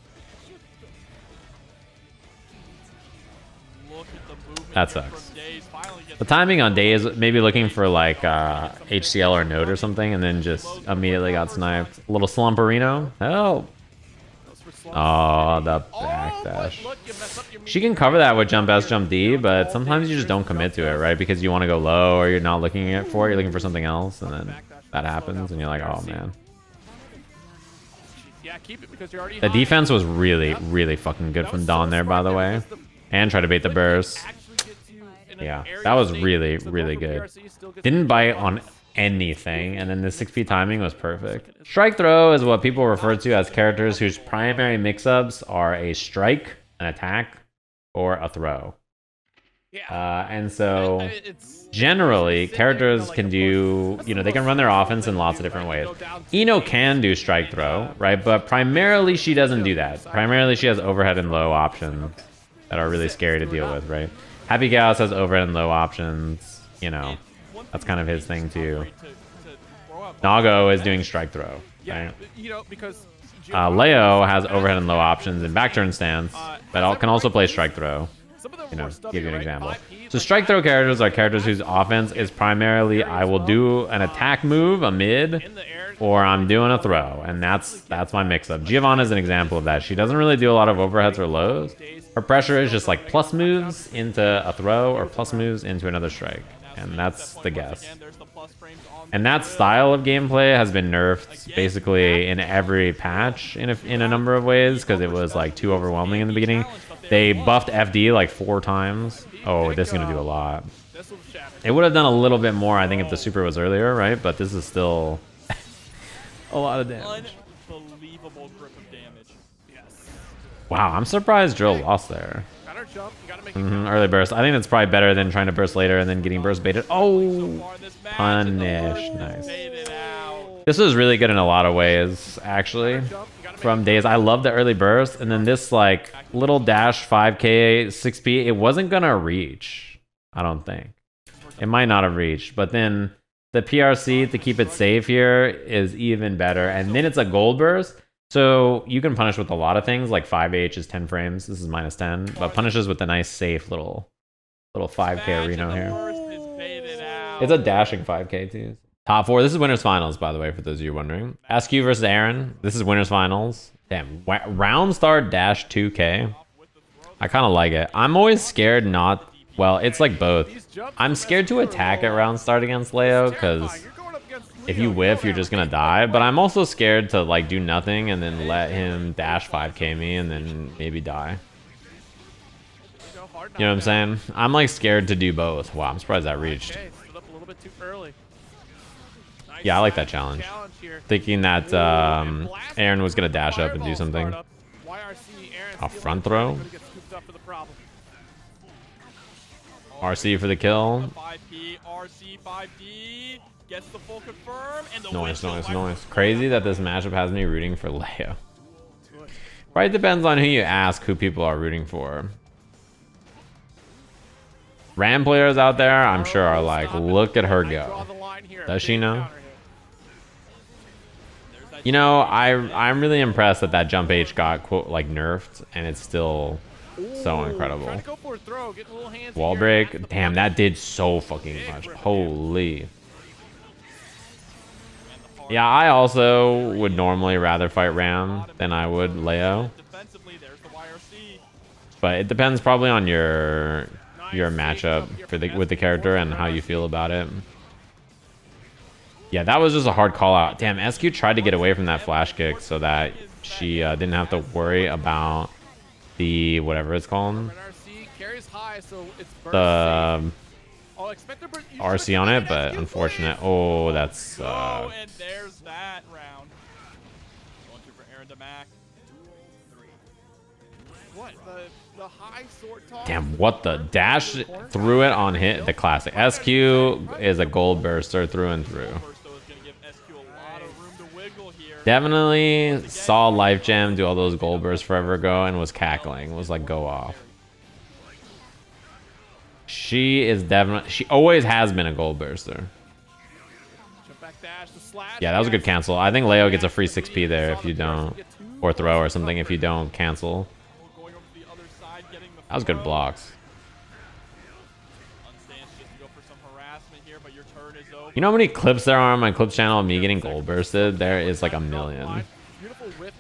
Speaker 2: Look at the movement
Speaker 1: That
Speaker 2: here
Speaker 1: sucks.
Speaker 2: from Daze. Finally gets
Speaker 1: The timing on Daze, maybe looking for like HCL or Note or something, and then just immediately got sniped. A little slumperino. Help!
Speaker 3: Goes for slump.
Speaker 1: Oh, the
Speaker 3: Oh,
Speaker 1: backdash.
Speaker 3: but look, you mess up your
Speaker 1: She can cover that with jump S, jump D, but sometimes you just don't commit to it, right? Because you want to go low or you're not looking at for it, you're looking for something else, and then that happens, and you're like, oh man.
Speaker 3: Yeah, keep it because you're already
Speaker 1: The
Speaker 3: high.
Speaker 1: defense was really, really fucking good
Speaker 3: That
Speaker 1: from
Speaker 3: was
Speaker 1: Dawn
Speaker 3: so
Speaker 1: there, by
Speaker 3: smart
Speaker 1: the way.
Speaker 3: because
Speaker 1: And try to bait the burst.
Speaker 3: actually gets you in an
Speaker 1: Yeah,
Speaker 3: area
Speaker 1: that was
Speaker 3: state,
Speaker 1: really,
Speaker 3: so
Speaker 1: really
Speaker 3: going for
Speaker 1: good.
Speaker 3: PRC still gets
Speaker 1: Didn't
Speaker 3: you
Speaker 1: bite
Speaker 3: the
Speaker 1: on
Speaker 3: bonus.
Speaker 1: anything, and then the 6P timing was perfect. Strike throw is what people refer to as characters whose primary mix-ups are a strike, an attack, or a throw.
Speaker 3: Yeah.
Speaker 1: And so
Speaker 3: It's
Speaker 1: generally,
Speaker 3: sitting
Speaker 1: characters
Speaker 3: there, like,
Speaker 1: can
Speaker 3: of
Speaker 1: do,
Speaker 3: course,
Speaker 1: you know,
Speaker 3: that's
Speaker 1: they
Speaker 3: the
Speaker 1: can run their
Speaker 3: most
Speaker 1: offense in lots of
Speaker 3: right?
Speaker 1: different ways.
Speaker 3: Go down to
Speaker 1: Eno
Speaker 3: the
Speaker 1: can do strike throw, right? But primarily she doesn't do that. Primarily she has overhead and low options that are really scary to deal with, right? Happy Chaos has overhead and low options, you know. That's kind of his thing too. Nago is doing strike throw,
Speaker 3: Yeah,
Speaker 1: right?
Speaker 3: you know, because
Speaker 1: Leo has overhead and low options and back turn stance, but can also play strike throw.
Speaker 3: some of them
Speaker 1: You know,
Speaker 3: were stubby,
Speaker 1: give you an
Speaker 3: right?
Speaker 1: example.
Speaker 3: 5P,
Speaker 1: So
Speaker 3: but
Speaker 1: strike throw characters are characters whose offense is primarily I will do an attack move, a mid,
Speaker 3: in the air,
Speaker 1: or I'm doing a throw, and that's my mix-up. Giovanna is an example of that. She doesn't really do a lot of overheads or lows. Her pressure is just like plus moves into a throw or plus moves into another strike, and that's the guess. And that style of gameplay has been nerfed basically in every patch in a number of ways because it was like too overwhelming in the beginning. They buffed FD like 4 times. Oh, this is gonna do a lot.
Speaker 3: this was shattered.
Speaker 1: It would have done a little bit more, I think, if the super was earlier, right? But this is still a lot of damage.
Speaker 2: Unbelievable grip of damage.
Speaker 3: Yes.
Speaker 1: Wow, I'm surprised Drill lost there.
Speaker 3: Got her jump. You gotta make it
Speaker 1: Early burst. I think that's probably better than trying to burst later and then getting burst baited. Oh,
Speaker 2: Far in this match, and the
Speaker 1: punish.
Speaker 2: Lord
Speaker 1: Nice.
Speaker 2: baited out.
Speaker 1: This was really good in a lot of ways, actually.
Speaker 3: jump. You gotta make
Speaker 1: From Daze, I love the early burst, and then this like little dash 5k 6p, it wasn't gonna reach. I don't think it might not have reached, but then the PRC to keep it safe here is even better, and then it's a gold burst, so you can punish with a lot of things. Like 5H is 10 frames. This is -10, but punishes with a nice safe little 5k
Speaker 2: Match,
Speaker 1: Reno
Speaker 2: and the
Speaker 1: here.
Speaker 2: Lord is baited out.
Speaker 1: It's a dashing 5k too. Top 4. This is winners finals, by the way, for those of you wondering. SQ versus Aaron. This is winners finals. Damn, round start dash 2k. I kind of like it. I'm always scared not. Well, it's like both. I'm scared to attack at round start against Leo because
Speaker 3: You're going up against
Speaker 1: if
Speaker 3: Leo.
Speaker 1: you whiff, you're just gonna die. But I'm also scared to like do nothing and then let him dash 5k me and then maybe die. You know what I'm saying? I'm like scared to do both. Wow, I'm surprised that reached.
Speaker 3: Okay, split up a little little bit too early. Nice
Speaker 1: Yeah, I like that challenge.
Speaker 3: Here.
Speaker 1: Thinking that Aaron was gonna dash up and do something. A front throw. RC for the kill.
Speaker 2: 5P, RC, 5D gets the full confirm, and the
Speaker 1: Noise. Crazy that this matchup has me rooting for Leo. Right, depends on who you ask who people are rooting for. Ram players out there, I'm sure, are like, look at her go. Does she know? You know, I'm really impressed that that jump H got quote like nerfed, and it's still so incredible. Wall break, damn, that did so fucking much. Holy. Yeah, I also would normally rather fight Ram than I would Leo. But it depends probably on your matchup for with the character and how you feel about it. Yeah, that was just a hard call out. Damn, SQ tried to get away from that flash kick so that she didn't have to worry about the whatever it's called. The RC on it, but unfortunate. Oh, that's
Speaker 2: oh, and there's that round. Going through for Aarondamac.
Speaker 3: What the high sword toss?
Speaker 1: Damn, what the dash threw it on hit. The classic SQ is a gold burster through and through. Definitely saw Life Gem do all those gold bursts forever ago and was cackling. Was like, go off. She is definitely, she always has been a gold burster. Yeah, that was a good cancel. I think Leo gets a free 6p there if you don't, or throw or something if you don't cancel. That was good blocks. You know how many clips there are on my clips channel of me getting gold bursted? There is like a million.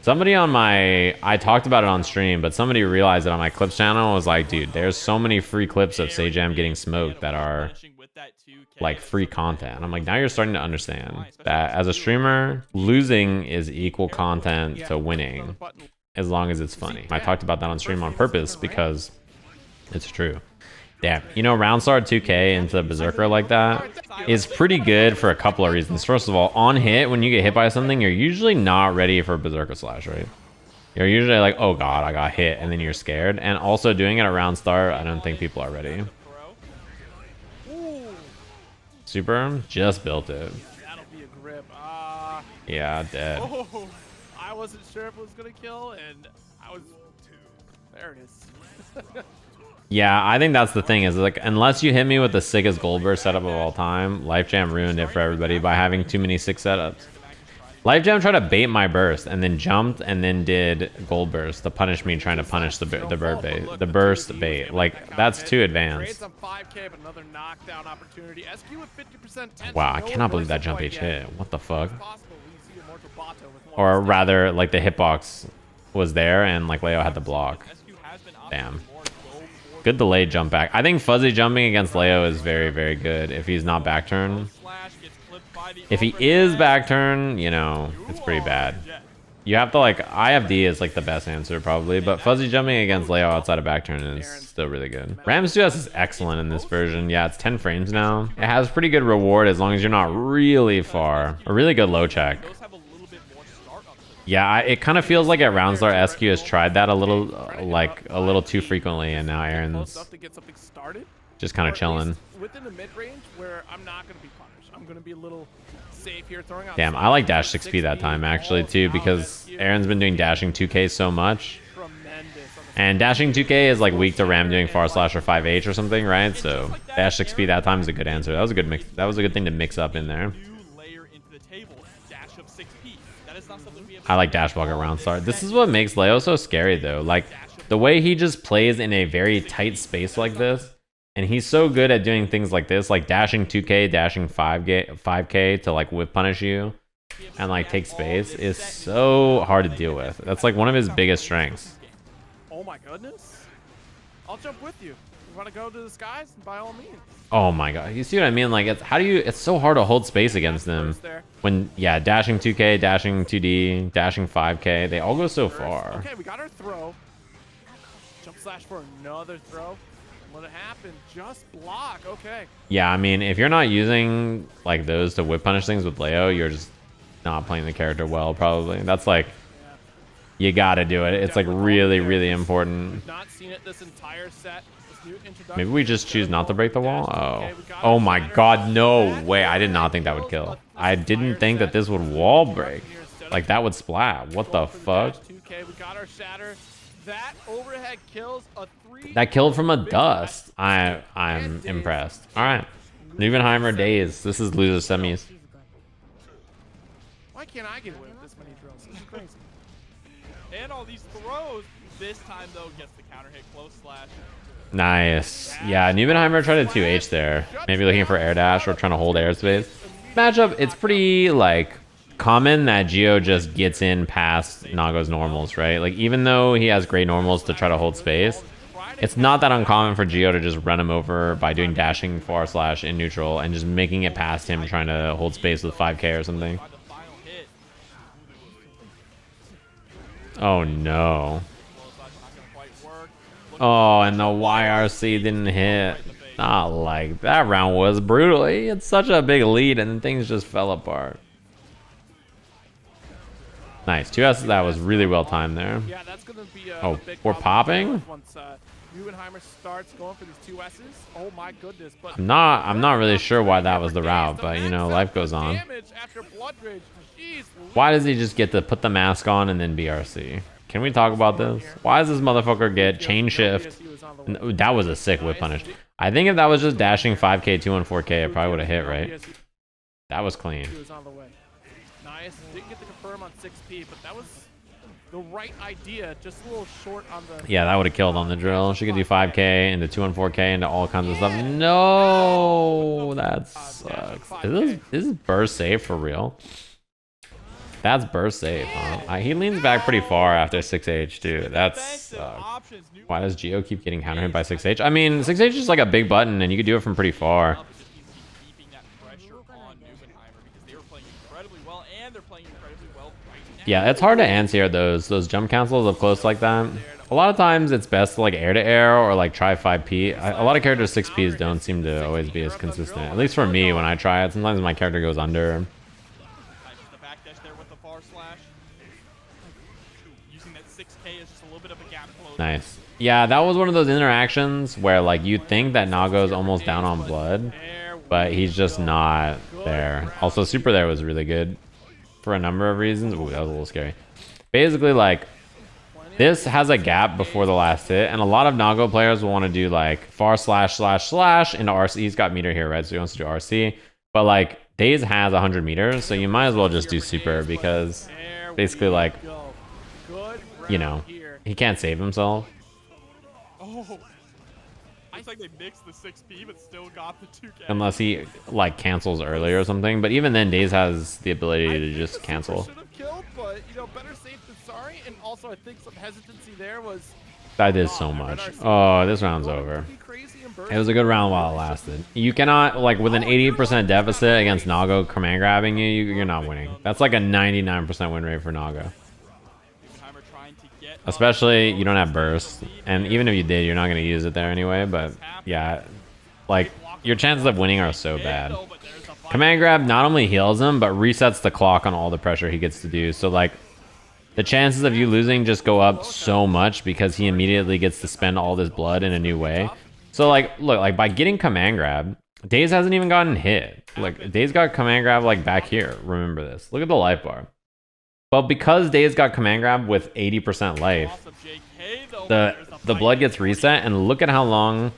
Speaker 1: Somebody on my, I talked about it on stream, but somebody realized it on my clips channel and was like, dude, there's so many free clips of Sajam getting smoked that are like free content. I'm like, now you're starting to understand that as a streamer, losing is equal content to winning as long as it's funny. I talked about that on stream on purpose because it's true. Damn, you know, round start 2k into Berserker like that is pretty good for a couple of reasons. First of all, on hit, when you get hit by something, you're usually not ready for Berserker Slash, right? You're usually like, oh god, I got hit, and then you're scared. And also doing it at round start, I don't think people are ready. Super, just built it.
Speaker 3: That'll be a grip.
Speaker 1: Yeah, dead.
Speaker 3: Oh, I wasn't sure if it was gonna kill, and I was. There it is.
Speaker 1: Yeah, I think that's the thing is like unless you hit me with the sickest gold burst setup of all time, Life Jam ruined it for everybody by having too many sick setups. Life Jam tried to bait my burst and then jumped and then did gold burst to punish me trying to punish the bird bait, the burst bait. Like that's too advanced. Wow, I cannot believe that jump H hit. What the fuck? Or rather, like the hitbox was there and like Leo had the block. Damn. Good delayed jump back. I think fuzzy jumping against Leo is very, very good if he's not back turn. If he is back turn, you know, it's pretty bad. You have to like, IFD is like the best answer probably, but fuzzy jumping against Leo outside of back turn is still really good. Ram's 2S is excellent in this version. Yeah, it's 10 frames now. It has pretty good reward as long as you're not really far. A really good low check. Yeah, it kind of feels like at round start SQ has tried that a little, like a little too frequently, and now Aaron's just kind of chilling.
Speaker 3: Within the mid range, where I'm not going to be punished, I'm going to be a little safe here, throwing out.
Speaker 1: Damn, I like dash 6p that time actually too because Aaron's been doing dashing 2k so much, and dashing 2k is like weak to Ram doing far slash or 5h or something, right? So dash 6p that time is a good answer. That was a good mix. That was a good thing to mix up in there. I like dash block at round start. This is what makes Leo so scary though. Like the way he just plays in a very tight space like this, and he's so good at doing things like this, like dashing 2k, dashing 5k to like whip punish you and like take space is so hard to deal with. That's like one of his biggest strengths.
Speaker 3: Oh my goodness. I'll jump with you. You want to go to the skies? By all means.
Speaker 1: Oh my god, you see what I mean? Like it's how do you, it's so hard to hold space against them when, yeah, dashing 2k, dashing 2d, dashing 5k, they all go so far.
Speaker 3: Okay, we got our throw. Jump slash for another throw. What happened? Just block. Okay.
Speaker 1: Yeah, I mean, if you're not using like those to whip punish things with Leo, you're just not playing the character well, probably. That's like, you gotta do it. It's like really, really important.
Speaker 3: We've not seen it this entire set. This new introduction.
Speaker 1: Maybe we just choose not to break the wall? Oh. Oh my god, no way. I did not think that would kill. I didn't think that this would wall break. Like, that would splat. What the fuck?
Speaker 3: We got our shatter. That overhead kills a 3.
Speaker 1: That killed from a dust. I'm impressed. Alright. Nuvenheimer Daze. This is loser semis.
Speaker 3: Why can't I get away with this many drills? This is crazy.
Speaker 2: And all these throws. This time, though, gets the counter hit close slash.
Speaker 1: Nice. Yeah, Nuvenheimer tried a 2H there. Maybe looking for air dash or trying to hold airspace. Matchup, it's pretty, like, common that Gio just gets in past Nago's normals, right? Like, even though he has great normals to try to hold space, it's not that uncommon for Gio to just run him over by doing dashing far slash in neutral and just making it past him trying to hold space with 5k or something. Oh no. Oh, and the YRC didn't hit. Not like that. Round was brutal. It's such a big lead and things just fell apart. Nice. 2S, that was really well timed there.
Speaker 3: Yeah, that's gonna be
Speaker 1: oh,
Speaker 3: big
Speaker 1: we're popping?
Speaker 3: Once Nuvenheimer starts going for these 2 S's. Oh my goodness. But
Speaker 1: I'm not really sure why that was the route, but you know, life goes on. Why does he just get to put the mask on and then BRC? Can we talk about this? Why does this motherfucker get chain shift? That was a sick whip punish. I think if that was just dashing 5k, 214k, it probably would have hit, right? That was clean.
Speaker 3: Nice. Didn't get the confirm on 6P, but that was the right idea. Just a little short on the...
Speaker 1: Yeah, that would have killed on the drill. She could do 5k into 214k into all kinds of stuff. No, that sucks. Is this burst safe for real? That's burst safe, huh? He leans back pretty far after 6H too. That's why does Gio keep getting counter hit by 6H? I mean, 6H is like a big button and you could do it from pretty far. Yeah, it's hard to answer those jump cancels up close like that. A lot of times it's best to like air to air or like try 5P. A lot of characters 6Ps don't seem to always be as consistent. At least for me when I try it, sometimes my character goes under. Nice. Yeah, that was one of those interactions where like you'd think that Nago's almost down on blood, but he's just not there. Also, super there was really good for a number of reasons. Ooh, that was a little scary. Basically, like, this has a gap before the last hit, and a lot of Nago players will want to do like far slash slash slash into RC. He's got meter here, right? So he wants to do RC, but like Daze has 100 meters, so you might as well just do super because basically, like, you know, he can't save himself.
Speaker 2: Oh, looks like they mixed the 6P, but still got the 2K.
Speaker 1: Unless he like cancels early or something. But even then, Daze has the ability to just cancel.
Speaker 3: Should have killed, but you know, better safe than sorry. And also, I think some hesitancy there was.
Speaker 1: That did so much. Oh, this round's over. It was a good round while it lasted. You cannot, like, with an 80% deficit against Nago command grabbing you, you're not winning. That's like a 99% win rate for Nago. Especially, you don't have burst. And even if you did, you're not going to use it there anyway. But, yeah, like, your chances of winning are so bad. Command grab not only heals him, but resets the clock on all the pressure he gets to do. So, like, the chances of you losing just go up so much because he immediately gets to spend all this blood in a new way. So, like, look, like, by getting command grab, Daze hasn't even gotten hit. Like, Daze got command grab, like, back here. Remember this. Look at the life bar. But because Daze got command grab with 80% life, the blood gets reset, and look at how long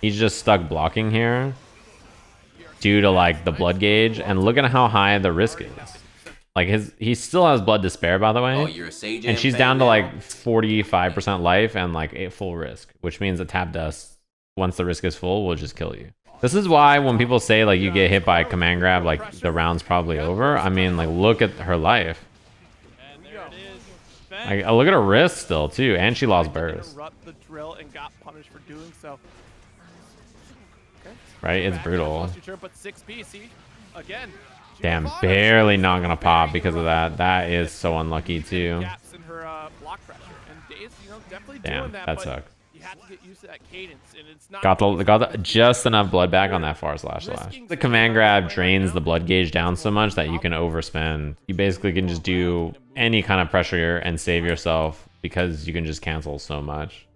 Speaker 1: he's just stuck blocking here due to, like, the blood gauge, and look at how high the risk is. Like, he still has blood to spare, by the way.
Speaker 5: Oh, you're a Sajam
Speaker 1: and she's down to like 45% life and like a full risk, which means a tap dust, once the risk is full, will just kill you. This is why when people say like you get hit by a command grab, like the round's probably over. I mean, like, look at her life. Like, look at her wrist still too, and she lost burst. Right, it's brutal. Damn, barely not gonna pop because of that. That is so unlucky too. Damn, that sucks.
Speaker 3: You have to get used to that cadence, and it's not.
Speaker 1: Got the just enough blood back on that far slash. The command grab drains the blood gauge down so much that you can overspend. You basically can just do any kind of pressure and save yourself because you can just cancel so much.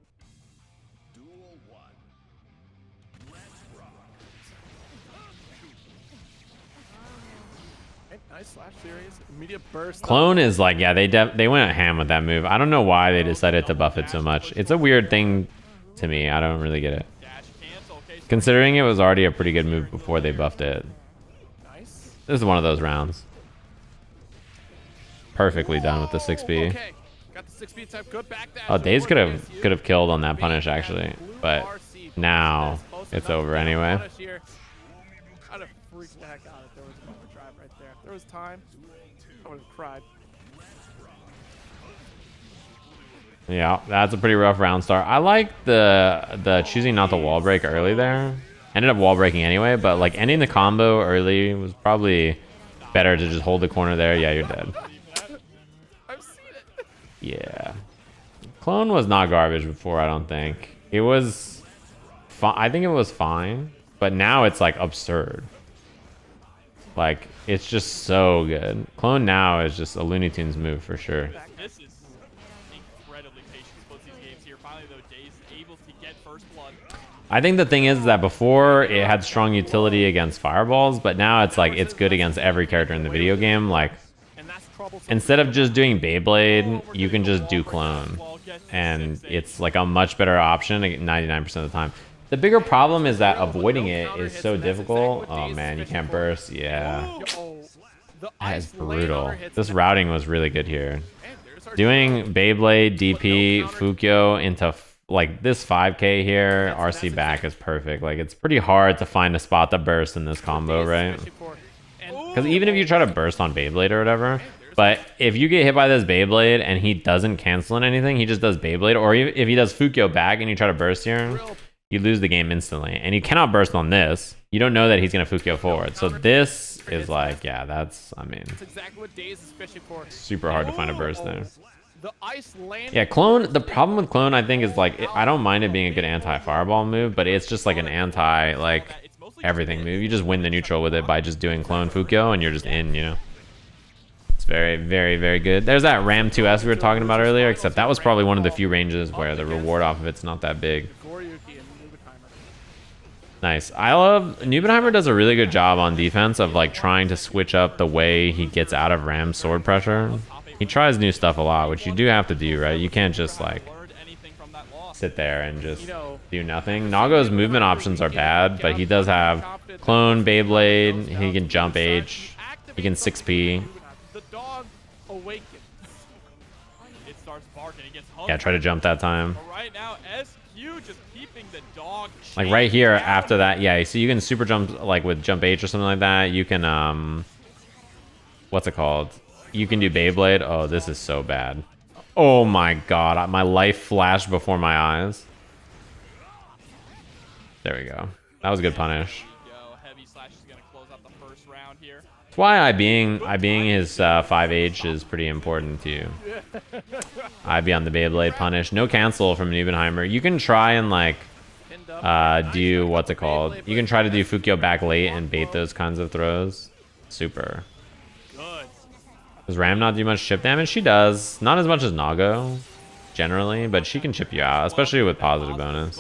Speaker 3: Nice slash series. Immediate burst.
Speaker 1: Clone is like, yeah, they went ham with that move. I don't know why they decided to buff it so much. It's a weird thing to me. I don't really get it. Considering it was already a pretty good move before they buffed it.
Speaker 3: Nice.
Speaker 1: This is one of those rounds. Perfectly done with the 6B.
Speaker 3: Okay. Got the 6B type. Good back dash.
Speaker 1: Oh, Daze could have killed on that punish actually, but now it's over anyway.
Speaker 3: I'd have freaked the heck out if there was an overdrive right there. If there was time, I would have cried.
Speaker 1: Yeah, that's a pretty rough round start. I like the choosing not to wall break early there. Ended up wall breaking anyway, but like ending the combo early was probably better to just hold the corner there. Yeah, you're dead.
Speaker 3: I've seen it.
Speaker 1: Yeah. Clone was not garbage before, I don't think. It was I think it was fine, but now it's like absurd. Like, it's just so good. Clone now is just a Looney Tunes move for sure.
Speaker 2: This is incredibly patient Footsies games here. Finally, though, Daze able to get first blood.
Speaker 1: I think the thing is that before it had strong utility against fireballs, but now it's like it's good against every character in the video game. Like, instead of just doing Beyblade, you can just do Clone. And it's like a much better option 99% of the time. The bigger problem is that avoiding it is so difficult. Oh man, you can't burst. Yeah. That is brutal. This routing was really good here. Doing Beyblade, DP, Fukyo into like this 5k here, RC back is perfect. Like, it's pretty hard to find a spot to burst in this combo, right? Because even if you try to burst on Beyblade or whatever, but if you get hit by this Beyblade and he doesn't cancel in anything, he just does Beyblade, or if he does Fukyo back and you try to burst here, you lose the game instantly. And you cannot burst on this. You don't know that he's going to Fukyo forward. So this is like, yeah, that's, I mean, super hard to find a burst there. Yeah, Clone, the problem with Clone, I think, is like, I don't mind it being a good anti-fireball move, but it's just like an anti, like, everything move. You just win the neutral with it by just doing Clone Fukyo, and you're just in, you know? It's very, very, very good. There's that Ram 2S we were talking about earlier, except that was probably one of the few ranges where the reward off of it's not that big. Nice. I love Nubenheimer does a really good job on defense of like trying to switch up the way he gets out of Ram's sword pressure. He tries new stuff a lot, which you do have to do, right? You can't just like sit there and just do nothing. Nago's movement options are bad, but he does have Clone, Beyblade, he can jump H, he can 6P.
Speaker 3: The dog awakens.
Speaker 2: It starts barking. It gets
Speaker 1: Yeah, try to jump that time.
Speaker 2: Right now, SQ just keeping the dog.
Speaker 1: Like right here after that, yeah, so you can super jump like with jump H or something like that. You can what's it called? You can do Beyblade. Oh, this is so bad. Oh my god, my life flashed before my eyes. There we go. That was a good punish.
Speaker 2: Heavy slash is gonna close out the first round here.
Speaker 1: That's why I being his 5H is pretty important to you. I be on the Beyblade punish. No cancel from Nubenheimer. You can try and like do what's it called? You can try to do Fukyo back late and bait those kinds of throws. Super. Does Ram not do much chip damage? She does. Not as much as Nago, generally, but she can chip you out, especially with positive bonus.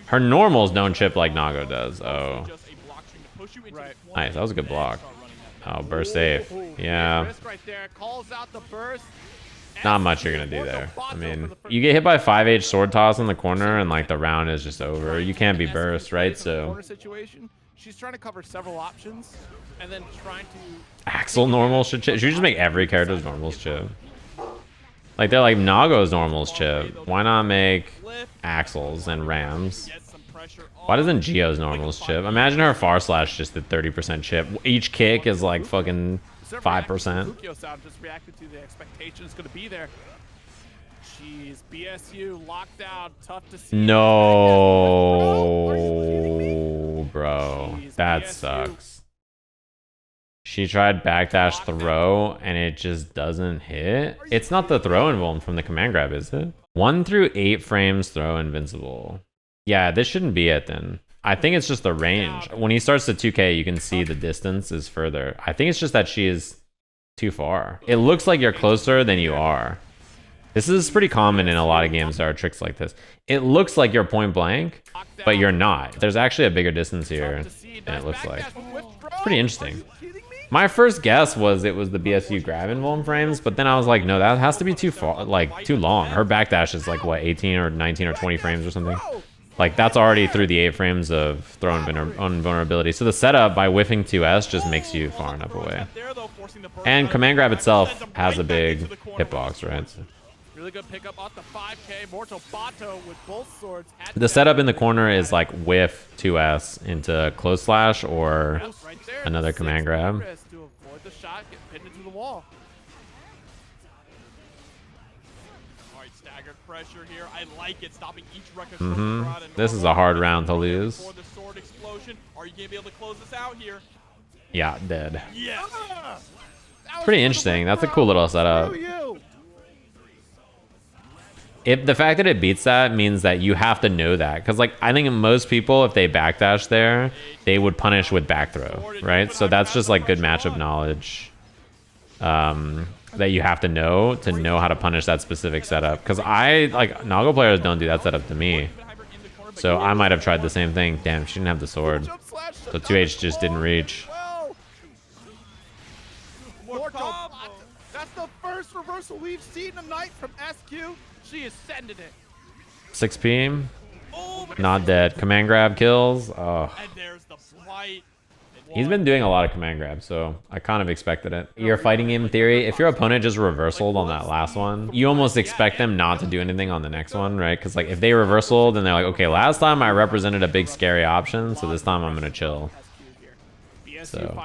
Speaker 1: Her normals don't chip like Nago does. Oh. Nice, that was a good block. Oh, burst safe. Yeah. Not much you're gonna do there. I mean, you get hit by 5H sword toss in the corner and like the round is just over. You can't be burst, right? So
Speaker 3: she's trying to cover several options and then trying to
Speaker 1: Axel normals should chip. Should we just make every character's normals chip? Like they're like Nago's normals chip. Why not make Axel's and Rams? Why doesn't Geo's normals chip? Imagine her far slash just did 30% chip. Each kick is like fucking 5%.
Speaker 3: Just reacted to the expectations going to be there. Jeez, BSU locked out, tough to see.
Speaker 1: No, bro, that sucks. She tried backdash throw and it just doesn't hit. It's not the throw invuln from the command grab, is it? 1 through 8 frames throw invincible. Yeah, this shouldn't be it then. I think it's just the range. When he starts to 2K, you can see the distance is further. I think it's just that she is too far. It looks like you're closer than you are. This is pretty common in a lot of games. There are tricks like this. It looks like you're point blank, but you're not. There's actually a bigger distance here than it looks like. It's pretty interesting. My first guess was it was the BSU grab invuln frames, but then I was like, no, that has to be too far, like too long. Her backdash is like what, 18 or 19 or 20 frames or something. Like that's already through the 8 frames of throw invulnerability. So the setup by whiffing 2S just makes you far enough away. And command grab itself has a big hitbox, right? So
Speaker 3: Really good pickup off the 5K. Mortal Bato with both swords.
Speaker 1: the setup in the corner is like whiff 2S into close slash or another command grab.
Speaker 3: To avoid the shot, get pinned into the wall.
Speaker 2: All right, staggered pressure here. I like it, stopping each record.
Speaker 1: This is a hard round to lose.
Speaker 2: For the sword explosion, are you gonna be able to close this out here?
Speaker 1: Yeah, dead.
Speaker 2: Yes.
Speaker 1: Pretty interesting. That's a cool little setup. The fact that it beats that means that you have to know that. Because, like, I think most people, if they backdash there, they would punish with back throw, right? So that's just, like, good matchup knowledge that you have to know how to punish that specific setup. Because Nago players don't do that setup to me. So I might have tried the same thing. Damn, she didn't have the sword. So 2H just didn't reach.
Speaker 3: That's the first reversal we've seen tonight from SQ. She is sending it.
Speaker 1: 6P. Not dead. Command grab kills. Oh.
Speaker 2: And there's the flight.
Speaker 1: He's been doing a lot of command grabs, so I kind of expected it. Your fighting game theory, if your opponent just reversaled on that last one, you almost expect them not to do anything on the next one, right? Because like if they reversaled, then they're like, okay, last time I represented a big scary option, so this time I'm gonna chill. So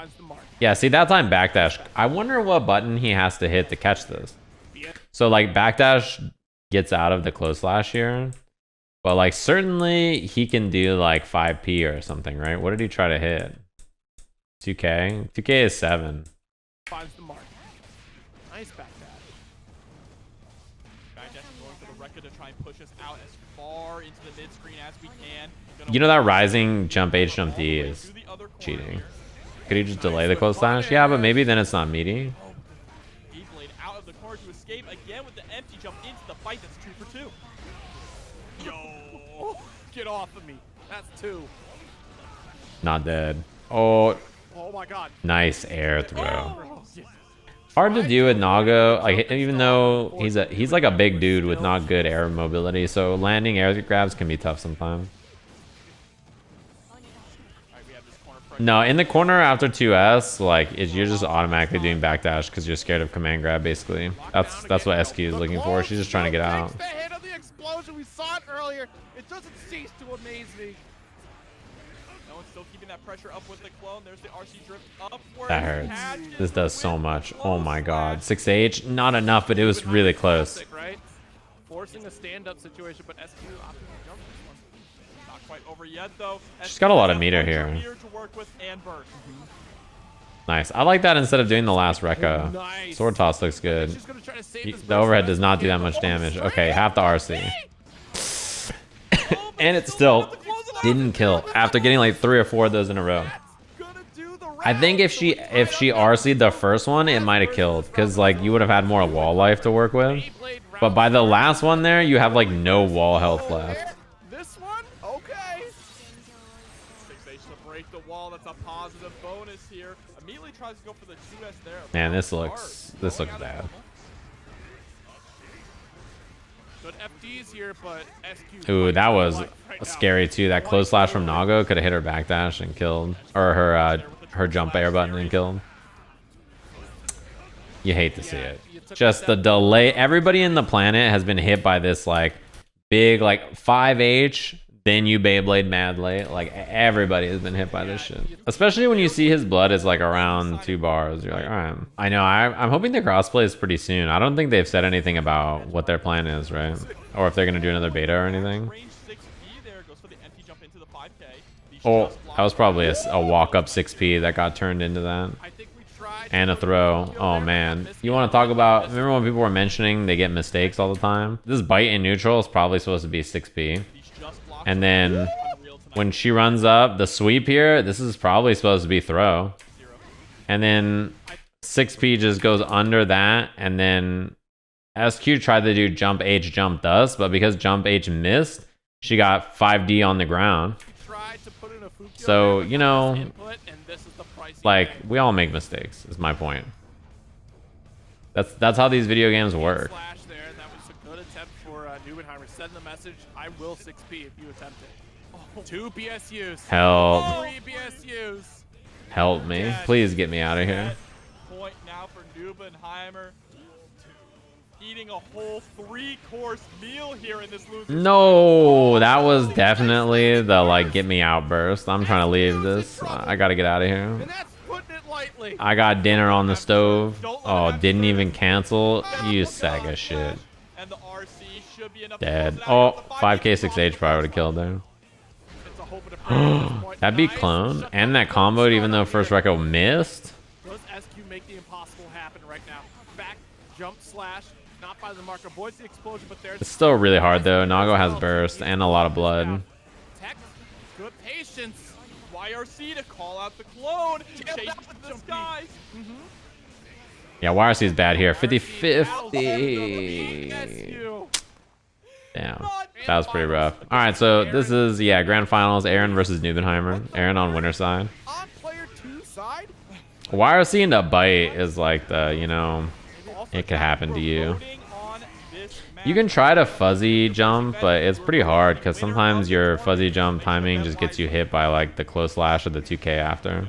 Speaker 1: yeah, see that time backdash. I wonder what button he has to hit to catch this. So like backdash gets out of the close slash here, but like certainly he can do like 5P or something, right? What did he try to hit? 2K? 2K is 7.
Speaker 3: Finds the mark. Nice backdash.
Speaker 2: Backdash going for the record to try and push us out as far into the mid screen as we can.
Speaker 1: You know that rising jump H jump D is cheating. Could he just delay the close slash? Yeah, but maybe then it's not meaty.
Speaker 2: Blade out of the corner to escape again with the empty jump into the fight. That's 2 for 2.
Speaker 3: Yo, get off of me. That's 2.
Speaker 1: Not dead. Oh,
Speaker 3: my God.
Speaker 1: nice air throw. Hard to do with Nago, like even though he's like a big dude with not good air mobility, so landing air grabs can be tough sometimes. No, in the corner after 2S, like you're just automatically doing backdash because you're scared of command grab. Basically, that's what SQ is looking for. She's just trying to get out.
Speaker 3: The hit of the explosion, we saw it earlier. It doesn't cease to amaze me.
Speaker 2: No one's still keeping that pressure up with the clone. There's the RC drift upward.
Speaker 1: That hurts. This does so much. Oh my God, 6H, not enough, but it was really close.
Speaker 3: Right? Forcing a stand-up situation, but SQ opting to jump this one.
Speaker 2: Not quite over yet, though.
Speaker 1: She's got a lot of meter here.
Speaker 2: To work with and burst.
Speaker 1: Nice. I like that instead of doing the last Rekka.
Speaker 3: Nice.
Speaker 1: Sword toss looks good.
Speaker 3: She's gonna try to save this
Speaker 1: The overhead does not do that much damage. Okay, half the RC. And it still didn't kill after getting like 3 or 4 of those in a row. I think if she RC'd the first one, it might have killed because like you would have had more wall life to work with. But by the last one there, you have like no wall health left.
Speaker 3: This one? Okay.
Speaker 2: 6H to break the wall. That's a positive bonus here. Immediately tries to go for the 2S there.
Speaker 1: Man, this looks bad.
Speaker 3: Good FDs here, but SQ.
Speaker 1: Ooh, that was scary too. That close slash from Nago could have hit her backdash and killed, or her jump air button and killed. You hate to see it. Just the delay. Everybody in the planet has been hit by this like big like 5H. Then you Beyblade mad late. Like everybody has been hit by this shit. Especially when you see his blood is like around 2 bars. You're like, all right. I know. I'm hoping the crossplay is pretty soon. I don't think they've said anything about what their plan is, right? Or if they're gonna do another beta or anything. Oh, that was probably a walk up 6P that got turned into that. And a throw. Oh man. You want to talk about, remember when people were mentioning they get mistakes all the time? This bite in neutral is probably supposed to be 6p. And then when she runs up, the sweep here, this is probably supposed to be throw. And then 6p just goes under that. And then SQ tried to do jump H, jump dust. But because jump H missed, she got 5D on the ground. So, you know, like, we all make mistakes, is my point. That's how these video games work.
Speaker 3: Flash there. That was a good attempt for Neubenheimer. Send the message, I will 6p if you attempt it. 2 BSUs.
Speaker 1: Help.
Speaker 3: 3 BSUs.
Speaker 1: Help me. Please get me out of here.
Speaker 2: Point now for Neubenheimer. Eating a whole 3-course meal here in this loser.
Speaker 1: No, that was definitely the, like, get me out burst. I'm trying to leave this. I gotta get out of here.
Speaker 3: And that's putting it lightly.
Speaker 1: I got dinner on the stove. Oh, didn't even cancel. You sack of shit.
Speaker 2: And the RC should be enough.
Speaker 1: Dead. Oh, 5k 6h probably would have killed there. That beat clone. And that comboed even though first record missed.
Speaker 3: Does SQ make the impossible happen right now? Back, jump, slash. Not by the mark, avoids the explosion, but there's...
Speaker 1: It's still really hard though. Nago has burst and a lot of blood.
Speaker 3: Tech, good patience.
Speaker 2: YRC to call out the clone. Chase to the skies.
Speaker 1: Yeah, YRC is bad here. 50-50. Damn, that was pretty rough. All right, so this is, yeah, grand finals. Aaron versus Neubenheimer. Aaron on winner side.
Speaker 3: On player 2 side?
Speaker 1: YRC into bite is like the, you know, it could happen to you. You can try to fuzzy jump, but it's pretty hard because sometimes your fuzzy jump timing just gets you hit by like the close slash or the 2k after.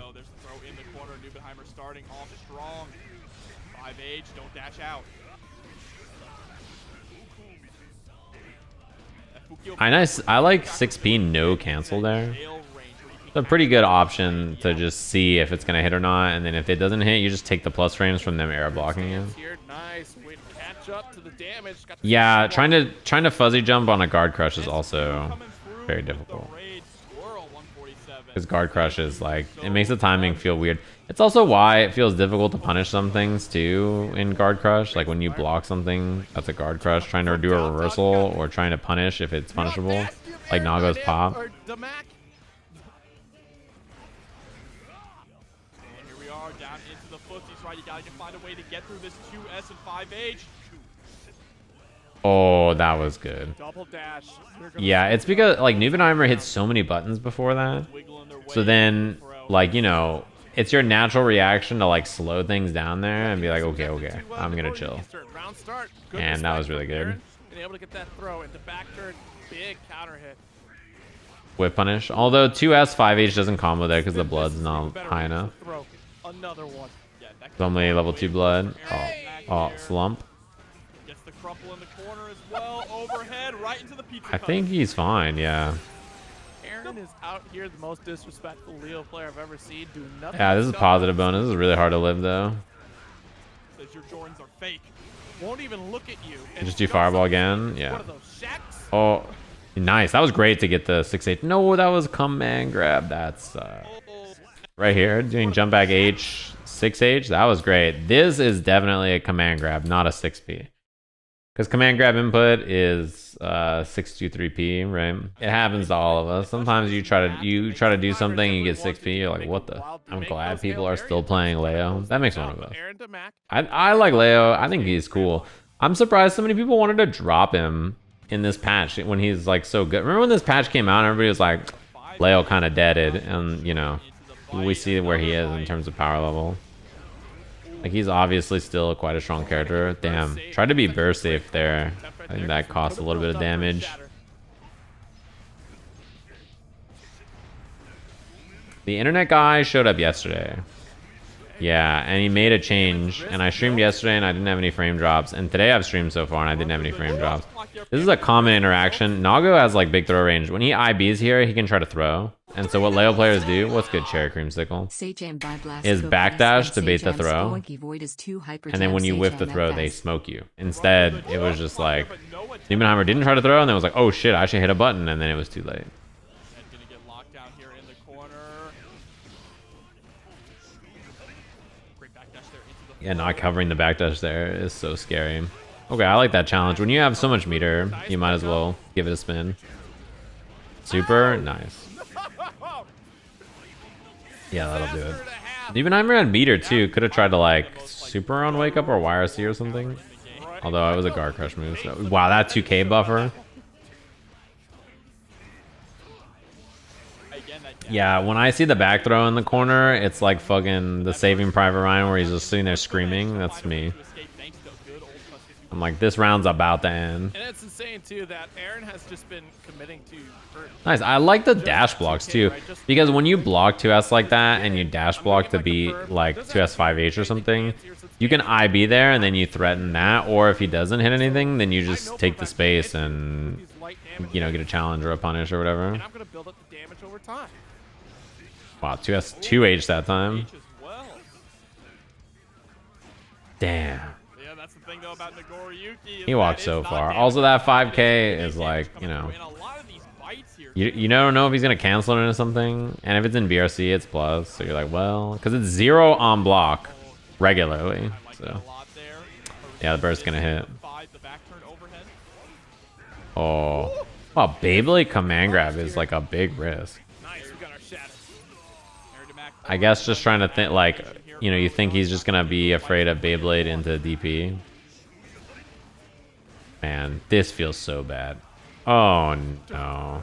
Speaker 1: I like 6p no cancel there. It's a pretty good option to just see if it's gonna hit or not, and then if it doesn't hit, you just take the plus frames from them air blocking you. Yeah, trying to fuzzy jump on a guard crush is also very difficult. Because guard crush is like, it makes the timing feel weird. It's also why it feels difficult to punish some things too in guard crush. Like when you block something that's a guard crush, trying to do a reversal or trying to punish if it's punishable, like Nago's pop.
Speaker 2: Down into the footsies, right? You gotta find a way to get through this 2S and 5H.
Speaker 1: Oh, that was good.
Speaker 3: Double dash.
Speaker 1: Yeah, it's because like Neubenheimer hit so many buttons before that. So then, like, you know, it's your natural reaction to like slow things down there and be like, okay, I'm gonna chill. And that was really good.
Speaker 3: Been able to get that throw into back turn, big counter hit.
Speaker 1: Whip punish. Although 2S 5H doesn't combo there because the blood's not high enough.
Speaker 3: Another one.
Speaker 1: It's only level 2 blood. Oh, slump.
Speaker 2: Gets the crumple in the corner as well. Overhead, right into the pizza.
Speaker 1: I think he's fine, yeah.
Speaker 3: Aaron is out here, the most disrespectful Leo player I've ever seen. Do nothing.
Speaker 1: Yeah, this is a positive bonus. This is really hard to live though.
Speaker 2: Says your Jordans are fake.
Speaker 3: Won't even look at you.
Speaker 1: Just do fireball again. Yeah.
Speaker 3: What are those shacks?
Speaker 1: Oh, nice. That was great to get the 6-8. No, that was command grab. That's right here doing jump back H 6H. That was great. This is definitely a command grab, not a 6P. Because command grab input is 623p, right? It happens to all of us. Sometimes you try to do something, you get 6p. You're like, what the? I'm glad people are still playing Leo. That makes one of us. I like Leo. I think he's cool. I'm surprised so many people wanted to drop him in this patch when he's like so good. Remember when this patch came out and everybody was like, Leo kind of deaded, and you know, we see where he is in terms of power level. Like, he's obviously still quite a strong character. Damn. Tried to be burst safe there. I think that cost a little bit of damage. The internet guy showed up yesterday. Yeah, and he made a change. And I streamed yesterday and I didn't have any frame drops. And today I've streamed so far and I didn't have any frame drops. This is a common interaction. Nago has like big throw range. When he IBs here, he can try to throw. And so what Leo players do, what's good, Cherry Creamsicle, is backdash to bait the throw. And then when you whiff the throw, they smoke you. Instead, it was just like, Neubenheimer didn't try to throw, and then was like, oh shit, I should hit a button, and then it was too late.
Speaker 2: Gonna get locked down here in the corner. Great backdash there
Speaker 1: Yeah, not covering the backdash there is so scary. Okay, I like that challenge. When you have so much meter, you might as well give it a spin. Super nice. Yeah, that'll do it. Giovanna had meter too. Could have tried to like super on wake up or YRC or something. Although it was a guard crush move. So. Wow, that 2K buffer. Yeah, when I see the back throw in the corner, it's like fucking the Saving Private Ryan where he's just sitting there screaming. That's me. I'm like, this round's about to end.
Speaker 3: And it's insane too that Aaron has just been committing to.
Speaker 1: Nice. I like the dash blocks too, because when you block 2S like that and you dash block to beat like 2S 5H or something, you can IB there and then you threaten that, or if he doesn't hit anything, then you just take the space and, you know, get a challenge or a punish or whatever.
Speaker 3: And I'm gonna build up the damage over time.
Speaker 1: Wow, 2S 2H that time. Damn.
Speaker 2: Yeah, that's the thing though about Nagoriyuki.
Speaker 1: He walked so far. Also, that 5K is like, you know, you don't know if he's gonna cancel it into something, and if it's in BRC, it's plus. So you're like, well, because it's 0 on block regularly. So yeah, the burst's gonna hit. Oh, wow, Beyblade command grab is like a big risk. I guess just trying to think, like, you know, you think he's just gonna be afraid of Beyblade into DP. Man, this feels so bad. Oh no.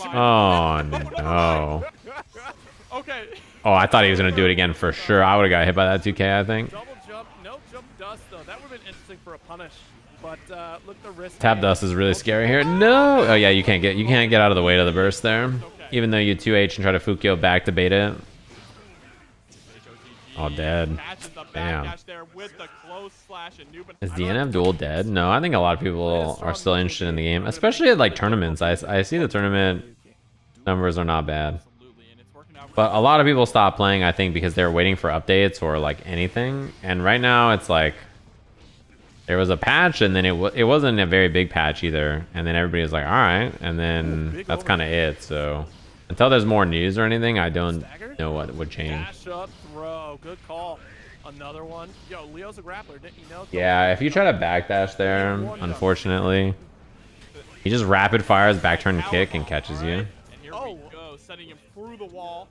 Speaker 1: Oh no.
Speaker 2: Okay.
Speaker 1: Oh, I thought he was gonna do it again for sure. I would have got hit by that 2K, I think.
Speaker 3: Double jump, no jump dust though. That would have been interesting for a punish. But look, the wrist.
Speaker 1: Tap dust is really scary here. No. Oh yeah, you can't get out of the weight of the burst there. Even though you 2H and try to Fukyo back to bait it. Oh, dead. Damn. Is DNF duel dead? No, I think a lot of people are still interested in the game, especially at like tournaments. I see the tournament numbers are not bad, but a lot of people stop playing, I think, because they're waiting for updates or like anything. And right now it's like there was a patch, and then it wasn't a very big patch either, and then everybody was like, all right, and then that's kind of it. So until there's more news or anything, I don't know what would change.
Speaker 3: Dash up, throw. Good call. Another one. Yo, Leo's a grappler, didn't you know?
Speaker 1: Yeah, if you try to backdash there, unfortunately, he just rapid fires back turn kick and catches you.
Speaker 2: And here we go, sending him through the wall.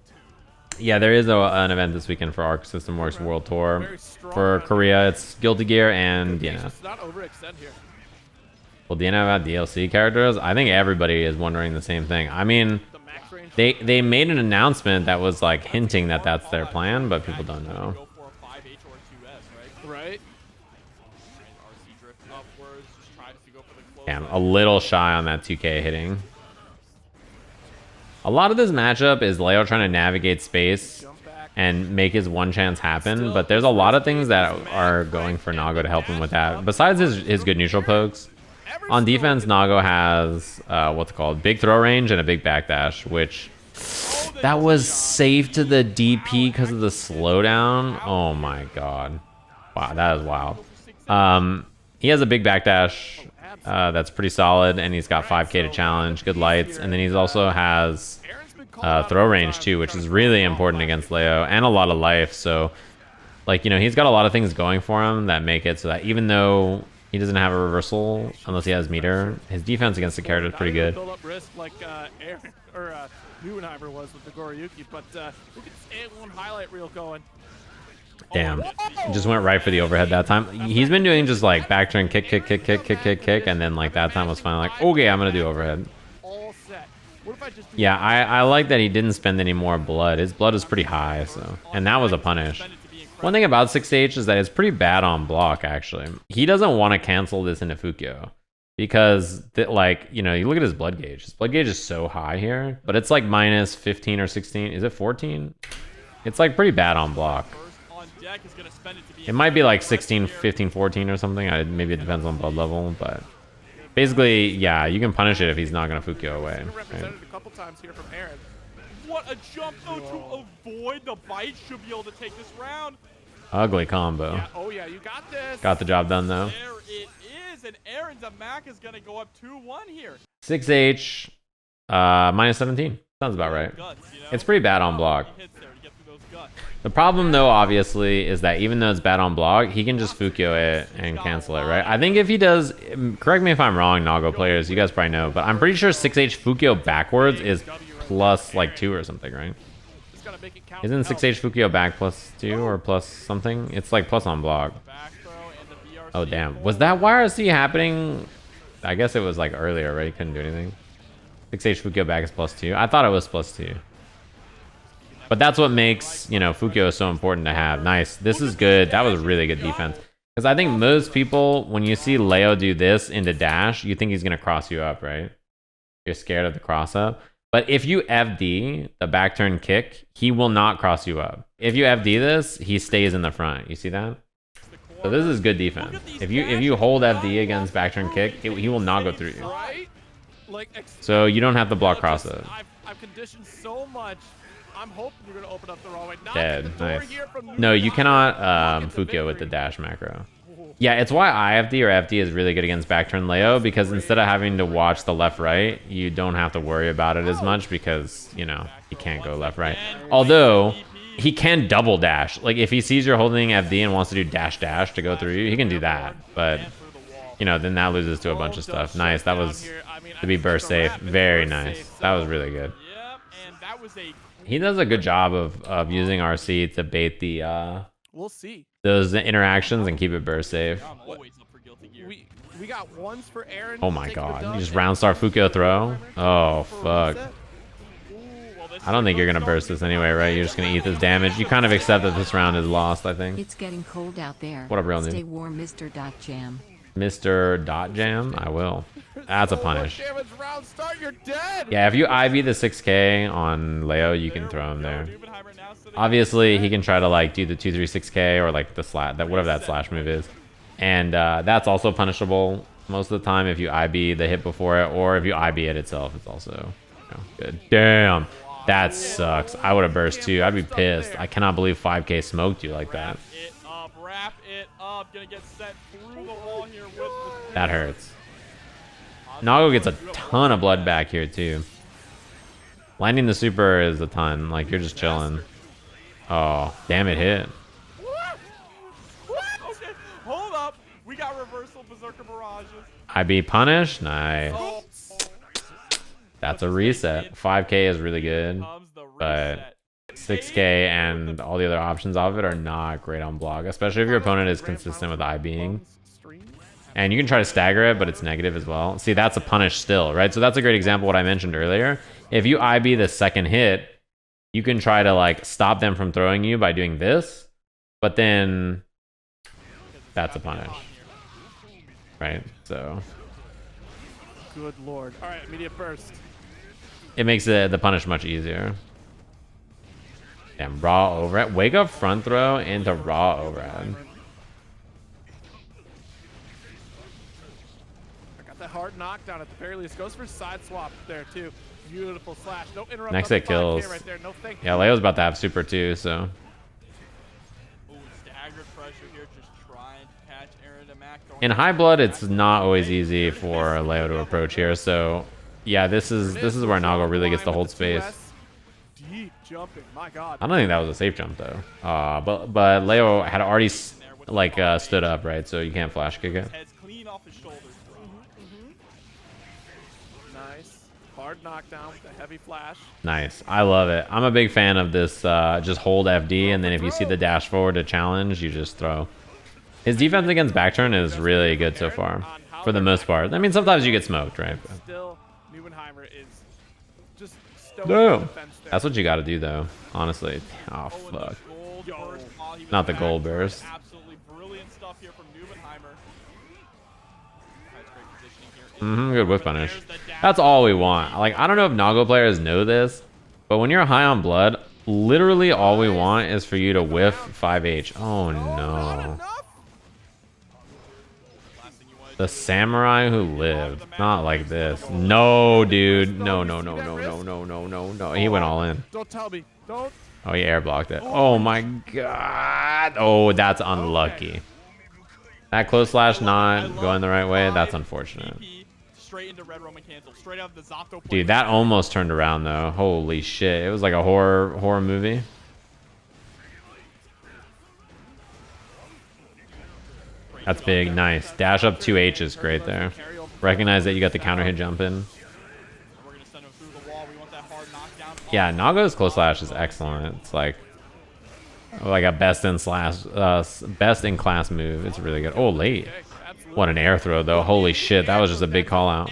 Speaker 1: Yeah, there is an event this weekend for Arc System Works World Tour. For Korea, it's Guilty Gear and DNF.
Speaker 3: Not overextend here.
Speaker 1: Will DNF have DLC characters? I think everybody is wondering the same thing. I mean, they made an announcement that was like hinting that that's their plan, but people don't know.
Speaker 3: Right.
Speaker 1: Damn, a little shy on that 2K hitting. A lot of this matchup is Leo trying to navigate space and make his one chance happen, but there's a lot of things that are going for Nago to help him with that. Besides his good neutral pokes, on defense, Nago has what's it called, big throw range and a big backdash, which that was safe to the DP because of the slowdown. Oh my god. Wow, that is wild. He has a big backdash that's pretty solid, and he's got 5K to challenge, good lights, and then he also has throw range too, which is really important against Leo, and a lot of life. So, like, you know, he's got a lot of things going for him that make it so that even though he doesn't have a reversal unless he has meter, his defense against the character is pretty good.
Speaker 3: Build up risk like Aaron or Neuenheimer was with the Nagoriyuki, but look at this A1 highlight reel going.
Speaker 1: Damn, he just went right for the overhead that time. He's been doing just like back turn kick, and then like that time was finally like, okay, I'm gonna do overhead. Yeah, I like that he didn't spend any more blood. His blood is pretty high, so, and that was a punish. One thing about 6H is that it's pretty bad on block, actually. He doesn't want to cancel this into Fukyo because, like, you know, you look at his blood gauge. His blood gauge is so high here, but it's like minus 15 or 16. Is it 14? It's like pretty bad on block. It might be like 16, 15, 14 or something. Maybe it depends on blood level, but basically, yeah, you can punish it if he's not going to Fukyo away. Right?
Speaker 3: A couple times here from Aaron.
Speaker 2: What a jump, though, to avoid the bite. Should be able to take this round.
Speaker 1: Ugly combo.
Speaker 3: Yeah, oh, yeah, you got this.
Speaker 1: Got the job done, though.
Speaker 2: There it is, and Aarondamac is going to go up 2-1 here.
Speaker 1: 6H, minus 17. Sounds about right. It's pretty bad on block. The problem, though, obviously, is that even though it's bad on block, he can just Fukyo it and cancel it, right? I think if he does, correct me if I'm wrong, Nago players, you guys probably know, but I'm pretty sure 6H Fukyo backwards is plus like 2 or something, right? Isn't 6H Fukyo back plus 2 or plus something? It's like plus on block. Oh, damn. Was that YRC happening? I guess it was like earlier, right? He couldn't do anything. 6H Fukyo back is plus 2. I thought it was plus 2. But that's what makes, you know, Fukyo so important to have. Nice. This is good. That was really good defense. Because I think most people, when you see Leo do this into dash, you think he's going to cross you up, right? You're scared of the cross up. But if you FD the back turn kick, he will not cross you up. If you FD this, he stays in the front. You see that? So this is good defense. If you hold FD against back turn kick, he will not go through you. So you don't have to block cross up.
Speaker 3: I've conditioned so much. I'm hoping you're going to open up the wrong way.
Speaker 1: Dead. Nice. No, you cannot Fukyo with the dash macro. Yeah, it's why IFD or FD is really good against back turn Leo, because instead of having to watch the left-right, you don't have to worry about it as much because, you know, he can't go left-right. Although, he can double dash. Like, if he sees you're holding FD and wants to do dash to go through you, he can do that. But, you know, then that loses to a bunch of stuff. Nice. That was to be burst safe. Very nice. That was really good. He does a good job of using RC to bait the
Speaker 3: we'll see
Speaker 1: those interactions and keep it burst safe.
Speaker 3: We got ones for Aaron.
Speaker 1: Oh my god, you just round star Fukyo throw. Oh fuck. I don't think you're gonna burst this anyway, right? You're just gonna eat this damage. You kind of accept that this round is lost, I think.
Speaker 4: It's getting cold out there.
Speaker 1: What up, real
Speaker 4: Stay
Speaker 1: dude?
Speaker 4: warm, Mr. Dot Jam.
Speaker 1: Mr. Dot Jam? I will. That's a punish.
Speaker 3: Damage round start, you're dead.
Speaker 1: Yeah, if you IB the 6k on Leo, you can throw him there. Obviously, he can try to like do the 236k or like the slash, that whatever that slash move is, and that's also punishable most of the time if you IB the hit before it, or if you IB it itself. It's also, you know, good. Damn, that sucks. I would have burst too. I'd be pissed. I cannot believe 5k smoked you like that.
Speaker 2: Wrap it up. Gonna get sent through the wall here with
Speaker 1: That hurts. Nago gets a ton of blood back here too. Landing the super is a ton. Like, you're just chilling. Oh, damn, it hit.
Speaker 2: What? Okay, hold up. We got reversal berserker barrages.
Speaker 1: IB punish. Nice.
Speaker 2: Oh.
Speaker 1: That's a reset. 5k is really good, but 6k and all the other options of it are not great on block, especially if your opponent is consistent with IBing. And you can try to stagger it, but it's negative as well. See, that's a punish still, right? So that's a great example of what I mentioned earlier. If you IB the second hit, you can try to like stop them from throwing you by doing this, but then that's a punish, right? So
Speaker 3: good lord. All right, immediate burst.
Speaker 1: it makes the punish much easier. Damn, raw overhead. Wake up front throw into raw overhead.
Speaker 3: The hard knockdown at the very least. Goes for side swap there too. Beautiful slash. No interrupt.
Speaker 1: Next hit kills.
Speaker 3: Right there. No thank
Speaker 1: Yeah, Leo's about to have super too, so.
Speaker 2: Ooh, staggered pressure here, just trying to catch Aarondamac.
Speaker 1: In high blood, it's not always easy for Leo to approach here, so yeah, this is where Nago really gets to hold space.
Speaker 3: Deep jumping, my god.
Speaker 1: I don't think that was a safe jump though. But Leo had already like stood up, right? So you can't flash kick it.
Speaker 2: Head's clean off his shoulders.
Speaker 3: Nice. Hard knockdown with a heavy flash.
Speaker 1: Nice. I love it. I'm a big fan of this just hold FD, and then if you see the dash forward to challenge, you just throw. His defense against back turn is really good so far, for the most part. I mean, sometimes you get smoked, right? But
Speaker 3: still, Neuenheimer is just
Speaker 1: no. That's what you got to do, though, honestly. Oh, fuck. Not the gold burst.
Speaker 2: Absolutely brilliant stuff here from Neuenheimer.
Speaker 1: Good whiff punish. That's all we want. Like, I don't know if Nago players know this, but when you're high on blood, literally all we want is for you to whiff 5H. Oh no. The samurai who lived. Not like this. No, dude. No. He went all in.
Speaker 3: Don't tell me. Don't.
Speaker 1: Oh, he air blocked it. Oh my god. Oh, that's unlucky. That close slash not going the right way. That's unfortunate.
Speaker 2: Straight into Red Roman cancel. Straight out of the Zato.
Speaker 1: Dude, that almost turned around though. Holy shit. It was like a horror movie. That's big. Nice. Dash up 2H is great there. Recognize that you got the counter hit jump in.
Speaker 2: We're gonna send him through the wall. We want that hard knockdown.
Speaker 1: Yeah, Nago's close slash is excellent. It's like a best in class move. It's really good. Oh, late. What an air throw though. Holy shit, that was just a big call out.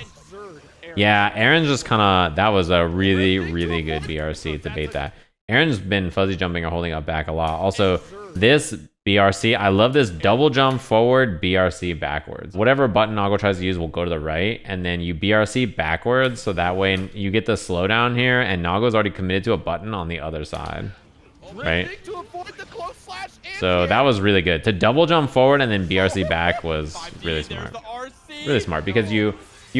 Speaker 1: Yeah, Aaron's just kind of, that was a really, really good BRC to bait that. Aaron's been fuzzy jumping or holding up back a lot. Also, this BRC, I love this double jump forward, BRC backwards. Whatever button Nago tries to use will go to the right, and then you BRC backwards, so that way you get the slowdown here, and Nago's already committed to a button on the other side, right? So that was really good. To double jump forward and then BRC back was really smart. Really smart, because you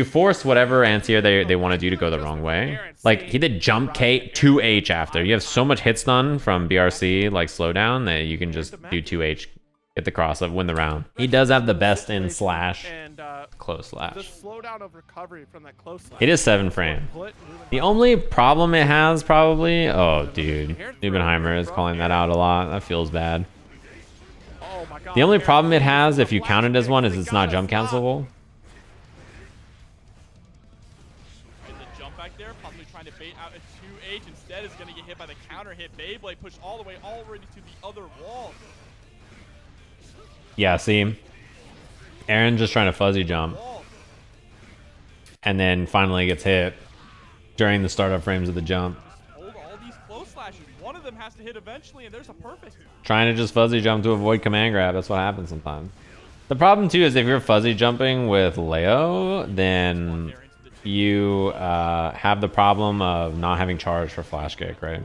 Speaker 1: force whatever anti-air they want to do to go the wrong way. Like, he did jump K 2H after. You have so much hit stun from BRC, like slowdown, that you can just do 2H, get the cross up, win the round. He does have the best in slash, close slash. It is 7 frame. The only problem it has probably, oh dude, Nubenheimer is calling that out a lot. That feels bad. The only problem it has if you count it as one is it's not jump cancelable.
Speaker 2: To bait out a 2H, instead is going to get hit by the counter hit. Beyblade pushed all the way already to the other wall.
Speaker 1: Yeah, see, Aaron just trying to fuzzy jump, and then finally gets hit during the startup frames of the jump.
Speaker 2: Hold all these close slashes. One of them has to hit eventually, and there's a perfect.
Speaker 1: Trying to just fuzzy jump to avoid command grab. That's what happens sometimes. The problem too is if you're fuzzy jumping with Leo, then you have the problem of not having charge for flash kick, right?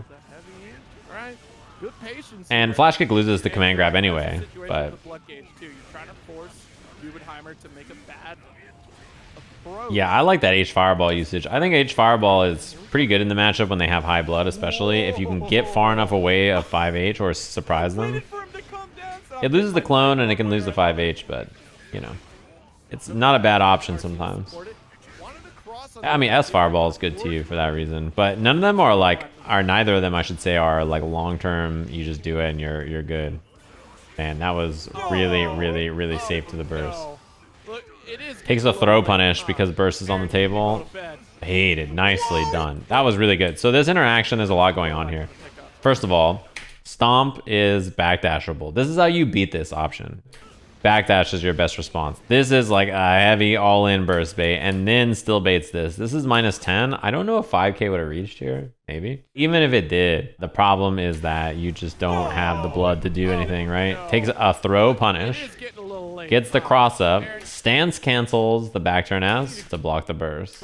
Speaker 1: And flash kick loses the command grab anyway, but yeah, I like that H fireball usage. I think H fireball is pretty good in the matchup when they have high blood, especially if you can get far enough away of 5H or surprise them. It loses the clone and it can lose the 5H, but you know, it's not a bad option sometimes. I mean, S fireball is good too for that reason, but none of them are neither of them, I should say, are like long term. You just do it and you're good. Man, that was really, really, really safe to the burst. Takes a throw punish because burst is on the table. Hated, nicely done. That was really good. So this interaction, there's a lot going on here. First of all, stomp is backdashable. This is how you beat this option. Backdash is your best response. This is like a heavy all-in burst bait, and then still baits this. This is -10. I don't know if 5K would have reached here. Maybe. Even if it did, the problem is that you just don't have the blood to do anything, right? Takes a throw punish, gets the cross up, stance cancels the back turn S to block the burst.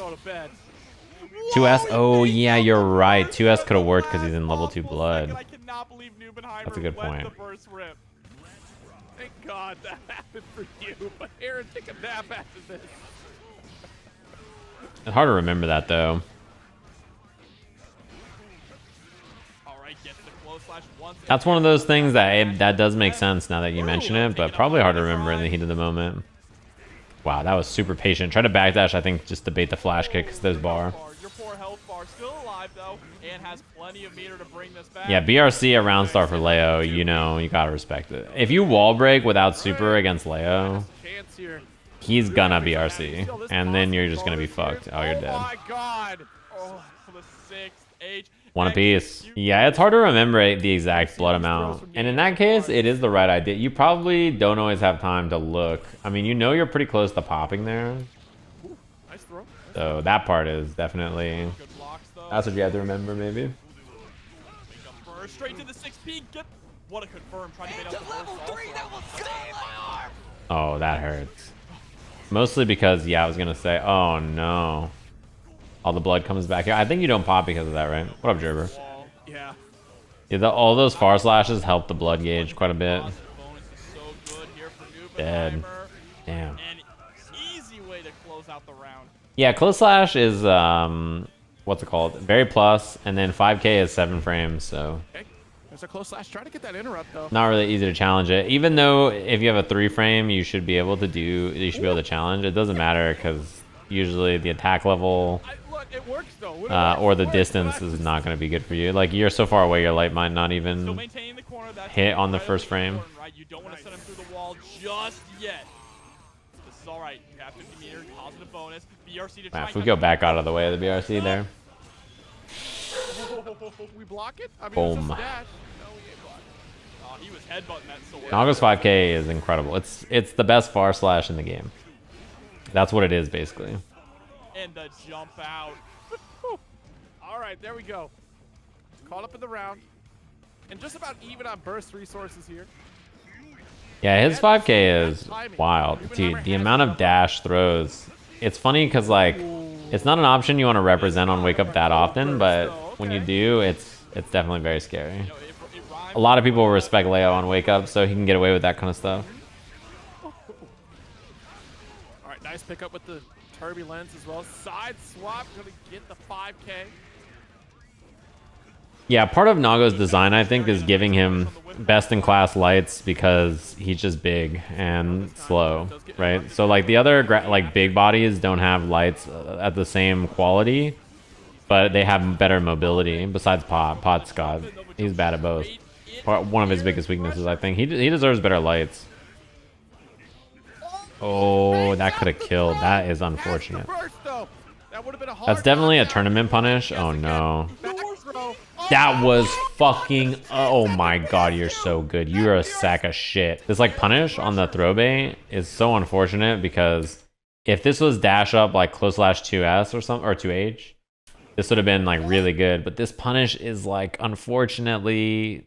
Speaker 1: 2S, oh yeah, you're right. 2S could have worked because he's in level 2 blood. That's a good point.
Speaker 3: Thank God that happened for you, but Aaron, take a nap after this.
Speaker 1: It's hard to remember that though. That's one of those things that does make sense now that you mention it, but probably hard to remember in the heat of the moment. Wow, that was super patient. Try to backdash, I think, just to bait the flash kick because there's bar.
Speaker 2: Your poor health bar still alive though, and has plenty of meter to bring this back.
Speaker 1: Yeah, BRC a round star for Leo, you know, you gotta respect it. If you wall break without super against Leo, he's gonna BRC, and then you're just gonna be fucked. Oh, you're dead.
Speaker 2: Oh my God! Oh, for the 6th H.
Speaker 1: One apiece. Yeah, it's hard to remember the exact blood amount. And in that case, it is the right idea. You probably don't always have time to look. I mean, you know you're pretty close to popping there. So that part is definitely... That's what you have to remember, maybe.
Speaker 2: Straight to the 6P. What a confirm. Trying to get up the burst.
Speaker 1: Oh, that hurts. Mostly because, yeah, I was going to say, oh no. All the blood comes back here. I think you don't pop because of that, right? What up, Gerber? Yeah, all those far slashes help the blood gauge quite a bit. Dead. Damn. Yeah, close slash is, what's it called? Very plus, and then 5K is 7 frames, so.
Speaker 3: There's a close slash. Try to get that interrupt, though.
Speaker 1: Not really easy to challenge it. Even though if you have a 3 frame, you should be able to challenge. It doesn't matter because usually the attack level
Speaker 3: it works, though.
Speaker 1: Or the distance is not going to be good for you. Like, you're so far away, your light might not even hit on the first frame.
Speaker 2: You don't want to send him through the wall just yet. all right. You have 50 meter, positive bonus. BRC to try
Speaker 1: If
Speaker 2: and
Speaker 1: we
Speaker 2: catch
Speaker 1: go
Speaker 2: the
Speaker 1: back
Speaker 2: ball.
Speaker 1: out of the way of the BRC there.
Speaker 3: We block it? I mean,
Speaker 1: Boom.
Speaker 3: it's just a dash. No, we ain't blocked.
Speaker 2: Oh, he was headbutting that sword.
Speaker 1: Nago's 5K is incredible. It's the best far slash in the game. That's what it is, basically.
Speaker 2: And the jump out.
Speaker 3: All right, there we go. Caught up in the round. And just about even on burst resources here.
Speaker 1: Yeah, his 5K is wild. Dude, the amount of dash throws. It's funny because, like, it's not an option you want to represent on Wake Up that often, but when you do, it's definitely very scary. A lot of people respect Leo on Wake Up, so he can get away with that kind of stuff.
Speaker 3: All right, nice pickup with the turbulence as well. Side swap, gonna get the 5K.
Speaker 1: Yeah, part of Nago's design, I think, is giving him best-in-class lights because he's just big and slow, right? So, like, the other, like, big bodies don't have lights at the same quality, but they have better mobility, besides Pot Scott. He's bad at both. One of his biggest weaknesses, I think. He deserves better lights. Oh, that could have killed. That is unfortunate. That's definitely a tournament punish. Oh, no. That was fucking... Oh my god, you're so good. You're a sack of shit. This, like, punish on the throw bait is so unfortunate because if this was dash up, like, close slash 2S or something, or 2H, this would have been, like, really good. But this punish is, like, unfortunately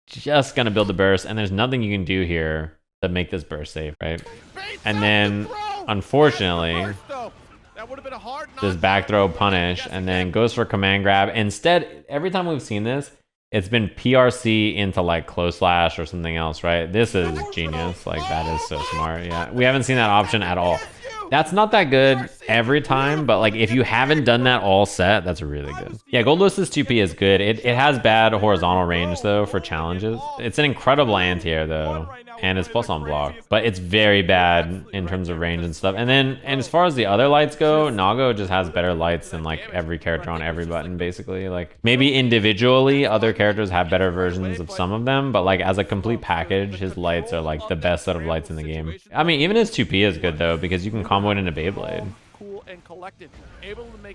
Speaker 1: just gonna build the burst, and there's nothing you can do here to make this burst safe, right? And then, unfortunately... this back throw punish and then goes for command grab. Instead, every time we've seen this, it's been PRC into like close slash or something else, right? This is genius. Like, that is so smart. Yeah, we haven't seen that option at all. That's not that good every time, but like if you haven't done that all set, that's really good. Yeah, Goldlewis's 2P is good. It has bad horizontal range though for challenges. It's an incredible anti-air though, and it's plus on block, but it's very bad in terms of range and stuff. And as far as the other lights go, Nago just has better lights than like every character on every button basically. Like maybe individually other characters have better versions of some of them, but like as a complete package, his lights are like the best set of lights in the game. I mean, even his 2P is good though, because you can combo it into Beyblade.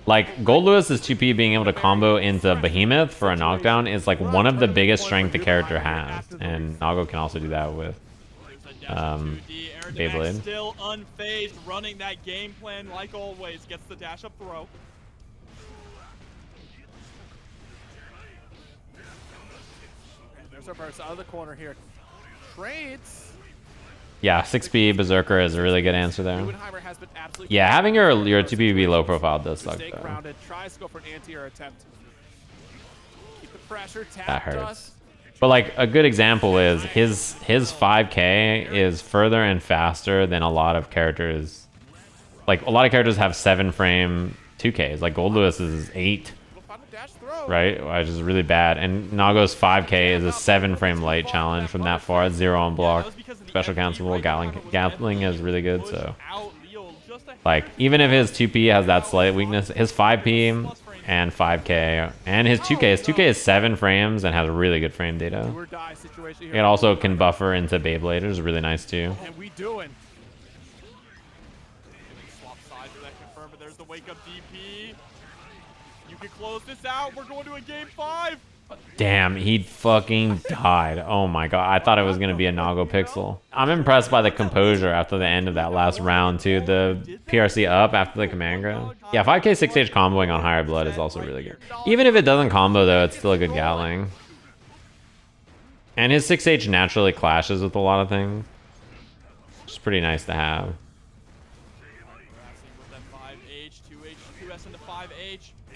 Speaker 1: Like Goldlewis's 2P being able to combo into Behemoth for a knockdown is like one of the biggest strength the character has, and Nago can also do that with Beyblade.
Speaker 2: Still unfazed, running that game plan like always. Gets the dash up throw.
Speaker 3: There's our burst out of the corner here. Trades.
Speaker 1: Yeah, 6B Berserker is a really good answer there. Yeah, having your 2P be low profile does suck though.
Speaker 3: Tries to go for an anti-air attempt. Keep the pressure.
Speaker 1: That hurts. But like a good example is his 5K is further and faster than a lot of characters. Like a lot of characters have 7-frame 2Ks. Like Goldlewis is 8. Right, which is really bad. And Nago's 5K is a 7-frame light challenge from that far. 0 on block. Special cancelable. Gatling is really good. So, like, even if his 2P has that slight weakness, his 5P and 5K and his 2K is 7 frames and has really good frame data. It also can buffer into Beyblade, which is really nice too.
Speaker 3: And we doing.
Speaker 2: Swap sides for that confirm, but there's the wake up DP. You can close this out. We're going to a game 5.
Speaker 1: Damn, he fucking died. Oh my god, I thought it was going to be a Nago pixel. I'm impressed by the composure after the end of that last round too. The PRC up after the command grab. Yeah, 5K 6H comboing on higher blood is also really good. Even if it doesn't combo though, it's still a good Gatling. And his 6H naturally clashes with a lot of things. Which is pretty nice to have.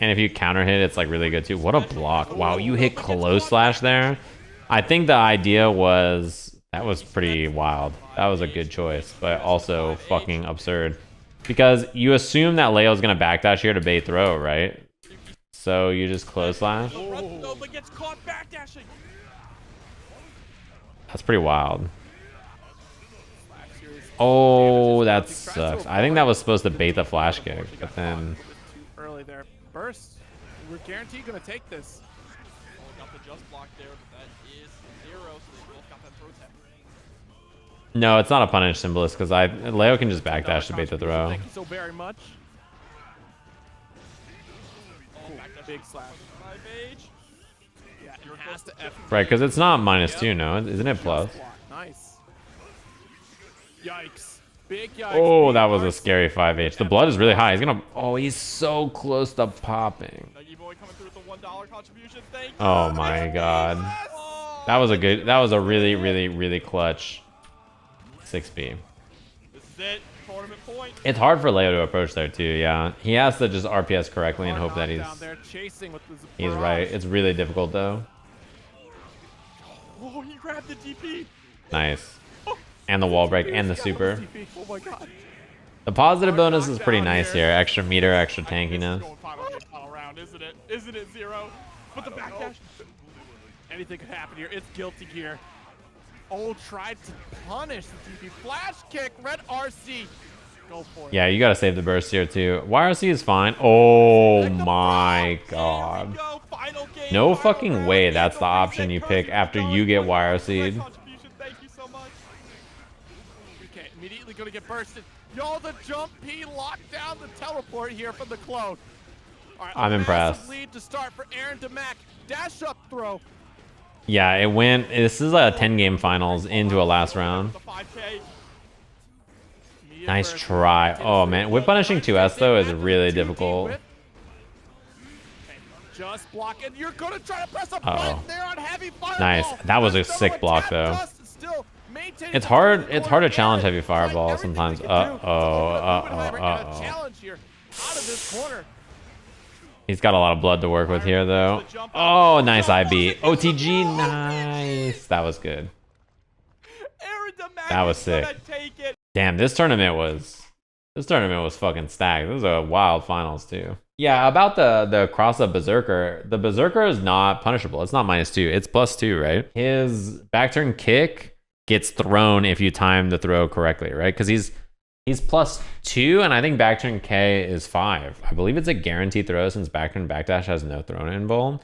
Speaker 1: And if you counter hit, it's like really good too. What a block. Wow, you hit close slash there. I think the idea was, that was pretty wild. That was a good choice, but also fucking absurd. Because you assume that Leo's gonna backdash here to bait throw, right? So you just close slash. That's pretty wild. Oh, that sucks. I think that was supposed to bait the flash kick, but then...
Speaker 3: Early there. Burst. We're guaranteed going to take this.
Speaker 2: Got the just block there, but that is 0, so they both got that throw tech.
Speaker 1: No, it's not a punish symbolist because Leo can just backdash to bait the throw.
Speaker 3: Thank you so very much. Big slash. Yeah, it has to F.
Speaker 1: Right, because it's not -2, no? Isn't it plus?
Speaker 3: Nice. Yikes. Big yikes.
Speaker 1: Oh, that was a scary 5H. The blood is really high. He's gonna... Oh, he's so close to popping. Oh my god. That was a good... That was a really, really, really clutch 6B.
Speaker 2: This is it. Tournament point.
Speaker 1: It's hard for Leo to approach there too, yeah. He has to just RPS correctly and hope that he's right. It's really difficult though.
Speaker 2: Oh, he grabbed the DP.
Speaker 1: Nice. And the wall break and the super.
Speaker 3: Oh my god.
Speaker 1: The positive bonus is pretty nice here. Extra meter, extra tankiness.
Speaker 2: Final round, isn't it? Isn't it, Zero? But the backdash.
Speaker 3: Anything could happen here. It's guilty gear. Oh, tried to punish the DP. Flash kick, red RC. Go for it.
Speaker 1: Yeah, you gotta save the burst here too. YRC is fine. Oh my god. No fucking way that's the option you pick after you get YRC'd.
Speaker 2: Thank you so much.
Speaker 3: Okay, immediately gonna get bursted. Yo, the jump P locked down the teleport here from the clone. All right,
Speaker 1: I'm impressed.
Speaker 3: Lead to start for Aarondamac. Dash up throw.
Speaker 1: Yeah, it went... This is a 10-game finals into a last round. Nice try. Oh, man. Whip punishing 2S, though, is really difficult.
Speaker 3: Just block it. You're going to try to press a button there on heavy fireball.
Speaker 1: Nice. That was a sick block, though. It's hard to challenge heavy fireball sometimes. He's got a lot of blood to work with here, though. Oh, nice IB. OTG, nice. That was good. That was sick. Damn, this tournament was fucking stacked. This was a wild finals, too. Yeah, about the cross-up Berserker. The Berserker is not punishable. It's not -2. It's +2, right? His back turn kick gets thrown if you time the throw correctly, right? Because he's +2, and I think back turn K is 5. I believe it's a guaranteed throw since back turn backdash has no thrown invuln.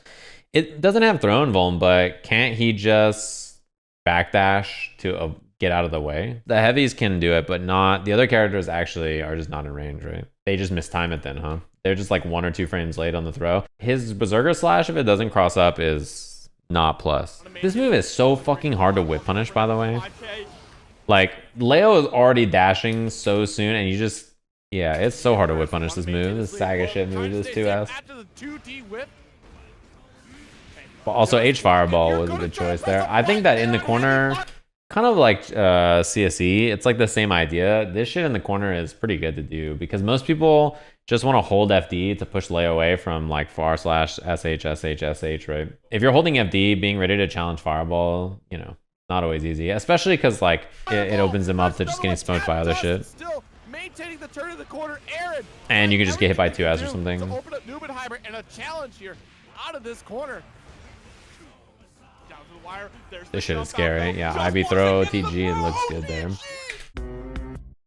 Speaker 1: It doesn't have thrown invuln, but can't he just backdash to get out of the way? The heavies can do it, but not the other characters. Actually are just not in range, right? They just mistime it then, huh? They're just like 1 or 2 frames late on the throw. His Berserker slash, if it doesn't cross up, is not plus. This move is so fucking hard to whip punish, by the way. Like, Leo is already dashing so soon, and you just... Yeah, it's so hard to whip punish this move. This Saga shit move, this 2S. But also, H Fireball was a good choice there. I think that in the corner, kind of like CSE, it's like the same idea. This shit in the corner is pretty good to do, because most people just want to hold FD to push Leo away from like far slash SH, SH, SH, right? If you're holding FD, being ready to challenge Fireball, you know, not always easy, especially because like it opens him up to just getting smoked by other shit. And you can just get hit by 2S or something.
Speaker 3: Open up Nubenheimer and a challenge here out of this corner.
Speaker 1: This shit is scary. Yeah, IB throw, TG, it looks good there.